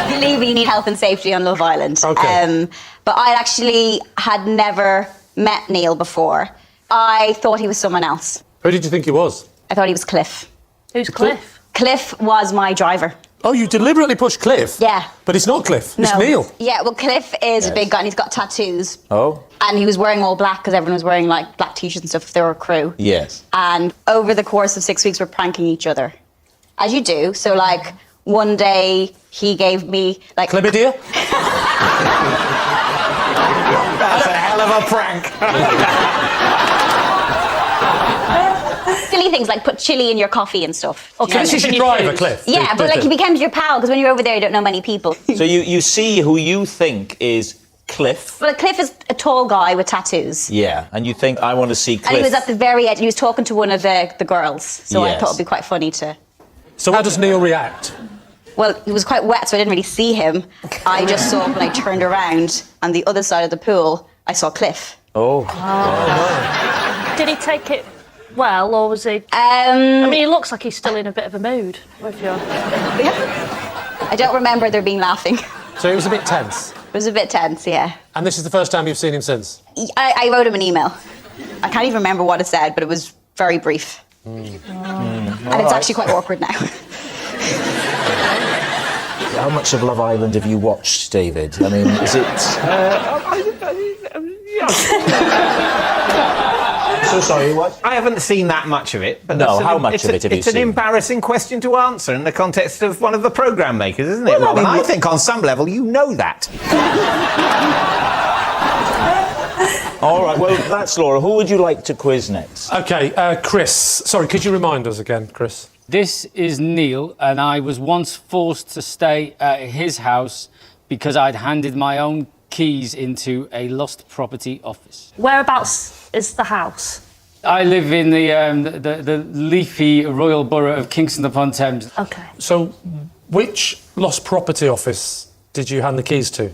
N: Believe me, you need health and safety on Love Island.
B: Okay.
N: But I actually had never met Neil before. I thought he was someone else.
B: Who did you think he was?
N: I thought he was Cliff.
O: Who's Cliff?
N: Cliff was my driver.
B: Oh, you deliberately pushed Cliff?
N: Yeah.
B: But it's not Cliff, it's
N: No.
B: Neil.
N: Yeah, well, Cliff is a big guy and he's got tattoos.
A: Oh?
N: And he was wearing all black because everyone was wearing like black t-shirts and stuff if they were a crew.
A: Yes.
N: And over the course of 6 weeks, we're pranking each other. As you do. So, like, one day he gave me, like...
B: Chlamydia?
C: That's a hell of a prank.
N: Silly things like put chili in your coffee and stuff.
B: Okay, this is your driver, Cliff.
N: Yeah, but like he becomes your pal because when you're over there, you don't know many people.
A: So you see who you think is Cliff.
N: Well, Cliff is a tall guy with tattoos.
A: Yeah, and you think, I want to see Cliff.
N: And he was at the very edge. He was talking to one of the girls. So I
A: Yes.
N: thought it'd be quite funny to...
B: So how does Neil react?
N: Well, he was quite wet, so I didn't really see him. I just saw when I turned around on the other side of the pool, I saw Cliff.
A: Oh.
O: Did he take it well, or was he... I mean, he looks like he's still in a bit of a mood with you.
N: I don't remember there being laughing.
B: So it was a bit tense.
N: It was a bit tense, yeah.
B: And this is the first time you've seen him since?
N: I wrote him an email. I can't even remember what it said, but it was very brief. And it's actually quite awkward now.
A: How much of Love Island have you watched, David? I mean, is it... So sorry, what?
C: I haven't seen that much of it. But
A: No,
C: that's
A: how much of it have you
C: It's an
A: seen?
C: embarrassing question to answer in the context of one of the programme makers, isn't it, Rob? And I think on some level you know that.
A: All right, well, that's Laura. Who would you like to quiz next?
B: OK, Chris. Sorry, could you remind us again, Chris?
D: This is Neil, and I was once forced to stay at his house because I'd handed my own keys into a lost property office.
O: Whereabouts is the house?
D: I live in the leafy royal borough of Kingston upon Thames.
O: Okay.
B: So, which lost property office did you hand the keys to?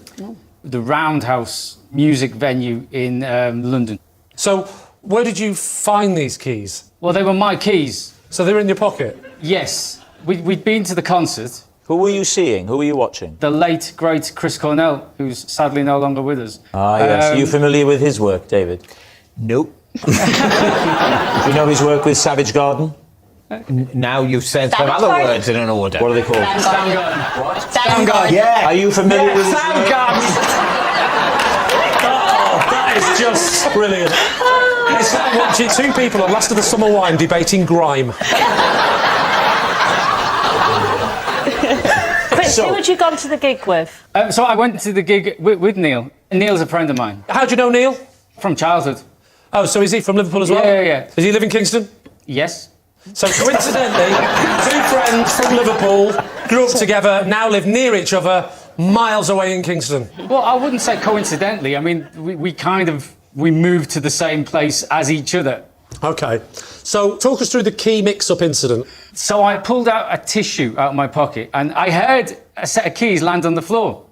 D: The Roundhouse music venue in London.
B: So, where did you find these keys?
D: Well, they were my keys.
B: So they were in your pocket?
D: Yes. We'd been to the concert.
A: Who were you seeing? Who were you watching?
D: The late, great Chris Cornell, who's sadly no longer with us.
A: Ah, yes. Are you familiar with his work, David?
C: Nope.
A: Do you know his work with Savage Garden?
C: Now you've said some
N: Savage
C: other
N: Garden?
C: words in an order.
A: What are they called?
N: Soundgarden.
C: Yeah.
A: Are you familiar with his work?
B: Oh, that is just brilliant. It's like watching two people on Last of the Summer Wine debating grime.
O: Chris, who had you gone to the gig with?
D: So I went to the gig with Neil. Neil's a friend of mine.
B: How do you know Neil?
D: From childhood.
B: Oh, so is he from Liverpool as well?
D: Yeah.
B: Does he live in Kingston?
D: Yes.
B: So coincidentally, two friends from Liverpool grew up together, now live near each other, miles away in Kingston.
D: Well, I wouldn't say coincidentally. I mean, we moved to the same place as each other.
B: OK. So talk us through the key mix-up incident.
D: So I pulled out a tissue out of my pocket and I heard a set of keys land on the floor.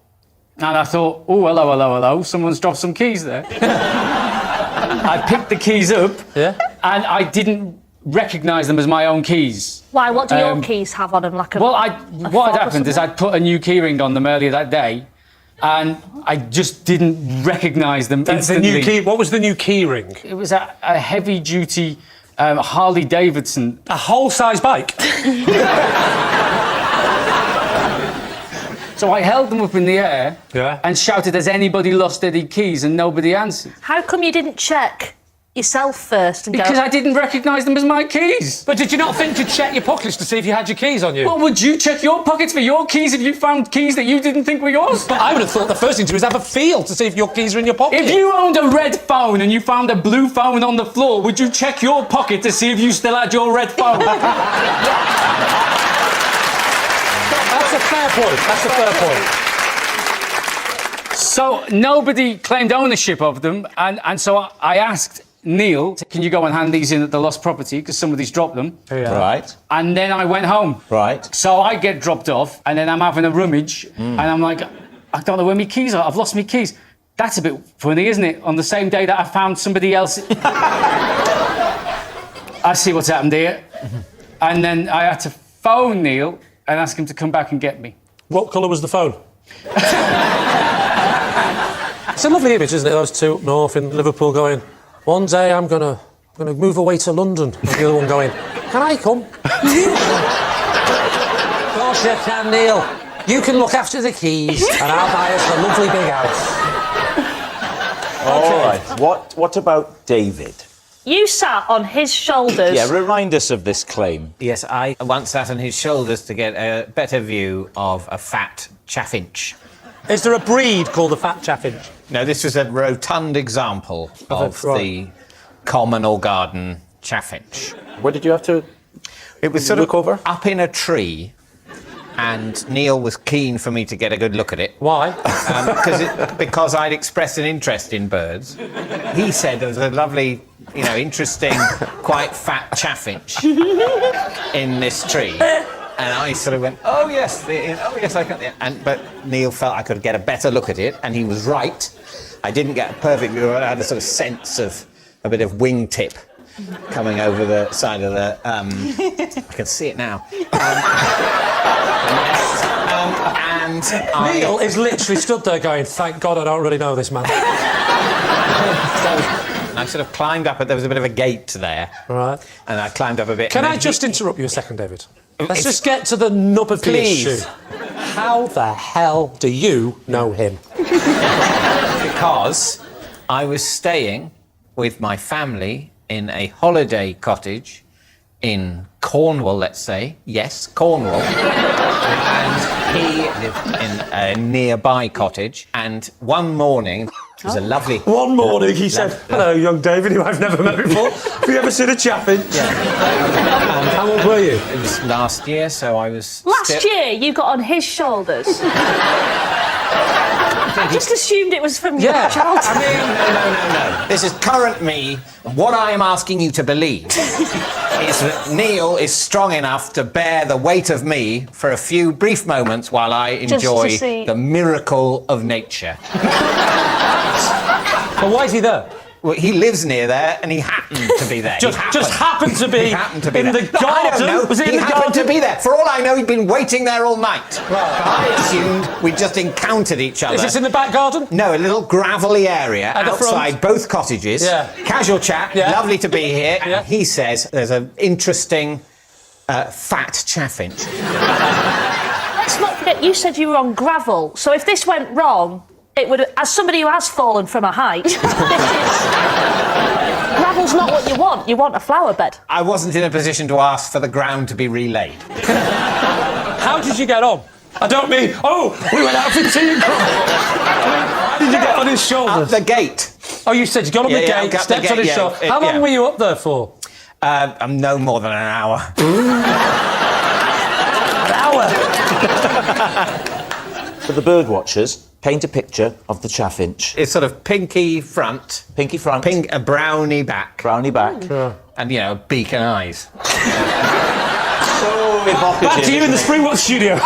D: And I thought, oh, hello, someone's dropped some keys there. I picked the keys up, and I didn't recognise them as my own keys.
O: Why? What do your keys have on them? Like a
D: what had happened is I'd put a new keyring on them earlier that day, and I just didn't recognise them instantly.
B: The new key. What was the new keyring?
D: It was a heavy-duty Harley Davidson.
B: A whole-size bike.
D: So I held them up in the air and shouted, "Has anybody lost any keys?" And nobody answered.
O: How come you didn't check yourself first and
D: Because I didn't recognise them as my keys.
B: But did you not think to check your pockets to see if you had your keys on you?
D: Well, would you check your pockets for your keys if you found keys that you didn't think were yours?
B: But I would have thought the first thing to do is have a feel to see if your keys are in your pocket.
D: If you owned a red phone and you found a blue phone on the floor, would you check your pocket to see if you still had your red phone?
B: That's a fair point.
D: So nobody claimed ownership of them, and so I asked Neil, can you go and hand these in at the lost property because somebody's dropped them?
A: Right.
D: And then I went home.
A: Right.
D: So I get dropped off, and then I'm having a rummage, and I'm like, I don't know where my keys are. I've lost my keys. That's a bit funny, isn't it? On the same day that I found somebody else. I see what's happened here. And then I had to phone Neil and ask him to come back and get me.
B: What colour was the phone? It's a lovely image, isn't it? Those two up north in Liverpool going, one day I'm gonna move away to London. And the other one going, can I come? Of course you can, Neil. You can look after the keys and I'll buy us a lovely big house.
A: All right. What about David?
O: You sat on his shoulders.
A: Yeah, remind us of this claim.
C: Yes, I once sat on his shoulders to get a better view of a fat chaffinch.
B: Is there a breed called the fat chaffinch?
C: No, this was a rotund example of the common or garden chaffinch.
M: Where did you have to
C: It was sort
M: look
C: of
M: over?
C: up in a tree, and Neil was keen for me to get a good look at it.
B: Why?
C: Because I'd expressed an interest in birds. He said there was a lovely, interesting, quite fat chaffinch in this tree. And I sort of went, oh yes, I can. But Neil felt I could get a better look at it, and he was right. I didn't get a perfect view. I had a sort of sense of a bit of wingtip coming over the side of the. I can see it now.
B: Neil is literally stood there going, thank God I don't really know this man.
C: I sort of climbed up, there was a bit of a gate there.
B: Right.
C: And I climbed up a bit.
B: Can I just interrupt you a second, David? Let's just get to the nub of the issue. How the hell do you know him?
C: Because I was staying with my family in a holiday cottage in Cornwall, let's say. Yes, Cornwall. And he lived in a nearby cottage. And one morning, it was a lovely...
B: One morning he said, hello, young David, who I've never met before. Have you ever seen a chaffinch?
C: Yeah.
B: How old were you?
C: It was last year, so I was...
O: Last year, you got on his shoulders. I just assumed it was from your childhood.
C: I mean, no. This is current me. What I am asking you to believe is that Neil is strong enough to bear the weight of me for a few brief moments while I enjoy the miracle of nature.
B: But why is he there?
C: Well, he lives near there, and he happened to be there.
B: Just happened to be in the garden?
C: I don't know.
B: Was it
C: he
B: in the
C: happened
B: garden?
C: to be there. For all I know, he'd been waiting there all night. Right. I assumed we'd just encountered each other.
B: Is this in the back garden?
C: No, a little gravelly area outside both cottages.
B: Yeah.
C: Casual chat.
B: Yeah.
C: Lovely to be here.
B: Yeah.
C: And he says there's an interesting fat chaffinch.
O: Let's not forget, you said you were on gravel. So if this went wrong, it would, as somebody who has fallen from a height, gravel's not what you want. You want a flower bed.
C: I wasn't in a position to ask for the ground to be relaid.
B: How did you get on? I don't mean, we went out for tea and how did you get on his shoulders?
C: Up the gate.
B: Oh, you said you got on the gate, stepped on his shoulder. How long were you up there for?
C: No more than an hour.
B: An hour?
A: For the bird watchers, paint a picture of the chaffinch.
C: It's sort of pinky front.
A: Pinky front.
C: A browny back.
A: Browny back.
C: And, beak and eyes.
A: So evocative.
B: Back to you in the Springwood studio.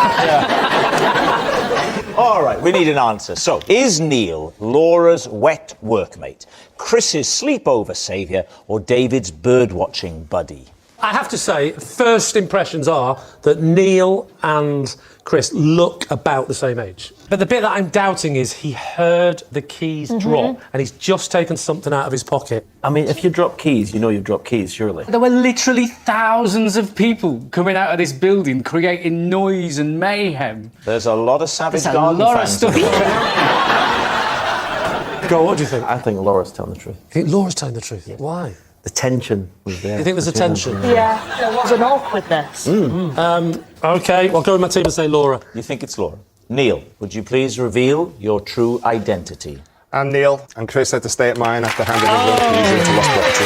A: All right, we need an answer. So, is Neil Laura's wet workmate, Chris's sleepover saviour, or David's birdwatching buddy?
B: I have to say, first impressions are that Neil and Chris look about the same age. But the bit that I'm doubting is he heard the keys drop and he's just taken something out of his pocket.
M: I mean, if you drop keys, you know you've dropped keys, surely.
D: There were literally thousands of people coming out of this building creating noise and mayhem.
A: There's a lot of Savage
D: There's a
A: Garden
D: lot of
A: fans.
D: stuff.
B: Go, what do you think?
M: I think Laura's telling the truth.
B: You think Laura's telling the truth? Why?
M: The tension was there.
B: You think there's a tension?
O: Yeah, there was an awkwardness.
B: OK, I'll go with my team and say Laura.
A: You think it's Laura? Neil, would you please reveal your true identity?
P: I'm Neil, and Chris had to stay at mine after handing his keys into lost property.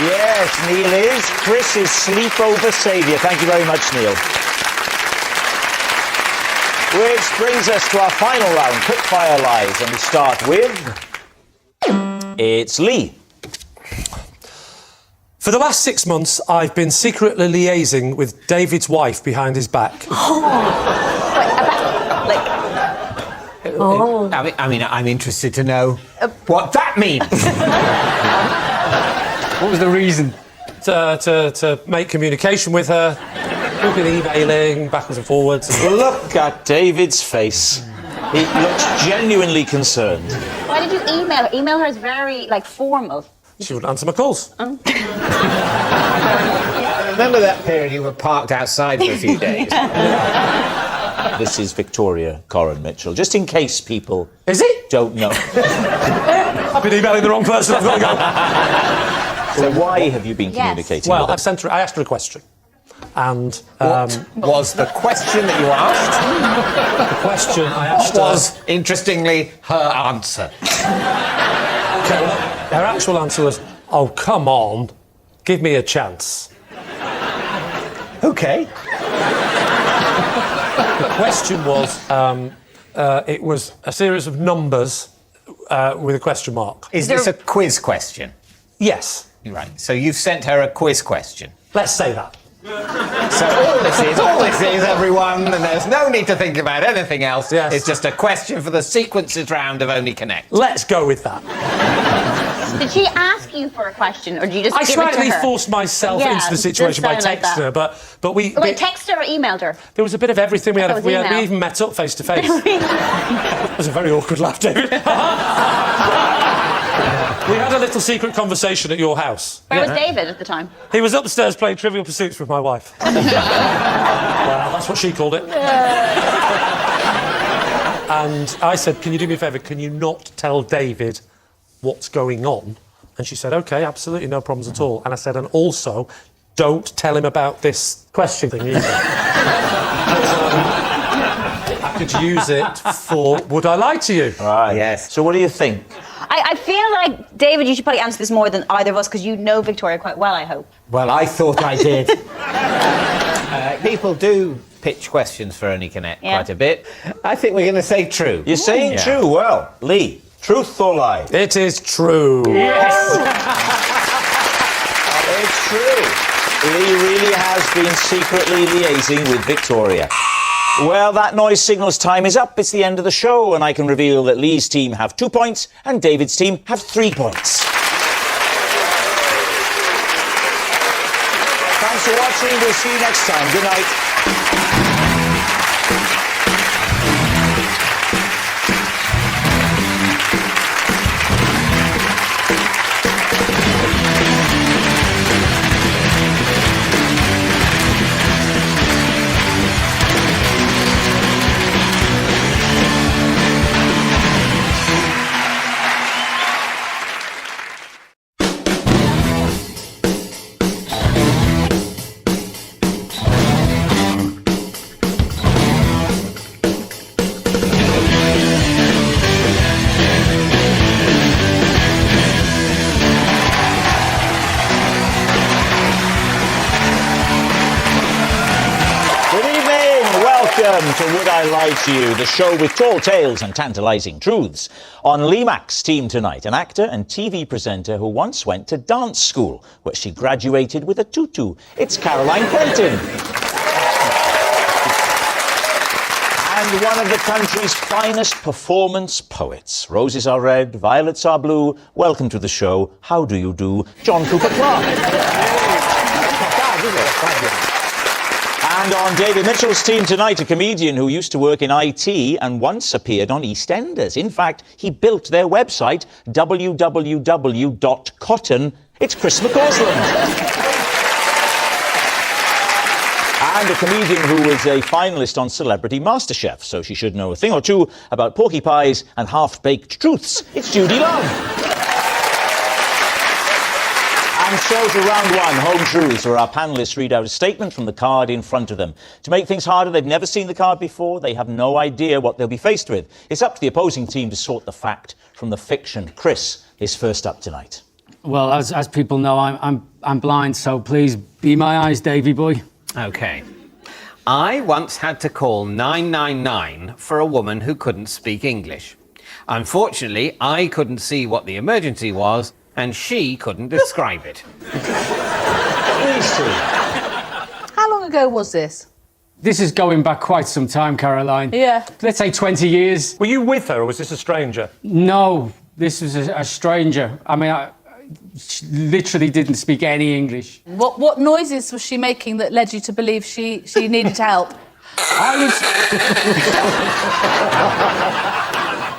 A: Yes, Neil is Chris's sleepover saviour. Thank you very much, Neil. Which brings us to our final round, quickfire lies, and we start with... It's Lee.
B: For the last 6 months, I've been secretly liaising with David's wife behind his back.
C: I'm interested to know what that means.
D: What was the reason?
B: To make communication with her. We've been emailing backwards and forwards.
A: Look at David's face. He looks genuinely concerned.
N: Why did you email her? Email her is very, formal.
B: She wouldn't answer my calls.
C: Remember that period you were parked outside for a few days?
A: This is Victoria Corrin Mitchell, just in case people...
B: Is it?
A: Don't know.
B: I've been emailing the wrong person, I've got to go.
A: So why have you been communicating
B: Well,
A: with her?
B: I asked her a question. And...
C: What was the question that you asked?
B: The question I asked
C: What was, interestingly, her answer?
B: Her actual answer was, oh, come on, give me a chance.
C: OK.
B: The question was, it was a series of numbers with a question mark.
C: Is this a quiz question?
B: Yes.
C: Right, so you've sent her a quiz question.
B: Let's say that.
C: So all this is, everyone, and there's no need to think about anything else.
B: Yes.
C: It's just a question for the sequences round of Only Connect.
B: Let's go with that.
N: Did she ask you for a question, or did you just
B: I
N: give it to her?
B: slightly forced myself into the situation by texting her, but we...
N: Wait, texted her or emailed her?
B: There was a bit of everything. We
N: it was email.
B: we even met up face to face. It was a very awkward laugh, David. We had a little secret conversation at your house.
N: Where was David at the time?
B: He was upstairs playing Trivial Pursuits with my wife. Well, that's what she called it. And I said, can you do me a favour? Can you not tell David what's going on? And she said, OK, absolutely, no problems at all. And I said, and also, don't tell him about this question thing either. I could use it for Would I Lie to You?
A: Right. Yes. So what do you think?
N: I feel like, David, you should probably answer this more than either of us, because you know Victoria quite well, I hope.
C: Well, I thought I did. People do pitch questions for Only Connect quite a bit. I think we're going to say true.
A: You're saying true? Well, Lee, truth or lie?
B: It is true.
A: Yes! It's true. Lee really has been secretly liaising with Victoria. Well, that noise signals time is up. It's the end of the show, and I can reveal that Lee's team have 2 points and David's team have 3 points. Thanks for watching. We'll see you next time. Good night. Welcome to Would I Lie to You, the show with tall tales and tantalising truths. On Lee Mack's team tonight, an actor and TV presenter who once went to dance school, where she graduated with a tutu. It's Caroline Quentin. And one of the country's finest performance poets. Roses are red, violets are blue. Welcome to the show. How do you do? John Cooper Clarke. And on David Mitchell's team tonight, a comedian who used to work in IT and once appeared on EastEnders. In fact, he built their website, www.cotton. It's Chris McCausland. And a comedian who is a finalist on Celebrity MasterChef, so she should know a thing or two about porky pies and half-baked truths. It's Judy Love. And so to round one, Home Truths, where our panellists read out a statement from the card in front of them. To make things harder, they've never seen the card before. They have no idea what they'll be faced with. It's up to the opposing team to sort the fact from the fiction. Chris is first up tonight.
D: Well, as people know, I'm blind, so please be my eyes, Davy boy.
C: OK. I once had to call 999 for a woman who couldn't speak English. Unfortunately, I couldn't see what the emergency was, and she couldn't describe it.
O: How long ago was this?
D: This is going back quite some time, Caroline.
O: Yeah.
D: Let's say 20 years.
B: Were you with her, or was this a stranger?
D: No, this was a stranger. I mean, she literally didn't speak any English.
O: What noises was she making that led you to believe she needed help?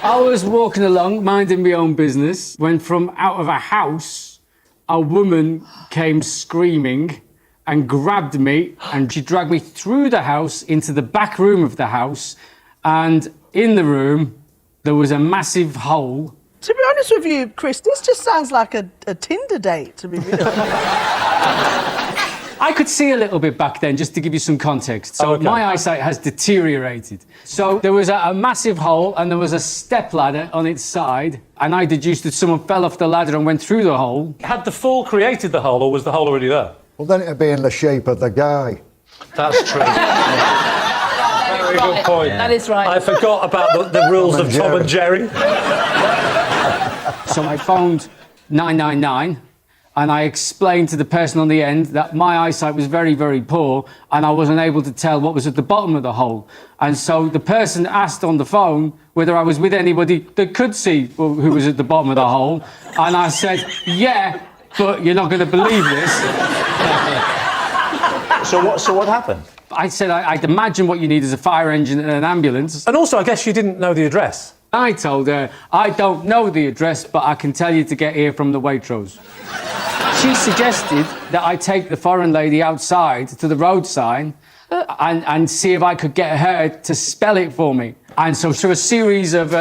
D: I was walking along, minding my own business, when from out of a house, a woman came screaming and grabbed me, and she dragged me through the house into the back room of the house, and in the room, there was a massive hole.
Q: To be honest with you, Chris, this just sounds like a Tinder date, to be real.
D: I could see a little bit back then, just to give you some context. So my eyesight has deteriorated. So there was a massive hole and there was a stepladder on its side, and I deduced that someone fell off the ladder and went through the hole.
B: Had the fall created the hole, or was the hole already there?
R: Well, then it'd be in the shape of the guy.
B: That's true. Very good point.
O: That is right.
B: I forgot about the rules of Tom and Jerry.
D: So I phoned 999 and I explained to the person on the end that my eyesight was very, very poor and I wasn't able to tell what was at the bottom of the hole. And so the person asked on the phone whether I was with anybody that could see who was at the bottom of the hole. And I said, yeah, but you're not going to believe this.
A: So what happened?
D: I said, I'd imagine what you need is a fire engine and an ambulance.
B: And also, I guess you didn't know the address.
D: I told her, I don't know the address, but I can tell you to get here from the Waitrose. She suggested that I take the foreign lady outside to the road sign and see if I could get her to spell it for me. And so through a series of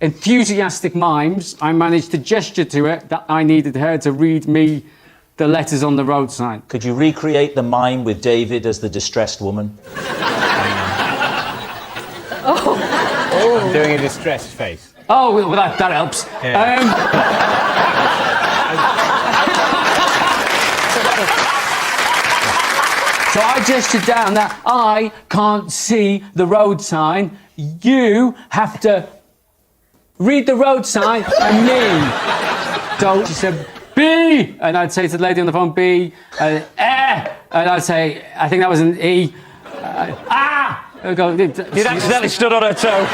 D: enthusiastic mimes, I managed to gesture to her that I needed her to read me the letters on the road sign.
A: Could you recreate the mime with David as the distressed woman?
C: I'm doing a distressed face.
D: Oh, well, that helps.
C: Yeah.
D: So I gestured down that I can't see the road sign. You have to read the road sign and me. So she said, B, and I'd say to the lady on the phone, B, and I'd say, I think that was an E. You'd
B: accidentally stood on her toe.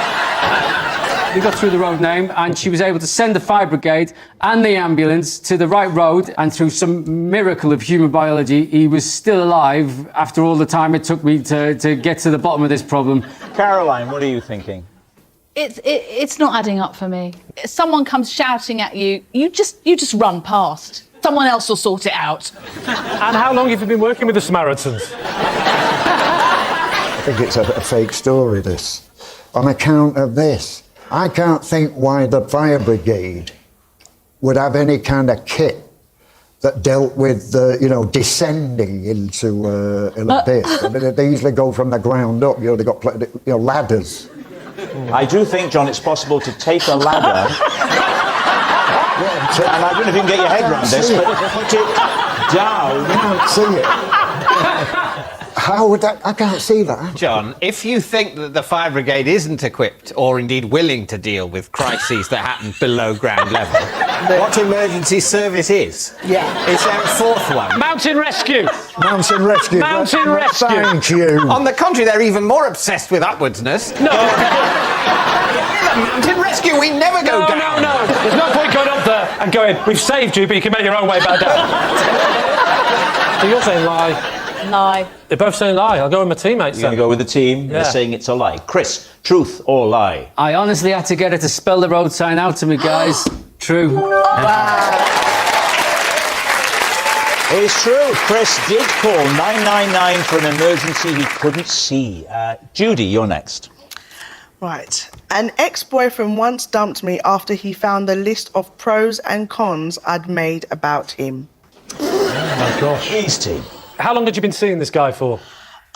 D: We got through the road name and she was able to send the fire brigade and the ambulance to the right road, and through some miracle of human biology, he was still alive after all the time it took me to get to the bottom of this problem.
A: Caroline, what are you thinking?
O: It's not adding up for me. If someone comes shouting at you, you just run past. Someone else will sort it out.
B: And how long have you been working with the Samaritans?
R: I think it's a fake story, this. On account of this, I can't think why the fire brigade would have any kind of kit that dealt with, descending into an abyss. I mean, they usually go from the ground up. They've got ladders.
A: I do think, John, it's possible to take a ladder. And I don't know if you can get your head around this, but put it down.
R: You can't see it. How would that? I can't see that.
C: John, if you think that the fire brigade isn't equipped or indeed willing to deal with crises that happen below ground level, what emergency service is?
Q: Yeah.
C: It's our fourth one.
B: Mountain rescue.
R: Mountain rescue.
B: Mountain rescue.
R: Thank you.
C: On the contrary, they're even more obsessed with upwardsness.
B: No.
C: Mountain rescue, we never go down.
B: No. There's no point going up there and going, we've saved you, but you can make your own way back down. So you're saying lie.
O: Lie.
B: They're both saying lie. I'll go with my teammates.
A: You're going to go with the team. They're saying it's a lie. Chris, truth or lie?
D: I honestly had to get her to spell the road sign out to me, guys. True.
A: It's true. Chris did call 999 for an emergency he couldn't see. Judy, you're next.
Q: Right. An ex-boyfriend once dumped me after he found the list of pros and cons I'd made about him.
B: Oh, my gosh.
A: Please, team.
B: How long had you been seeing this guy for?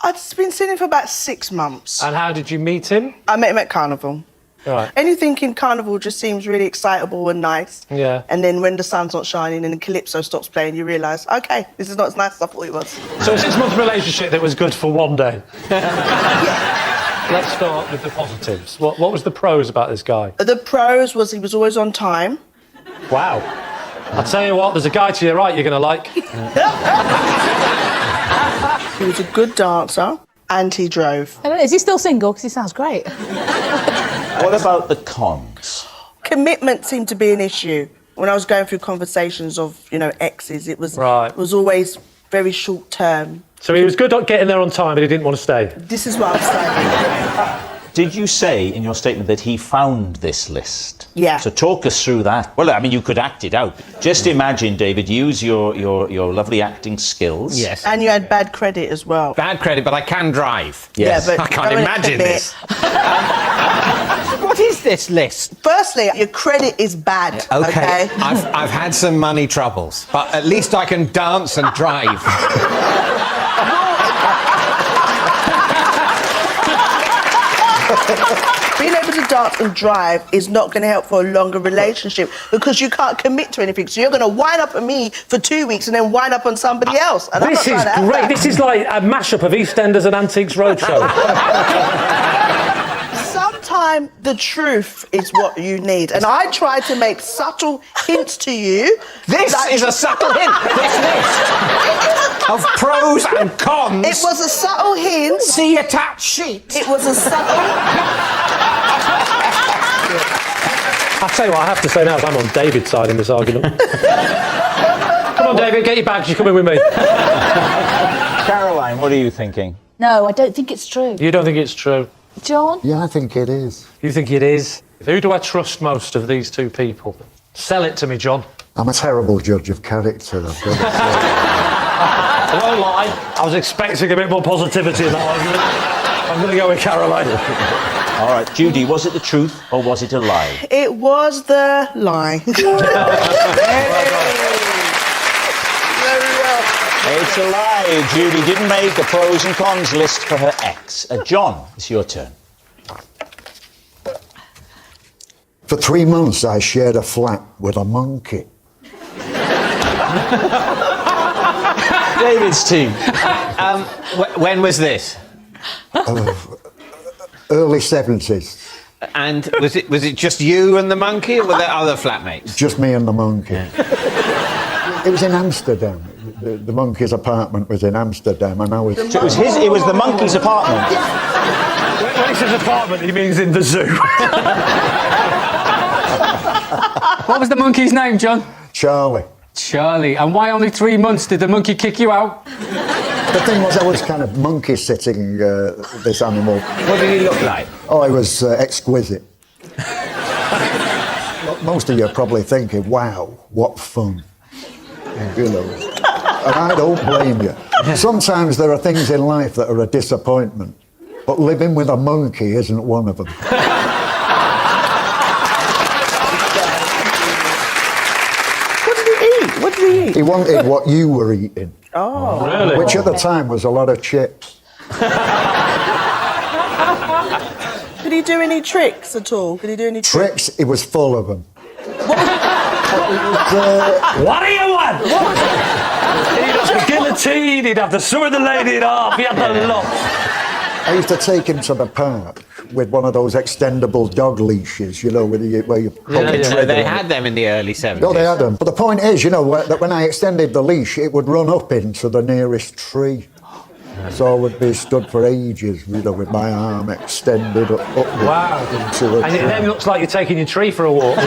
Q: I'd been seeing him for about 6 months.
B: And how did you meet him?
Q: I met him at Carnival.
B: Right.
Q: Anything in Carnival just seems really excitable and nice.
B: Yeah.
Q: And then when the sun's not shining and the Calypso stops playing, you realise, OK, this is not as nice as I thought it was.
B: So a 6-month relationship that was good for one day. Let's start with the positives. What was the pros about this guy?
Q: The pros was he was always on time.
B: Wow. I'll tell you what, there's a guy to your right you're going to like.
Q: He was a good dancer and he drove.
O: I don't know, is he still single? Because he sounds great.
A: What about the cons?
Q: Commitment seemed to be an issue. When I was going through conversations of, exes, it was always very short term.
B: So he was good at getting there on time, but he didn't want to stay.
Q: This is what I'm saying.
A: Did you say in your statement that he found this list?
Q: Yeah.
A: So talk us through that. Well, I mean, you could act it out. Just imagine, David, use your lovely acting skills.
C: Yes.
Q: And you had bad credit as well.
C: Bad credit, but I can drive.
A: Yes.
Q: Yeah, but
C: I can't imagine this. What is this list?
Q: Firstly, your credit is bad. Okay.
C: I've had some money troubles, but at least I can dance and drive.
Q: Being able to dance and drive is not going to help for a longer relationship because you can't commit to anything. So you're going to wind up on me for 2 weeks and then wind up on somebody else. And
B: This is great. This is like a mashup of EastEnders and Antiques Roadshow.
Q: Sometimes the truth is what you need. And I try to make subtle hints to you.
C: This is a subtle hint. This list of pros and cons.
Q: It was a subtle hint.
C: See attached sheet.
Q: It was a subtle...
B: I'll tell you what I have to say now is I'm on David's side in this argument. Come on, David, get your bags. You're coming with me.
A: Caroline, what are you thinking?
O: No, I don't think it's true.
B: You don't think it's true?
O: John?
R: Yeah, I think it is.
B: You think it is? Who do I trust most of these two people? Sell it to me, John.
R: I'm a terrible judge of character, I've got to say.
B: I won't lie. I was expecting a bit more positivity in that argument. I'm going to go with Caroline.
A: All right, Judy, was it the truth or was it a lie?
Q: It was the lie.
A: It's a lie. Judy didn't make a pros and cons list for her ex. John, it's your turn.
R: For 3 months, I shared a flat with a monkey.
A: David's team.
C: When was this?
R: Early 70s.
C: And was it just you and the monkey, or were there other flatmates?
R: Just me and the monkey. It was in Amsterdam. The monkey's apartment was in Amsterdam, and I was...
A: So it was the monkey's apartment?
B: When he says apartment, he means in the zoo.
D: What was the monkey's name, John?
R: Charlie.
D: Charlie. And why only 3 months did the monkey kick you out?
R: The thing was, I was kind of monkey-sitting this animal.
C: What did he look like?
R: Oh, he was exquisite. Most of you are probably thinking, wow, what fun. You know. And I don't blame you. Sometimes there are things in life that are a disappointment, but living with a monkey isn't one of them.
Q: What did he eat?
R: He wanted what you were eating.
Q: Oh.
B: Really?
R: Which at the time was a lot of chips.
Q: Did he do any tricks at all? Did he do any
R: Tricks? He was full of them.
B: What do you want? He does beginner's the teen, he'd have the some of the lady off, he had the lot.
R: I used to take him to the park with one of those extendable dog leashes, you know, where you
C: They had them in the early 70s.
R: No, they had them. But the point is, you know, that when I extended the leash, it would run up into the nearest tree. So I would be stood for ages, you know, with my arm extended upwards.
B: Wow.
R: Into a
B: And it then looks like you're taking your tree for a walk.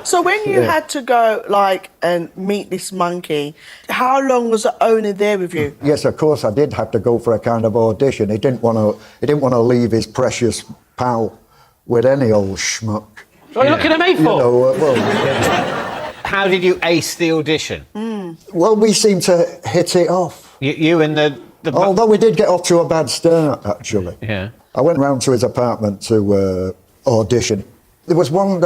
Q: So when you had to go, like, and meet this monkey, how long was the owner there with you?
R: Yes, of course, I did have to go for a kind of audition. He didn't want to leave his precious pal with any old schmuck.
B: What are you looking at me for?
R: You know,
C: How did you ace the audition?
R: Well, we seemed to hit it off.
C: You and the
R: Although we did get off to a bad start, actually.
C: Yeah.
R: I went round to his apartment to audition. There was one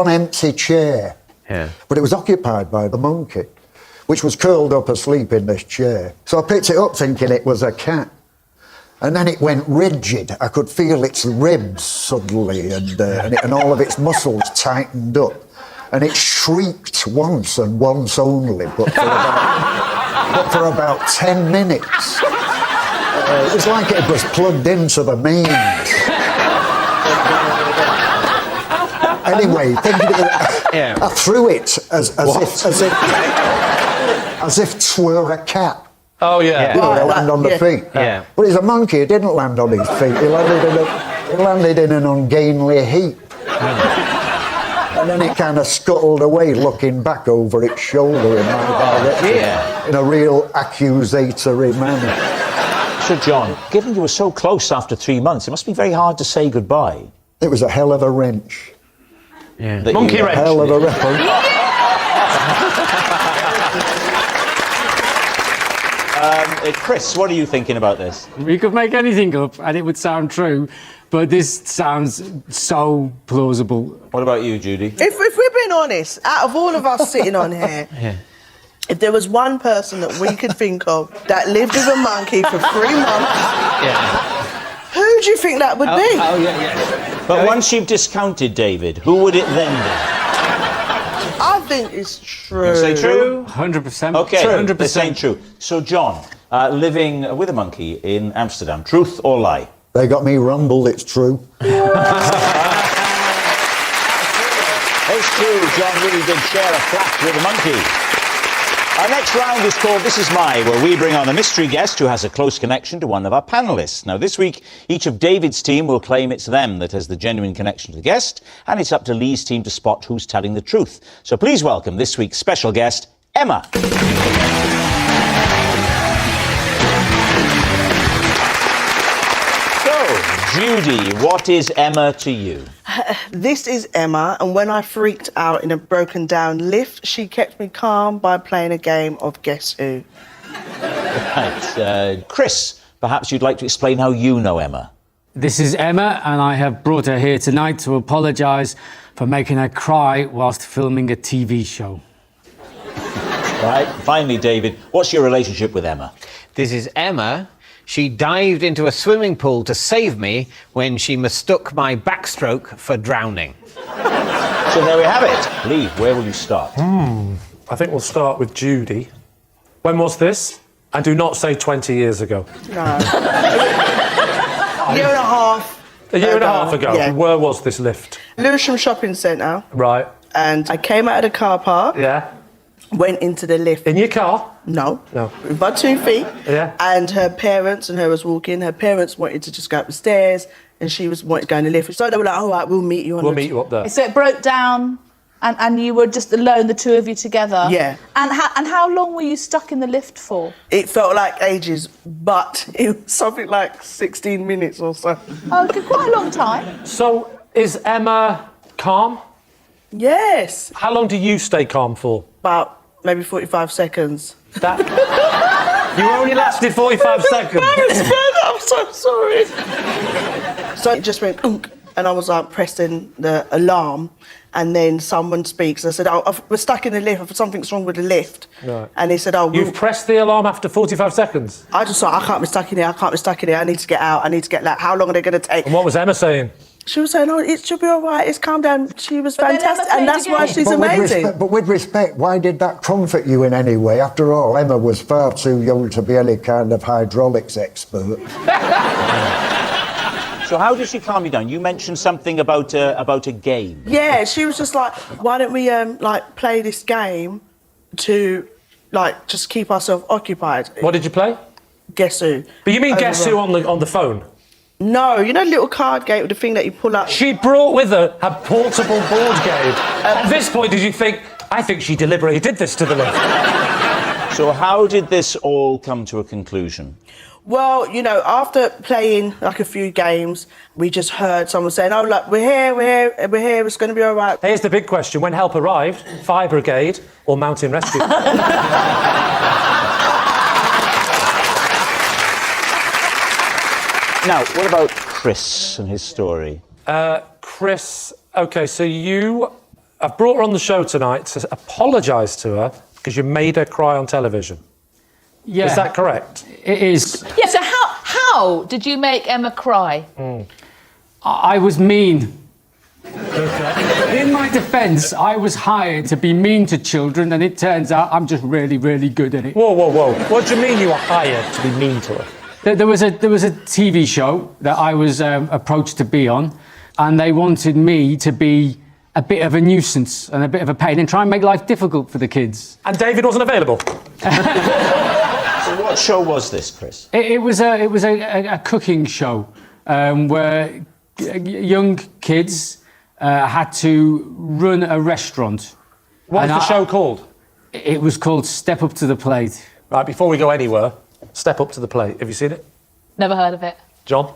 R: empty chair, but it was occupied by the monkey, which was curled up asleep in this chair. So I picked it up thinking it was a cat. And then it went rigid. I could feel its ribs suddenly and all of its muscles tightened up. And it shrieked once and once only, but for about 10 minutes. It was like it was plugged into the mains. Anyway, I threw it as if 'twere a cat.
B: Oh, yeah.
R: You know, it landed on the feet.
B: Yeah.
R: But he's a monkey, he didn't land on his feet. He landed in an ungainly heap. And then it kind of scuttled away, looking back over its shoulder in my direction, in a real accusatory manner.
A: So, John, given you were so close after 3 months, it must be very hard to say goodbye.
R: It was a hell of a wrench.
A: Yeah.
B: Monkey wrench.
R: A hell of a wrench.
A: Chris, what are you thinking about this?
D: We could make anything up and it would sound true, but this sounds so plausible.
A: What about you, Judy?
Q: If we're being honest, out of all of us sitting on here, if there was one person that we could think of that lived with a monkey for 3 months, who do you think that would be?
A: But once you've discounted David, who would it then be?
Q: I think it's true.
A: You say true?
D: 100%.
A: Okay,
D: True.
A: 100% true. So, John, living with a monkey in Amsterdam, truth or lie?
R: They got me rumbled, it's true.
A: It's true, John really did share a flat with a monkey. Our next round is called This Is My, where we bring on a mystery guest who has a close connection to one of our panellists. Now, this week, each of David's team will claim it's them that has the genuine connection to the guest, and it's up to Lee's team to spot who's telling the truth. So please welcome this week's special guest, Emma. Judy, what is Emma to you?
Q: This is Emma, and when I freaked out in a broken down lift, she kept me calm by playing a game of Guess Who.
A: Right. Chris, perhaps you'd like to explain how you know Emma.
D: This is Emma, and I have brought her here tonight to apologise for making her cry whilst filming a TV show.
A: Right. Finally, David, what's your relationship with Emma?
C: This is Emma. She dived into a swimming pool to save me when she mistook my backstroke for drowning.
A: So there we have it. Lee, where will you start?
B: I think we'll start with Judy. When was this? And do not say 20 years ago.
Q: No. A year and a half.
B: A year and a half ago?
Q: Yeah.
B: Where was this lift?
Q: Lewisham Shopping Centre.
B: Right.
Q: And I came out of the car park.
B: Yeah.
Q: Went into the lift.
B: In your car?
Q: No.
B: No.
Q: With my 2 feet.
B: Yeah.
Q: And her parents and her was walking. Her parents wanted to just go up the stairs and she wanted to go in the lift. So they were like, all right, we'll meet you on
B: We'll meet you up there.
J: So it broke down and you were just alone, the two of you together?
Q: Yeah.
J: And how long were you stuck in the lift for?
Q: It felt like ages, but it was something like 16 minutes or so.
J: Oh, quite a long time.
B: So, is Emma calm?
Q: Yes.
B: How long do you stay calm for?
Q: About maybe 45 seconds.
B: You only lasted 45 seconds.
Q: I'm so sorry. So it just went, "Unk," and I was like pressing the alarm, and then someone speaks. I said, we're stuck in the lift. Something's wrong with the lift.
B: Right.
Q: And they said,
B: You've pressed the alarm after 45 seconds?
Q: I just thought, I can't be stuck in here. I can't be stuck in here. I need to get out. I need to get out. How long are they going to take?
B: And what was Emma saying?
Q: She was saying, "Oh, it should be all right. It's calm down." She was fantastic, and that's why she's
R: But
Q: amazing.
R: but with respect, why did that comfort you in any way? After all, Emma was far too young to be any kind of hydraulics expert.
A: So how did she calm you down? You mentioned something about a game.
Q: Yeah, she was just like, "Why don't we like play this game to like just keep ourselves occupied?"
B: What did you play?
Q: Guess Who.
B: But you mean Guess Who on the phone?
Q: No, you know, little card game with the thing that you pull up.
B: She brought with her a portable board game. At this point, did you think, I think she deliberately did this to the lift?
A: So how did this all come to a conclusion?
Q: Well, you know, after playing like a few games, we just heard someone saying, "Oh, look, we're here, it's going to be all right."
B: Here's the big question. When help arrived, fire brigade or mountain rescue?
A: Now, what about Chris and his story?
B: Chris, OK, so you have brought her on the show tonight to apologise to her because you made her cry on television.
D: Yeah.
B: Is that correct?
D: It is.
S: Yeah, so how did you make Emma cry?
D: I was mean. In my defence, I was hired to be mean to children, and it turns out I'm just really, really good at it.
B: Whoa, whoa, whoa. What do you mean you were hired to be mean to her?
D: There was a TV show that I was approached to be on, and they wanted me to be a bit of a nuisance and a bit of a pain and try and make life difficult for the kids.
B: And David wasn't available?
A: So what show was this, Chris?
D: It was a cooking show where young kids had to run a restaurant.
B: What was the show called?
D: It was called Step Up to the Plate.
B: Right, before we go anywhere, Step Up to the Plate. Have you seen it?
S: Never heard of it.
B: John?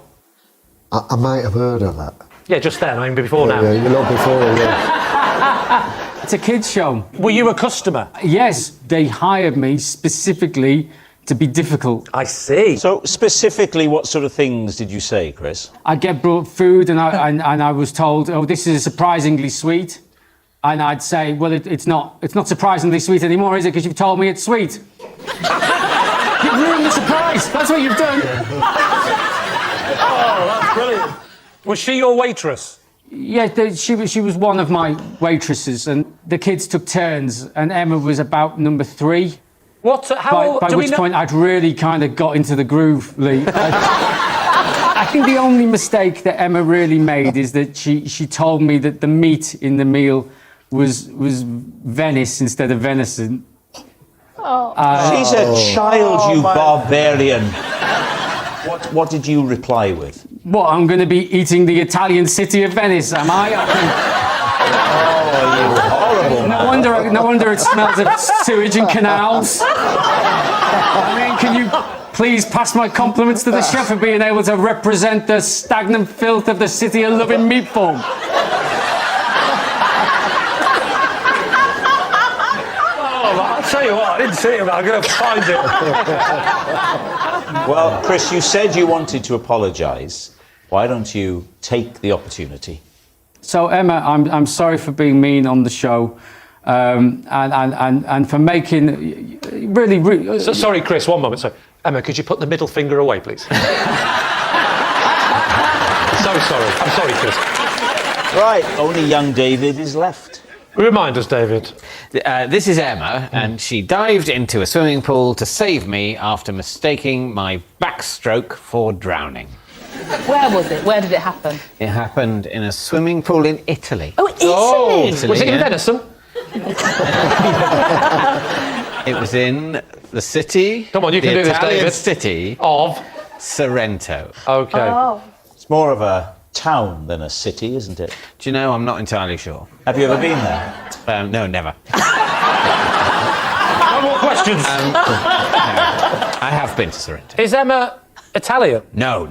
R: I might have heard of that.
B: Yeah, just then, I mean, before now.
R: Yeah, you know, before, yeah.
D: It's a kids' show.
B: Were you a customer?
D: Yes, they hired me specifically to be difficult.
B: I see.
A: So specifically, what sort of things did you say, Chris?
D: I'd get brought food and I was told, "Oh, this is surprisingly sweet." And I'd say, "Well, it's not surprisingly sweet anymore, is it? Because you've told me it's sweet." You've ruined the surprise. That's what you've done.
B: Oh, that's brilliant. Was she your waitress?
D: Yeah, she was one of my waitresses, and the kids took turns, and Emma was about number 3.
B: What? How?
D: By which point I'd really kind of got into the groove, Lee. I think the only mistake that Emma really made is that she told me that the meat in the meal was Venice instead of venison.
A: She's a child, you barbarian. What did you reply with?
D: What, I'm going to be eating the Italian city of Venice, am I?
A: Oh, you horrible man.
D: No wonder it smells of sewage and canals. I mean, can you please pass my compliments to the chef for being able to represent the stagnant filth of the city of loving meatball?
B: I'll tell you what, I didn't see it, but I'm going to find it.
A: Well, Chris, you said you wanted to apologise. Why don't you take the opportunity?
D: So, Emma, I'm sorry for being mean on the show, and for making really.
B: Sorry, Chris. 1 moment. Sorry, Emma. Could you put the middle finger away, please? So sorry. I'm sorry, Chris.
A: Right. Only young David is left.
B: Remind us, David.
C: This is Emma, and she dived into a swimming pool to save me after mistaking my backstroke for drowning.
S: Where was it? Where did it happen?
C: It happened in a swimming pool in Italy.
S: Oh, Italy!
B: Was it in venison?
C: It was in the city.
B: Come on, you can do this,
C: Italian
B: David.
C: City
B: of
C: Sorrento.
B: Okay.
S: Oh.
A: It's more of a town than a city, isn't it?
C: Do you know? I'm not entirely sure.
A: Have you ever been there?
C: No, never.
B: No more questions.
C: No. I have been to Sorrento.
B: Is Emma Italian?
C: No.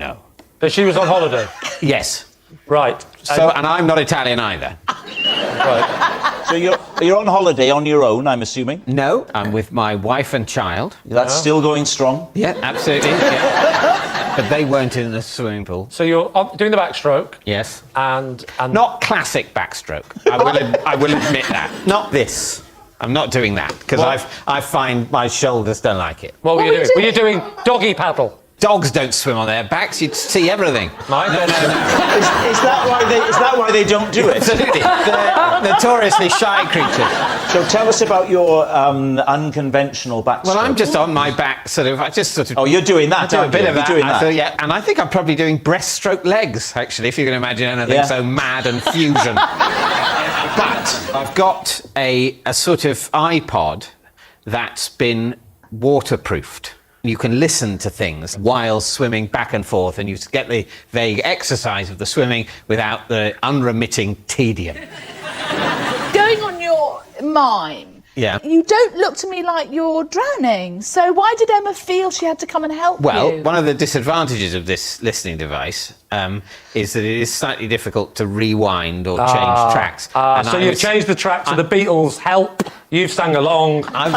B: But she was on holiday.
C: Yes.
B: Right.
C: So, and I'm not Italian either.
B: Right.
A: So you're on holiday on your own, I'm assuming?
C: No, I'm with my wife and child.
A: That's still going strong?
C: Yeah, absolutely. Yeah. But they weren't in the swimming pool.
B: So you're doing the backstroke.
C: Yes.
B: And
C: not classic backstroke. I will admit that. Not this. I'm not doing that because I find my shoulders don't like it.
B: What were you doing? Were you doing doggy paddle?
C: Dogs don't swim on their backs. You'd see everything.
B: Mine?
C: No.
A: Is that why they don't do it?
C: Absolutely. They're notoriously shy creatures.
A: So tell us about your unconventional backstroke.
C: Well, I'm just on my back,
A: Oh, you're doing that,
C: I do a
A: aren't
C: bit
A: you?
C: of
A: You're
C: that.
A: doing that.
C: Yeah, and I think I'm probably doing breaststroke legs, actually, if you can imagine anything so mad and fusion. But I've got a sort of iPod that's been waterproofed. You can listen to things while swimming back and forth, and you get the vague exercise of the swimming without the unremitting tedium.
S: Going on your mime, you don't look to me like you're drowning. So why did Emma feel she had to come and help
C: Well,
S: you?
C: one of the disadvantages of this listening device is that it is slightly difficult to rewind or change tracks.
B: So you've changed the track to the Beatles' Help. You've sang along.
C: I'm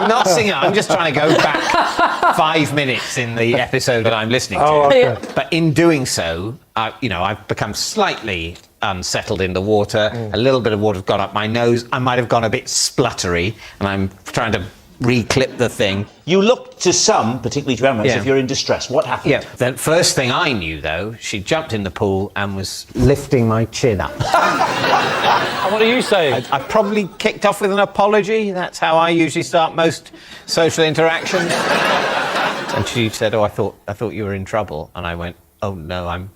C: not singing. I'm just trying to go back 5 minutes in the episode that I'm listening to.
B: Okay.
C: But in doing so, I've become slightly unsettled in the water. A little bit of water's gone up my nose. I might have gone a bit spluttery, and I'm trying to re-clip the thing.
A: You look to some, particularly to Emma, as if you're in distress. What happened?
C: Yeah. The first thing I knew, though, she jumped in the pool and was lifting my chin up.
B: What are you saying?
C: I probably kicked off with an apology. That's how I usually start most social interactions. And she said, "Oh, I thought you were in trouble." And I went, "Oh no, I'm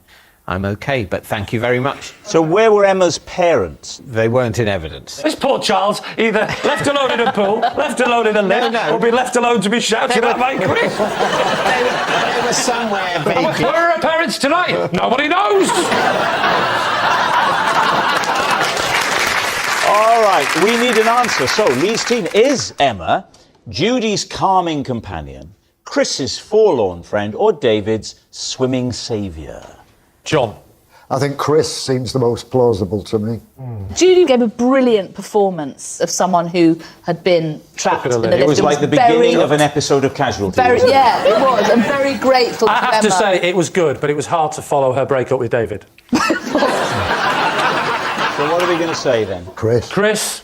C: okay, but thank you very much."
A: So where were Emma's parents?
C: They weren't in evidence.
B: This poor child's either left alone in a pool, left alone in a lift, or be left alone to be shouted at by Chris.
C: They were somewhere vaguely.
B: Where are her parents tonight? Nobody knows.
A: All right, we need an answer. So Lee's team is Emma, Judy's calming companion, Chris's forlorn friend, or David's swimming saviour.
B: John.
R: I think Chris seems the most plausible to me.
S: Judy gave a brilliant performance of someone who had been trapped in a lift.
A: It was like the beginning of an episode of Casualty.
S: Yeah, it was. I'm very grateful to
B: I have
S: Emma.
B: to say, it was good, but it was hard to follow her breakup with David.
A: So what are we going to say then?
R: Chris.
S: Chris.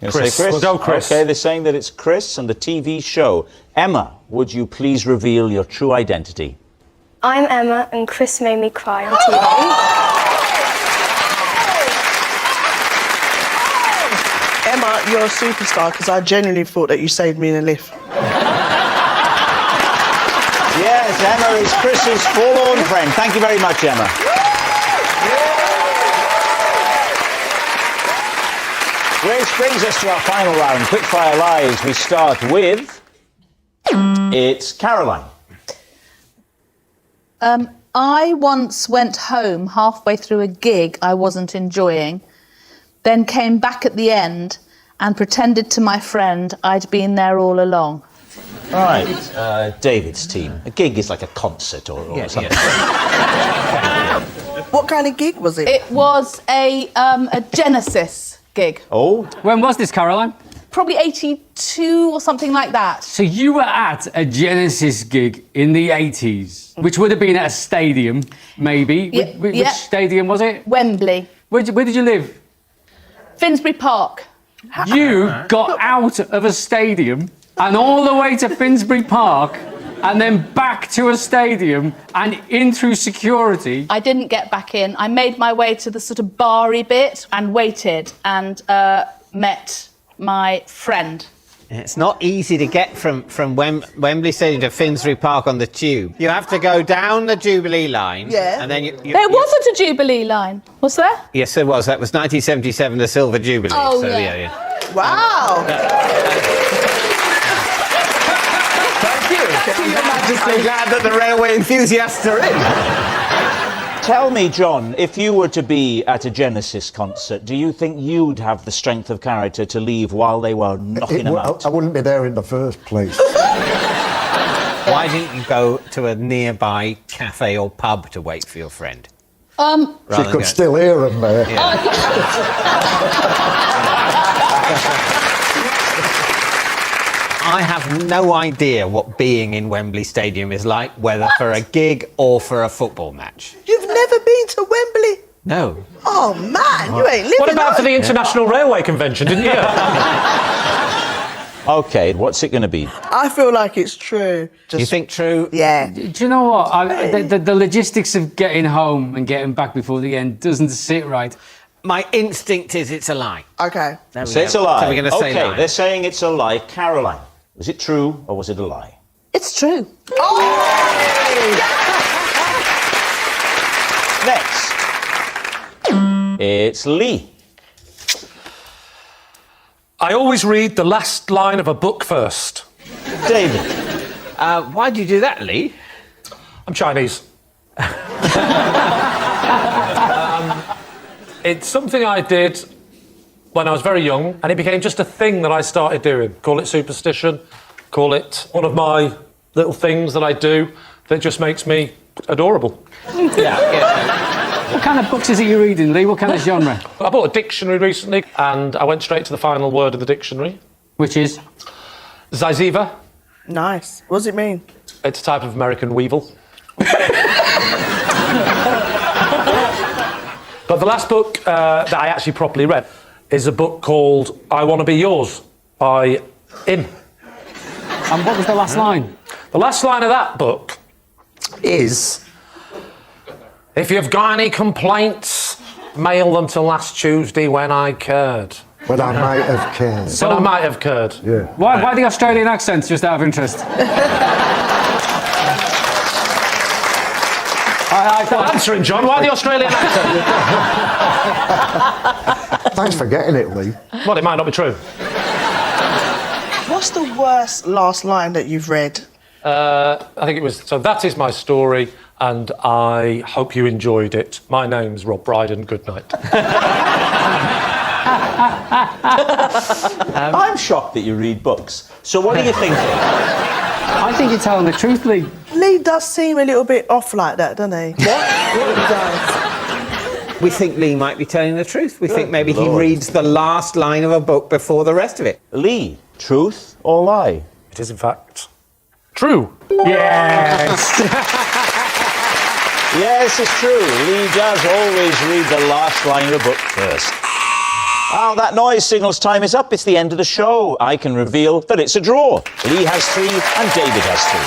A: You're gonna say Chris?
B: We'll go Chris.
A: Okay, they're saying that it's Chris and the TV show. Emma, would you please reveal your true identity?
T: I'm Emma, and Chris made me cry on TV.
Q: Emma, you're a superstar because I genuinely thought that you saved me in a lift.
A: Yes, Emma is Chris's forlorn friend. Thank you very much, Emma. Which brings us to our final round, Quickfire Lies. We start with... It's Caroline.
S: I once went home halfway through a gig I wasn't enjoying, then came back at the end and pretended to my friend I'd been there all along.
A: All right, David's team. A gig is like a concert or something.
Q: What kind of gig was it?
S: It was a Genesis gig.
A: Oh?
D: When was this, Caroline?
S: Probably 82 or something like that.
D: So you were at a Genesis gig in the 80s, which would have been at a stadium, maybe. Which stadium was it?
S: Wembley.
D: Where did you live?
S: Finsbury Park.
D: You got out of a stadium and all the way to Finsbury Park and then back to a stadium and in through security.
S: I didn't get back in. I made my way to the sort of bar-y bit and waited and met my friend.
C: It's not easy to get from Wembley Stadium to Finsbury Park on the tube. You have to go down the Jubilee line.
S: Yeah.
C: And then
S: There wasn't a Jubilee line, was there?
C: Yes, there was. That was 1977, the Silver Jubilee.
S: Oh,
C: so,
S: yeah.
Q: Wow.
C: Thank you. I'm glad that the railway enthusiasts are in.
A: Tell me, John, if you were to be at a Genesis concert, do you think you'd have the strength of character to leave while they were knocking them out?
R: I wouldn't be there in the first place.
C: Why didn't you go to a nearby cafe or pub to wait for your friend?
R: She could still hear them there.
C: I have no idea what being in Wembley Stadium is like, whether for a gig or for a football match.
Q: You've never been to Wembley?
C: No.
Q: Oh, man, you ain't living
B: What about
Q: on.
B: for the International Railway Convention, didn't you?
A: OK, what's it going to be?
Q: I feel like it's true.
C: You think true?
Q: Yeah.
D: Do you know what? The logistics of getting home and getting back before the end doesn't sit right.
C: My instinct is it's a lie.
Q: Okay.
A: So it's a lie.
C: So we're going to say lie.
A: They're saying it's a lie. Caroline, was it true or was it a lie?
S: It's true.
A: Next, it's Lee.
B: I always read the last line of a book first.
A: David.
C: Why do you do that, Lee?
B: I'm Chinese. It's something I did when I was very young, and it became just a thing that I started doing. Call it superstition, call it one of my little things that I do that just makes me adorable.
D: What kind of books is it you're reading, Lee? What kind of genre?
B: I bought a dictionary recently, and I went straight to the final word of the dictionary.
D: Which is?
B: Zyziva.
Q: Nice. What does it mean?
B: It's a type of American weevil. But the last book that I actually properly read is a book called I Want to Be Yours by Im.
D: And what was the last line?
B: The last line of that book is, if you've got any complaints, mail them to last Tuesday when I cared.
R: When I might have cared.
B: So I might have cared.
R: Yeah.
D: Why the Australian accents, just out of interest?
B: Well, answering, John, why the Australian accent?
R: Thanks for getting it, Lee.
B: Well, it might not be true.
Q: What's the worst last line that you've read?
B: I think it was, so that is my story, and I hope you enjoyed it. My name's Rob Brydon. Good night.
A: I'm shocked that you read books. So what are you thinking?
D: I think you're telling the truth, Lee.
Q: Lee does seem a little bit off like that, doesn't he? What? He does.
C: We think Lee might be telling the truth. We think maybe he reads the last line of a book before the rest of it.
A: Lee, truth or lie?
B: It is, in fact, true.
D: Yes.
A: Yes, it's true. Lee does always read the last line of a book first. Well, that noise signals time is up. It's the end of the show. I can reveal that it's a draw. Lee has 3 and David has 3.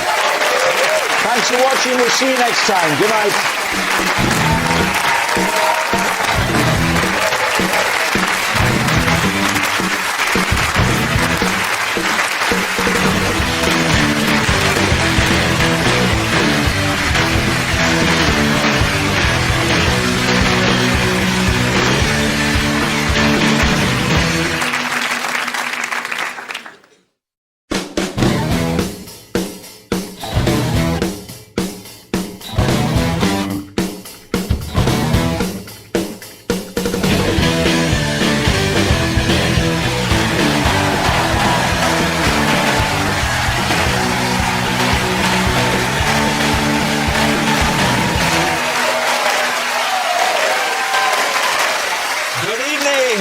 A: Thanks for watching. We'll see you next time. Good night.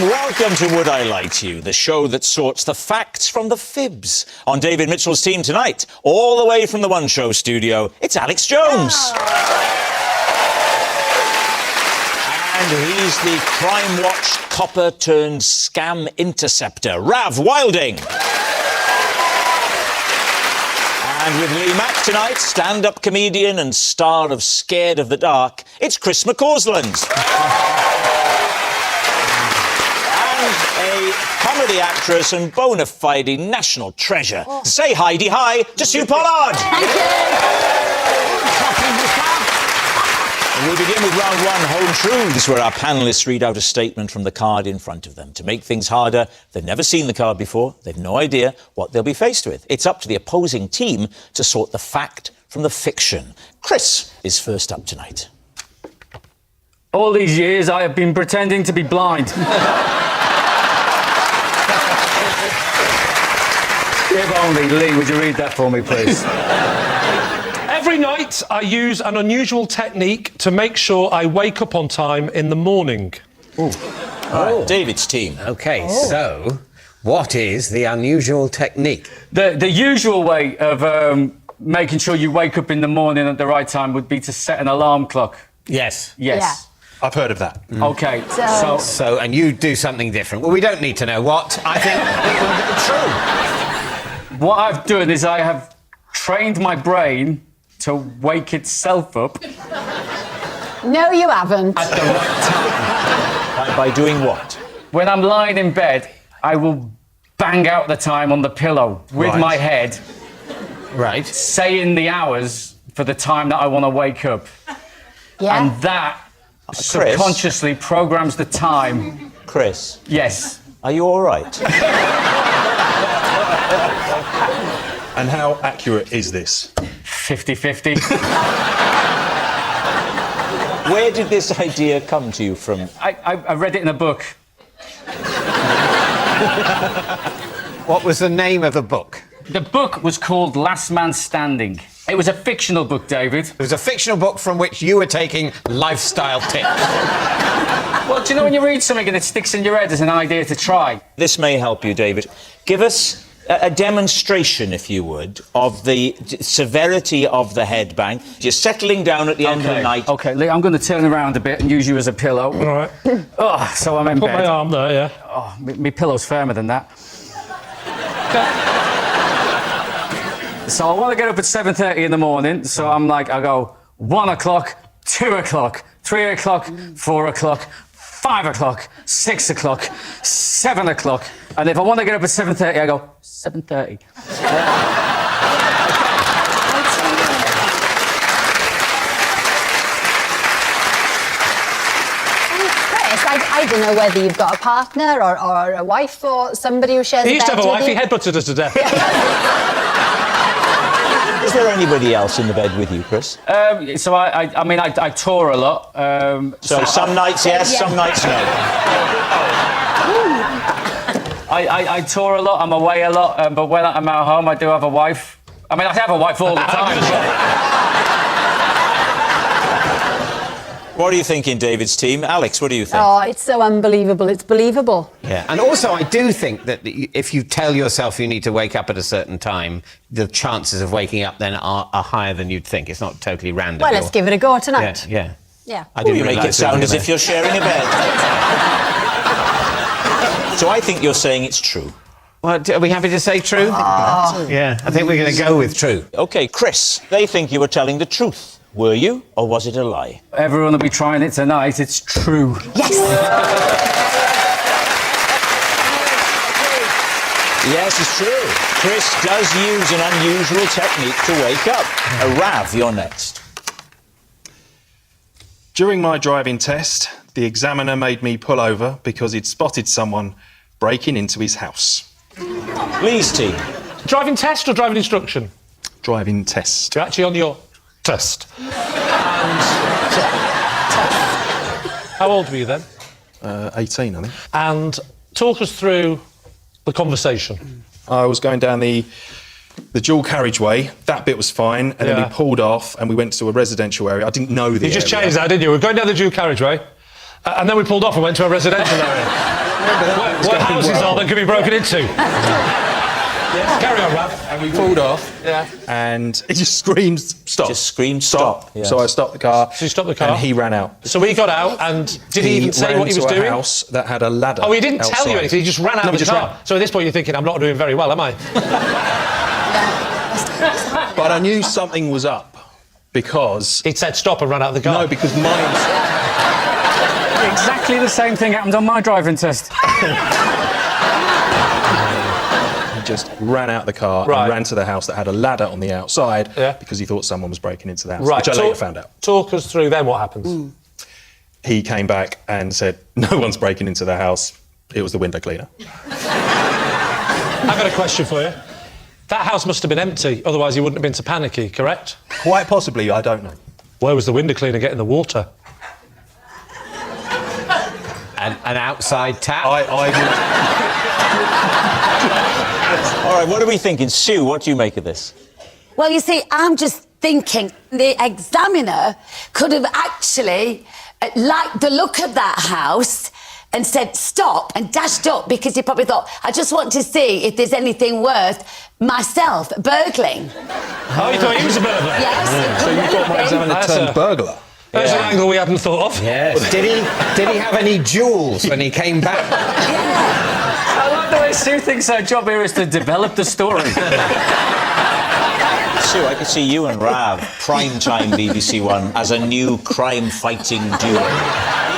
A: Welcome to Would I Lie to You, the show that sorts the facts from the fibs. On David Mitchell's team tonight, all the way from the One Show studio, it's Alex Jones. And he's the Crime Watch copper turned scam interceptor, Rav Wilding. And with Lee Mack tonight, stand-up comedian and star of Scared of the Dark, it's Chris McCausland. A comedy actress and bona fide national treasure. Say hi to Sue Pollard.
N: Thank you.
A: And we'll begin with round 1, Home Truths, where our panellists read out a statement from the card in front of them. To make things harder, they've never seen the card before. They've no idea what they'll be faced with. It's up to the opposing team to sort the fact from the fiction. Chris is first up tonight.
D: All these years, I have been pretending to be blind. If only. Lee, would you read that for me, please?
B: Every night, I use an unusual technique to make sure I wake up on time in the morning.
A: All right, David's team.
C: OK, so what is the unusual technique?
D: The usual way of making sure you wake up in the morning at the right time would be to set an alarm clock.
C: Yes.
D: Yes.
C: Yeah.
M: I've heard of that.
D: OK,
C: So, and you do something different. Well, we don't need to know what. I think it will be true.
D: What I've done is I have trained my brain to wake itself up.
U: No, you haven't.
D: At the right time.
A: By doing what?
D: When I'm lying in bed, I will bang out the time on the pillow with my head.
C: Right.
D: Saying the hours for the time that I want to wake up.
U: Yeah.
D: And that subconsciously programs the time.
A: Chris?
D: Yes.
A: Are you all right?
V: And how accurate is this?
D: 50-50.
A: Where did this idea come to you from?
D: I read it in a book.
C: What was the name of the book?
D: The book was called Last Man Standing. It was a fictional book, David.
C: It was a fictional book from which you were taking lifestyle tips.
D: Well, do you know when you read something and it sticks in your head as an idea to try?
A: This may help you, David. Give us a demonstration, if you would, of the severity of the headbang. You're settling down at the end of the night.
D: OK, Lee, I'm going to turn around a bit and use you as a pillow.
B: All right.
D: Oh, so I'm in
B: Put
D: bed.
B: my arm there, yeah.
D: Oh, my pillow's firmer than that. So I want to get up at 7:30 in the morning, so I'm like, I go 1 o'clock, 2 o'clock, 3 o'clock, 4 o'clock, 5 o'clock, 6 o'clock, 7 o'clock, and if I want to get up at 7:30, I go 7:30.
U: Chris, I don't know whether you've got a partner or a wife or somebody who shares
B: He
U: a
B: used to
U: bed
B: have a
U: with
B: wife,
U: you.
B: he headbutted us to death.
A: Is there anybody else in the bed with you, Chris?
D: So I mean, I tour a lot.
A: So some nights yes, some nights no.
D: I tour a lot, I'm away a lot, but when I'm at home, I do have a wife. I mean, I have a wife all the time.
A: What are you thinking, David's team? Alex, what do you think?
U: Oh, it's so unbelievable. It's believable.
C: Yeah, and also I do think that if you tell yourself you need to wake up at a certain time, the chances of waking up then are higher than you'd think. It's not totally random.
U: Well, let's give it a go tonight.
C: Yeah.
U: Yeah.
C: I didn't
A: you make it
C: realise
A: sound
C: we were
A: as if
C: there.
A: you're sharing a bed. So I think you're saying it's true.
C: Well, are we happy to say true? Yeah, I think we're going to go with true.
A: OK, Chris, they think you were telling the truth. Were you, or was it a lie?
D: Everyone will be trying it tonight, it's true.
U: Yes!
A: Yes, it's true. Chris does use an unusual technique to wake up. Rav, you're next.
V: During my driving test, the examiner made me pull over because he'd spotted someone breaking into his house.
A: Lee's team.
B: Driving test or driving instruction?
V: Driving test.
B: You're actually on your test. And how old were you then?
V: 18, I think.
B: And talk us through the conversation.
V: I was going down the dual carriageway. That bit was fine, and then we pulled off and we went to a residential area. I didn't know the
B: You just
V: area.
B: changed that, didn't you? We're going down the dual carriageway, and then we pulled off and went to a residential area. What houses are that could be broken into? Carry on, Rav.
V: And we pulled off, and he just screamed, stop.
A: Just screamed, stop. Yes.
V: So I stopped the car.
B: So you stopped the car?
V: And he ran out.
B: So he got out, and did he even say
V: ran
B: what he was
V: to
B: doing?
V: a house that had a ladder.
B: Oh, he didn't tell you
V: outside.
B: anything, he just ran out
V: No,
B: of
V: he
B: the
V: just
B: car.
V: ran.
B: So at this point you're thinking, I'm not doing very well, am I?
V: But I knew something was up because...
B: He'd said stop and ran out of the car.
V: No, because mine...
D: Exactly the same thing happened on my driving test.
V: He just ran out the car and ran to the house that had a ladder on the outside because he thought someone was breaking into the house, which I later found out.
B: Talk us through then what happens.
V: He came back and said, no one's breaking into the house. It was the window cleaner.
B: I've got a question for you. That house must have been empty, otherwise he wouldn't have been so panicky, correct?
V: Quite possibly, I don't know.
B: Where was the window cleaner getting the water?
C: An outside tap?
A: All right, what are we thinking? Sue, what do you make of this?
W: Well, you see, I'm just thinking the examiner could have actually liked the look of that house and said stop and dashed up because he probably thought, I just want to see if there's anything worth myself burgling.
B: Oh, you thought he was a burglar?
W: Yes.
V: So you thought my examiner turned burglar?
B: There's an angle we hadn't thought of.
C: Yes. Did he have any jewels when he came back?
D: I like the way Sue Sue thinks her job here is to develop the story.
A: Sue, I could see you and Rav, primetime BBC One, as a new crime-fighting duo.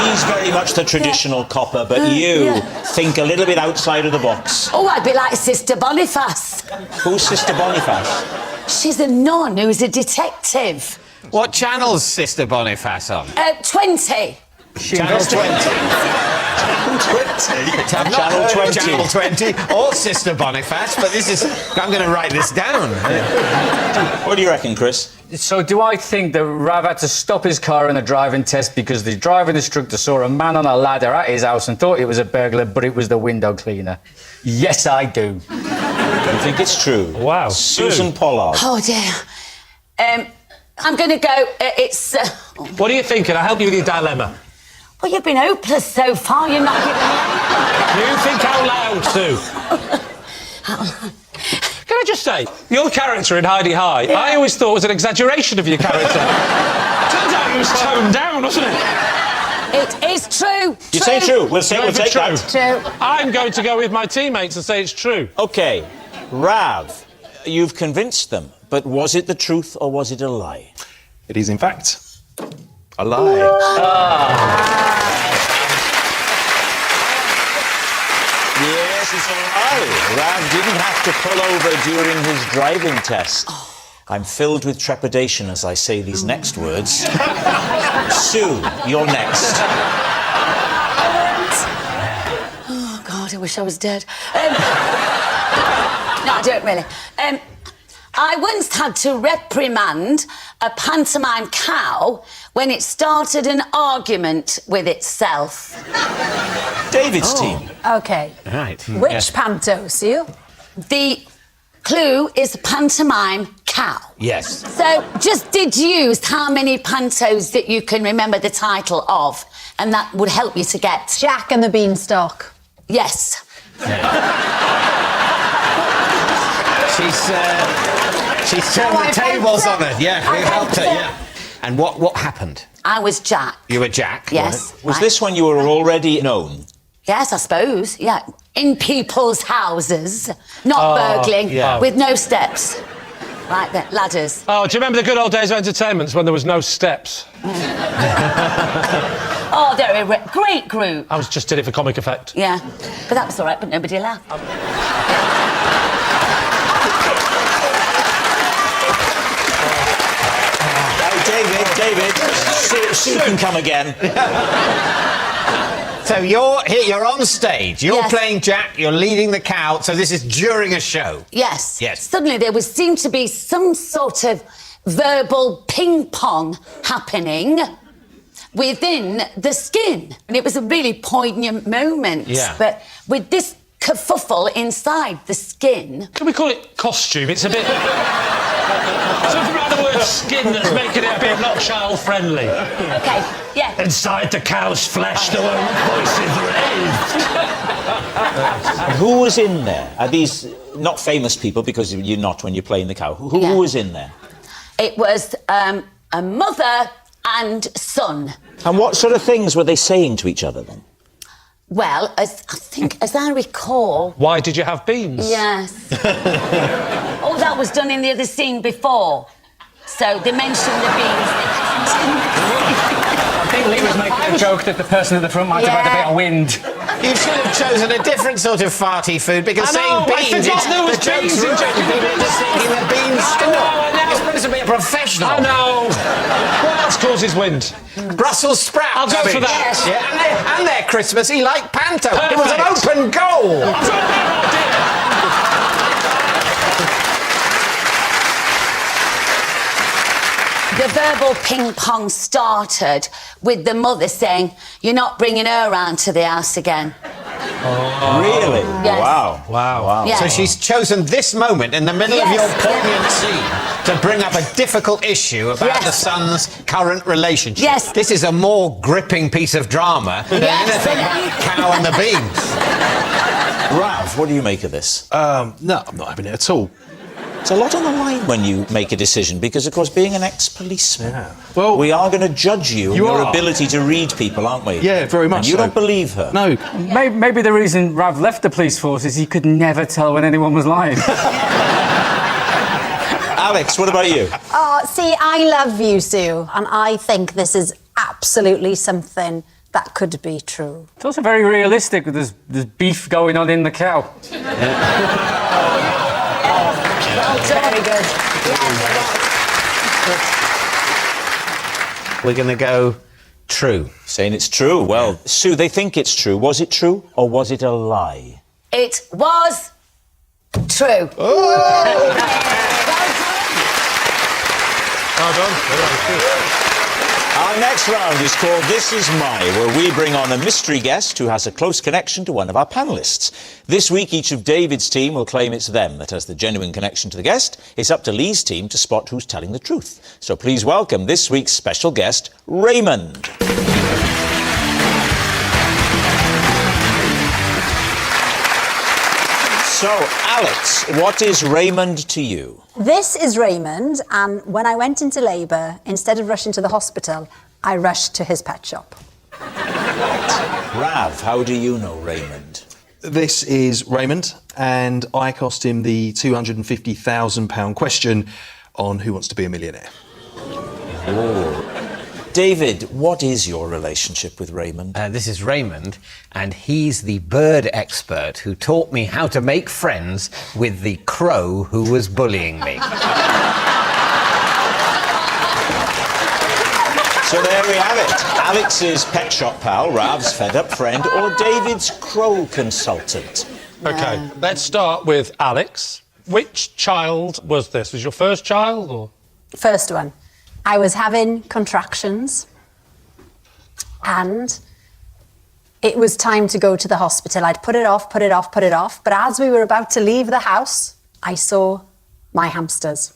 A: He's very much the traditional copper, but you think a little bit outside of the box.
W: Oh, I'd be like Sister Boniface.
A: Who's Sister Boniface?
W: She's a nun who's a detective.
C: What channel's Sister Boniface on?
W: 20.
C: Channel 20. I've not heard Channel 20 or Sister Boniface, but I'm going to write this down.
A: What do you reckon, Chris?
D: So do I think that Rav had to stop his car in a driving test because the driving instructor saw a man on a ladder at his house and thought it was a burglar, but it was the window cleaner? Yes, I do.
A: You think it's true?
B: Wow.
A: Susan Pollard.
W: Oh, dear. I'm going to go... it's...
B: What are you thinking? I'll help you with your dilemma.
W: Well, you've been hopeless so far. You're not giving me...
B: You think out loud, Sue. Can I just say, your character in Heidi High, I always thought was an exaggeration of your character. Turns out it was toned down, wasn't it?
W: It is true.
A: You say true. We'll take that.
W: True.
B: I'm going to go with my teammates and say it's true.
A: OK. Rav, you've convinced them, but was it the truth or was it a lie?
V: It is, in fact, a lie.
A: Yes, it's a lie. Rav didn't have to pull over during his driving test. I'm filled with trepidation as I say these next words. Sue, you're next.
W: Oh, God, I wish I was dead. No, I don't really. I once had to reprimand a pantomime cow when it started an argument with itself.
A: David's team.
W: OK.
C: Right.
W: Which panto, Sue? The clue is pantomime cow.
C: Yes.
W: So just deduce how many pantos that you can remember the title of, and that would help you to get...
U: Jack and the Beanstalk.
W: Yes.
C: She's turned the tables on it. Yeah, we helped her, yeah. And what happened?
W: I was Jack.
C: You were Jack?
W: Yes.
A: Was this when you were already known?
W: Yes, I suppose, yeah. In people's houses, not burgling, with no steps. Like the ladders.
B: Oh, do you remember the good old days of entertainments when there was no steps?
W: Oh, they're a great group.
B: I was just did it for comic effect.
W: Yeah, but that was all right, but nobody laughed.
A: David, Sue can come again.
C: So you're on stage, you're playing Jack, you're leading the cow, so this is during a show?
W: Yes.
C: Yes.
W: Suddenly there seemed to be some sort of verbal ping-pong happening within the skin. And it was a really poignant moment.
C: Yeah.
W: But with this kerfuffle inside the skin...
B: Can we call it costume? It's a bit... Something about the word skin that's making it a bit not child-friendly.
W: OK, yeah.
B: Inside the cow's flesh, there were voices raised.
A: Who was in there? Are these not famous people, because you're not when you're playing the cow? Who was in there?
W: It was a mother and son.
A: And what sort of things were they saying to each other then?
W: Well, as I recall...
B: Why did you have beans?
W: Yes. Oh, that was done in the other scene before. So they mentioned the beans.
D: I think Lee was making a joke that the person at the front might have had a bit of wind.
C: You should have chosen a different sort of farty food, because saying beans...
B: there was beans in
C: just thinking the beans store. You're supposed to be a professional.
B: I know. What else causes wind?
C: Brussels sprouts.
B: I'll go for that.
C: Yeah, and they're Christmassy like panto.
B: Perfect.
C: It was an open goal.
W: The verbal ping-pong started with the mother saying, "You're not bringing her round to the house again."
A: Oh. Really?
W: Yes.
A: Wow.
W: Yeah.
C: So she's chosen this moment in the middle of your poignant scene to bring up a difficult issue about the son's current relationship.
W: Yes.
C: This is a more gripping piece of drama than anything Cow and the Beans.
A: Rav, what do you make of this?
V: No, I'm not having it at all.
A: It's a lot on the line when you make a decision because, of course, being an ex-policeman,
V: well,
A: we are going to judge you on your
V: are.
A: ability to read people, aren't we?
V: Yeah, very much
A: And you
V: so.
A: don't believe her.
V: No.
D: Maybe the reason Rav left the police force is he could never tell when anyone was lying.
A: Alex, what about you?
U: Oh, see, I love you, Sue, and I think this is absolutely something that could be true.
D: It's also very realistic with there's beef going on in the cow.
U: Very good.
C: We're going to go true.
A: Saying it's true. Well, Sue, they think it's true. Was it true or was it a lie?
W: It was true.
B: Well done.
A: Our next round is called This Is My, where we bring on a mystery guest who has a close connection to one of our panellists. This week, each of David's team will claim it's them that has the genuine connection to the guest. It's up to Lee's team to spot who's telling the truth. So please welcome this week's special guest, Raymond. So, Alex, what is Raymond to you?
U: This is Raymond, and when I went into labour, instead of rushing to the hospital, I rushed to his pet shop.
A: Rav, how do you know Raymond?
V: This is Raymond, and I cost him the £250,000 question on Who Wants to Be a Millionaire.
A: Oh. David, what is your relationship with Raymond?
C: This is Raymond, and he's the bird expert who taught me how to make friends with the crow who was bullying me.
A: So there we have it. Alex's pet shop pal, Rav's fed-up friend, or David's crow consultant.
B: OK, let's start with Alex. Which child was this? Was your first child, or...?
U: First one. I was having contractions and it was time to go to the hospital. I'd put it off, but as we were about to leave the house, I saw my hamsters.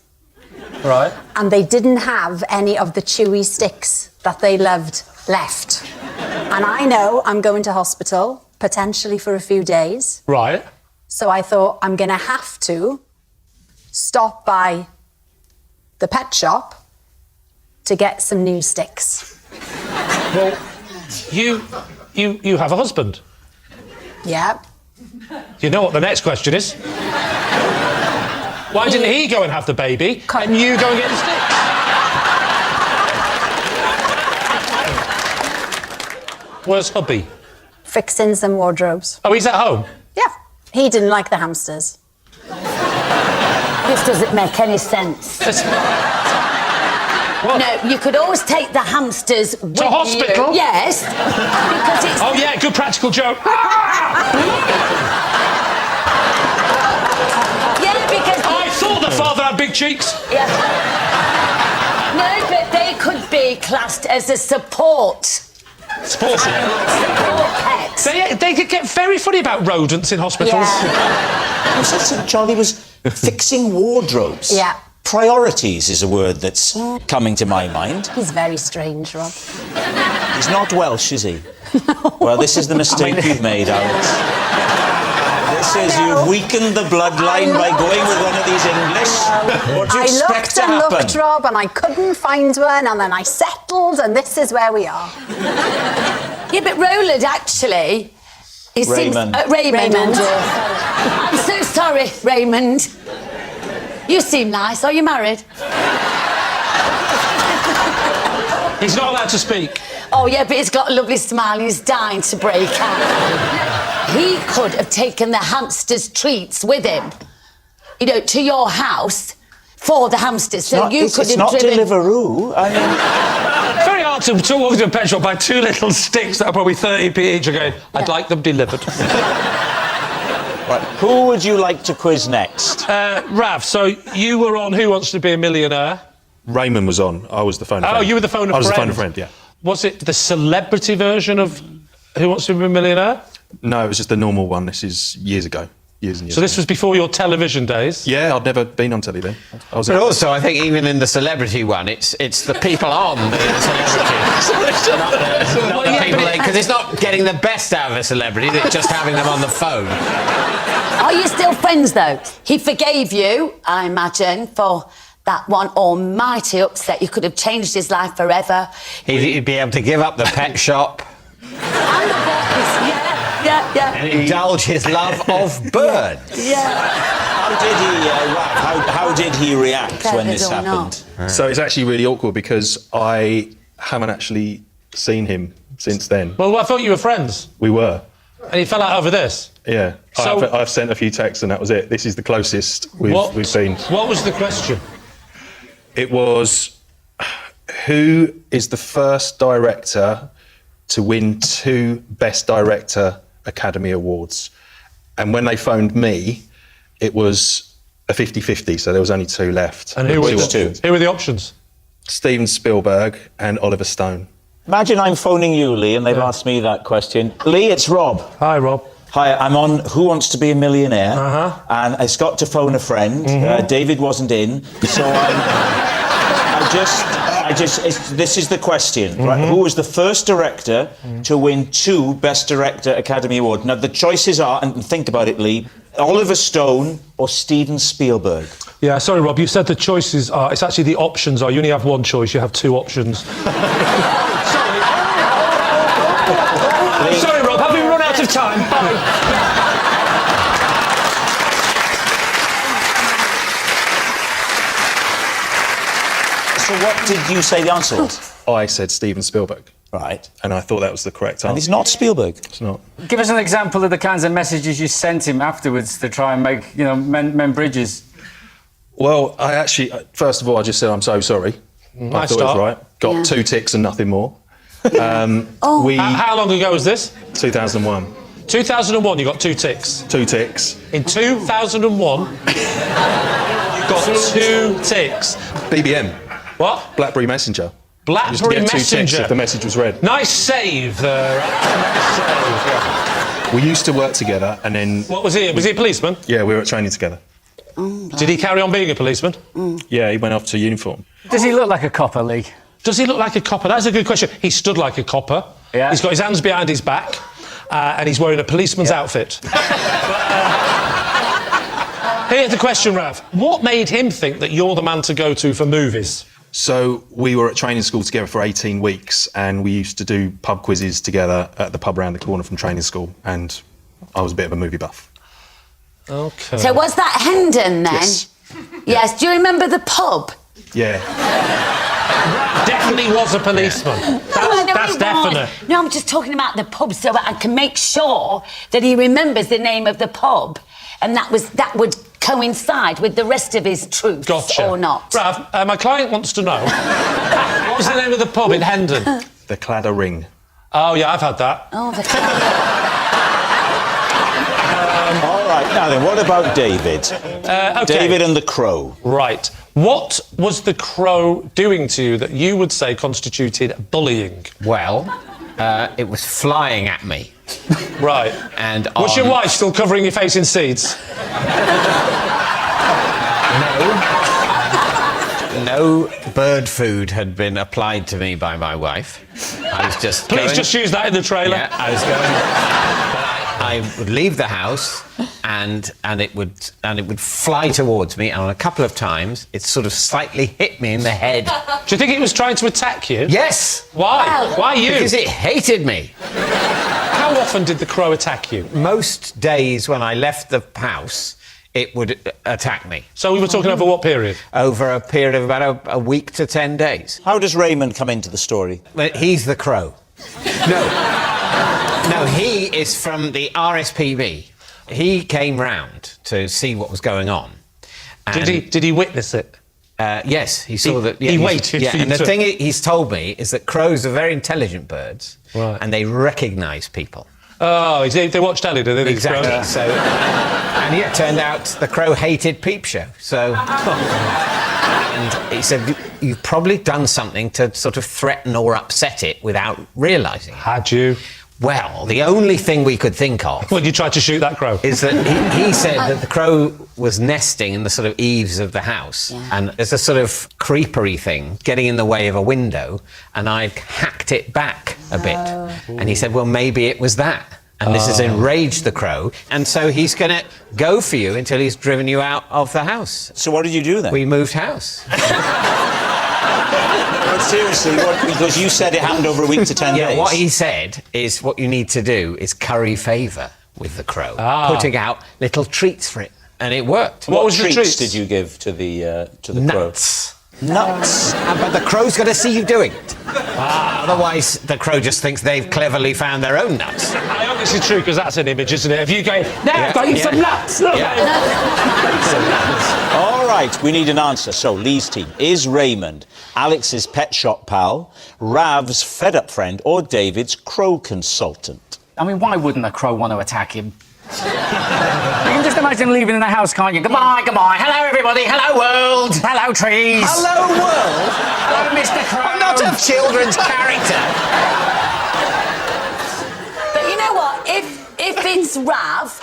B: Right.
U: And they didn't have any of the chewy sticks that they loved left. And I know I'm going to hospital, potentially for a few days.
B: Right.
U: So I thought I'm going to have to stop by the pet shop to get some new sticks.
B: Well, you have a husband.
U: Yeah.
B: You know what the next question is? Why didn't he go and have the baby and you go and get the sticks? Where's hubby?
U: Fixing some wardrobes.
B: Oh, he's at home?
U: Yeah. He didn't like the hamsters.
W: This doesn't make any sense. No, you could always take the hamsters with
B: to hospital?
W: you. Yes. Because it's...
B: Oh, yeah, good practical joke.
W: Yeah, because...
B: I thought the father had big cheeks.
W: Yeah. No, but they could be classed as a support.
B: Support
W: pet.
B: They could get very funny about rodents in hospitals.
U: Yeah.
A: You said Charlie was fixing wardrobes.
U: Yeah.
A: Priorities is a word that's coming to my mind.
U: He's very strange, Rob.
A: He's not Welsh, is he? No. Well, this is the mistake you've made, Alex. This is you've weakened the bloodline by going with one of these English. What do you expect to happen?
U: I looked, Rob, and I couldn't find one, and then I settled, and this is where we are.
W: Yeah, but Roland, actually...
A: Raymond.
W: Raymond. I'm so sorry, Raymond. You seem nice. Are you married?
B: He's not allowed to speak.
W: Oh, yeah, but he's got a lovely smile. He's dying to break out. He could have taken the hamsters' treats with him, you know, to your house for the hamsters. So you could have driven...
A: It's not Deliveroo. I mean...
B: It's very hard to walk into a pet shop, buy two little sticks that are probably 30p each, and go, I'd like them delivered.
A: Right, who would you like to quiz next?
B: Rav, so you were on Who Wants to Be a Millionaire?
V: Raymond was on. I was the phone a friend.
B: Oh, you were the phone a friend?
V: I was the phone a friend, yeah.
B: Was it the celebrity version of Who Wants to Be a Millionaire?
V: No, it was just the normal one. This is years ago. Years and years
B: So this
V: ago.
B: was before your television days?
V: Yeah, I'd never been on telly then.
C: But also, I think even in the celebrity one, it's the people on the celebrity. Not the people, because it's not getting the best out of a celebrity, it's just having them on the phone.
W: Are you still friends, though? He forgave you, I imagine, for that one almighty upset. You could have changed his life forever.
C: He'd be able to give up the pet shop.
W: Yeah.
C: And indulge his love of birds.
A: How did he react when this happened?
V: So it's actually really awkward because I haven't actually seen him since then.
B: Well, I thought you were friends.
V: We were.
B: And he fell out over this?
V: Yeah.
B: So-
V: I've sent a few texts and that was it. This is the closest we've been.
B: What was the question?
V: It was, who is the first director to win 2 Best Director Academy Awards? And when they phoned me, it was a 50-50, so there was only 2 left.
B: And who were the 2? Who were the options?
V: Steven Spielberg and Oliver Stone.
A: Imagine I'm phoning you, Lee, and they've asked me that question. Lee, it's Rob.
B: Hi, Rob.
A: Hi, I'm on Who Wants to Be a Millionaire, and I got to phone a friend. David wasn't in, so this is the question, right? Who was the first director to win 2 Best Director Academy Awards? Now, the choices are, and think about it, Lee, Oliver Stone or Steven Spielberg.
B: Yeah, sorry, Rob, you said the choices are... It's actually the options are. You only have 1 choice, you have 2 options. Sorry, Rob, have we run out of time? Bye.
A: So what did you say the answer was?
V: I said Steven Spielberg.
A: Right.
V: And I thought that was the correct answer.
A: And it's not Spielberg.
V: It's not.
D: Give us an example of the kinds of messages you sent him afterwards to try and make, mend bridges.
V: Well, I actually, first of all, I just said I'm so sorry. I thought it was right. Got 2 ticks and nothing more.
B: How long ago was this?
V: 2001.
B: 2001, you got 2 ticks.
V: 2 ticks.
B: In 2001, you got 2 ticks.
V: BBM.
B: What?
V: BlackBerry Messenger.
B: BlackBerry
V: Messenger. 2 ticks
B: Messenger.
V: if the message was read.
B: Nice save there. Nice save.
V: We used to work together and then...
B: What was he? Was he a policeman?
V: Yeah, we were at training together.
B: Did he carry on being a policeman?
V: Yeah, he went off to uniform.
D: Does he look like a copper, Lee?
B: Does he look like a copper? That's a good question. He stood like a copper.
D: Yeah.
B: He's got his hands behind his back, and he's wearing a policeman's outfit. Here's the question, Rav. What made him think that you're the man to go to for movies?
V: So we were at training school together for 18 weeks and we used to do pub quizzes together at the pub around the corner from training school, and I was a bit of a movie buff.
B: OK.
W: So was that Hendon, then?
V: Yes.
W: Yes. Do you remember the pub?
V: Yeah.
B: Definitely was a policeman. That's definite.
W: No, I'm just talking about the pub so I can make sure that he remembers the name of the pub, and that would coincide with the rest of his truths or not.
B: Rav, my client wants to know, what was the name of the pub in Hendon?
V: The Cladder Ring.
B: Oh, yeah, I've had that.
W: Oh, the
A: All right, now then, what about David?
B: Okay.
A: David and the Crow.
B: Right. What was the Crow doing to you that you would say constituted bullying?
C: Well, it was flying at me.
B: Right.
C: And
B: was your wife still covering your face in seeds?
C: No bird food had been applied to me by my wife. I was just
B: Please just use that in the trailer.
C: Yeah, I was going. I would leave the house, and it would fly towards me. And on a couple of times, it sort of slightly hit me in the head.
B: Do you think it was trying to attack you?
C: Yes.
B: Why? Why you?
C: Because it hated me.
B: How often did the Crow attack you?
C: Most days when I left the house, it would attack me.
B: So we were talking over what period?
C: Over a period of about a week to 10 days.
A: How does Raymond come into the story?
C: Well, he's the Crow. No, he is from the RSPB. He came round to see what was going on.
B: Did he witness it?
C: Yes, he saw that. Yeah,
B: he waited for you
C: and the
B: to...
C: thing he's told me is that crows are very intelligent birds,
B: right,
C: and they recognise people.
B: Oh, they watch telly, do they?
C: Exactly. So, and it turned out the Crow hated Peep Show. So, and he said, "You've probably done something to sort of threaten or upset it without realising."
B: Had you?
C: Well, the only thing we could think of...
B: When you tried to shoot that crow?
C: ...is that he said that the crow was nesting in the sort of eaves of the house, and there's a sort of creepery thing getting in the way of a window, and I'd hacked it back a bit. And he said, well, maybe it was that. And this has enraged the crow, and so he's going to go for you until he's driven you out of the house.
A: So what did you do then?
C: We moved house.
A: But seriously, because you said it happened over a week to 10 days.
C: Yeah, what he said is what you need to do is curry favour with the crow, putting out little treats for it, and it worked.
A: What was treats did you give to the crow? Nuts.
C: But the crow's got to see you doing it. Otherwise, the crow just thinks they've cleverly found their own nuts.
B: I hope this is true, because that's an image, isn't it? If you go, now I've got you some nuts!
A: All right, we need an answer. So, Lee's team. Is Raymond Alex's pet shop pal, Rav's fed-up friend, or David's crow consultant?
D: I mean, why wouldn't a crow want to attack him? You can just imagine leaving in the house, can't you? Goodbye, goodbye. Hello, everybody. Hello, world. Hello, trees.
C: Hello, world.
D: Hello, Mr. Crow.
C: I'm not a children's character.
W: But you know what? If it's Rav,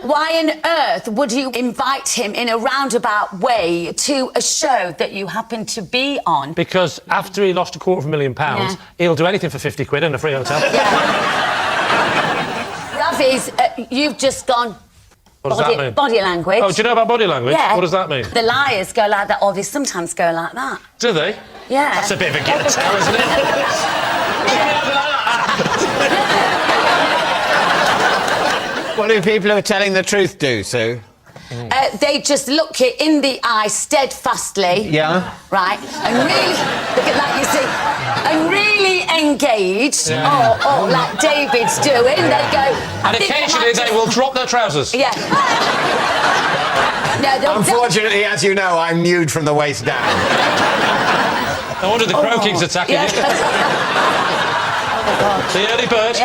W: why on earth would you invite him in a roundabout way to a show that you happen to be on?
B: Because after he lost £250,000, he'll do anything for 50 quid and a free hotel.
W: Rav is, you've just gone...
B: What does that mean?
W: Body language.
B: Oh, do you know about body language?
W: Yeah.
B: What does that mean?
W: The liars go like that, or they sometimes go like that.
B: Do they?
W: Yeah.
B: That's a bit of a give and tell, isn't it?
C: What do people who are telling the truth do, Sue?
W: They just look it in the eye steadfastly.
C: Yeah.
W: Right. And really, look at that, you see. And really engaged, or like David's doing, they go...
B: And occasionally they will drop their trousers.
W: Yeah. No,
C: unfortunately, as you know, I'm nude from the waist down.
B: No wonder the crow keeps attacking you. The early bird.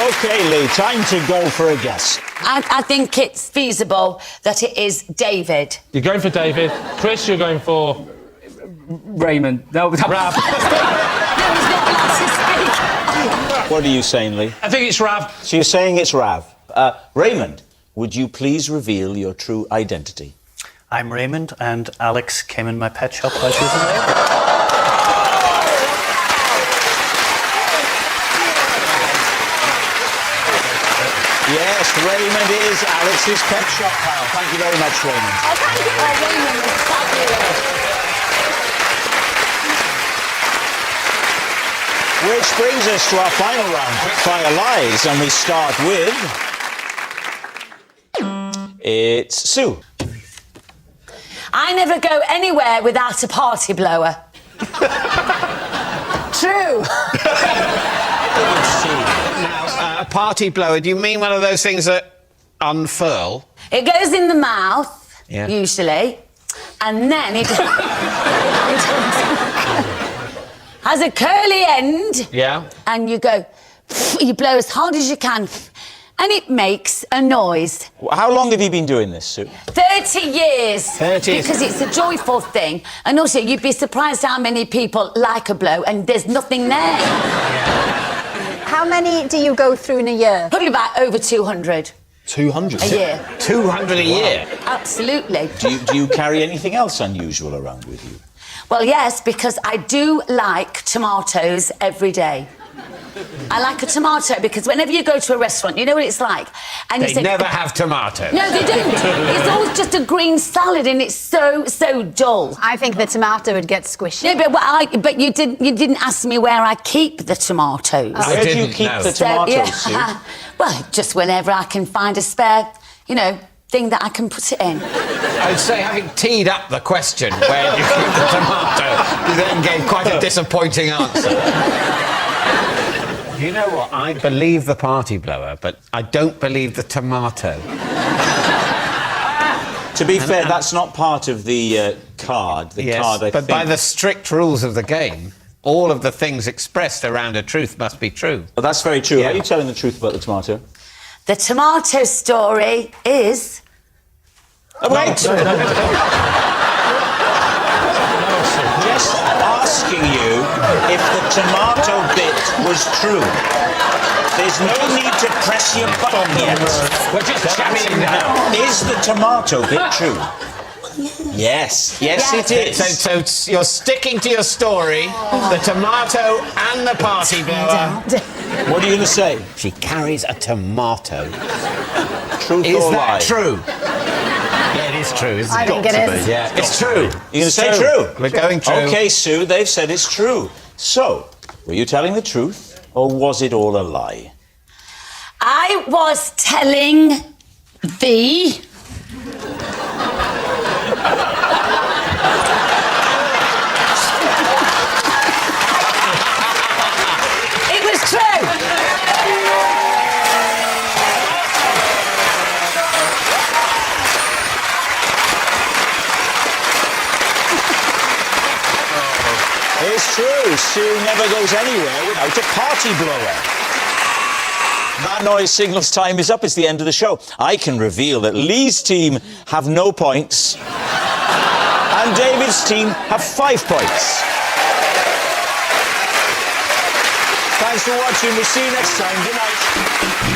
A: OK, Lee, time to go for a guess.
W: I think it's feasible that it is David.
B: You're going for David. Chris, you're going for...
D: Raymond. No,
B: Rav.
A: What are you saying, Lee?
B: I think it's Rav.
A: So you're saying it's Rav. Raymond, would you please reveal your true identity?
F: I'm Raymond, and Alex came in my pet shop while she was away.
A: Yes, Raymond is Alex's pet shop pal. Thank you very much, Raymond.
W: Oh, thank you. Raymond was fabulous.
A: Which brings us to our final round, Quickfire Lies, and we start with... It's Sue.
W: I never go anywhere without a party blower. True.
C: Now, a party blower, do you mean one of those things that unfurl?
W: It goes in the mouth, usually, and then it has a curly end.
C: Yeah.
W: And you go, you blow as hard as you can, and it makes a noise.
A: How long have you been doing this, Sue?
W: 30 years.
A: 30 years.
W: Because it's a joyful thing. And also, you'd be surprised how many people like a blow and there's nothing there.
U: How many do you go through in a year?
W: Probably about over 200.
A: 200?
W: A year.
A: 200 a year?
W: Absolutely.
A: Do you carry anything else unusual around with you?
W: Well, yes, because I do like tomatoes every day. I like a tomato because whenever you go to a restaurant, you know what it's like. And
C: They
W: you say,
C: never have tomatoes.
W: No, they don't. It's always just a green salad, and it's so dull.
U: I think the tomato would get squishy.
W: No, but you didn't ask me where I keep the tomatoes.
A: Where do you keep the tomatoes, Sue?
W: Well, just whenever I can find a spare, thing that I can put it in.
C: I'd say, having teed up the question where you keep the tomato, you then gave quite a disappointing answer. You know what? I believe the party blower, but I don't believe the tomato.
A: To be fair, that's not part of the card. The card, I
C: but
A: think.
C: by the strict rules of the game, all of the things expressed around a truth must be true.
A: Well, that's very true. Are you telling the truth about the tomato?
W: The tomato story is...
A: Oh, wait! Just asking you if the tomato bit was true. There's no need to press your button yet. We're just chatting now. Is the tomato bit true? Yes, it is.
C: So you're sticking to your story, the tomato and the party blower.
A: What are you going to say?
C: She carries a tomato.
A: Truth
C: Is
A: or
C: that
A: lie?
C: true? Yeah, it is true. It's
U: I think
C: got
U: it
C: to
U: is.
C: be. Yeah,
A: It's true. You're going to say true?
C: We're going true.
A: OK, Sue, they've said it's true. So, were you telling the truth, or was it all a lie?
W: I was telling the... It was true.
A: It's true. Sue never goes anywhere without a party blower. That noise signals time is up. It's the end of the show. I can reveal that Lee's team have no points and David's team have 5 points. Thanks for watching. We'll see you next time. Good night.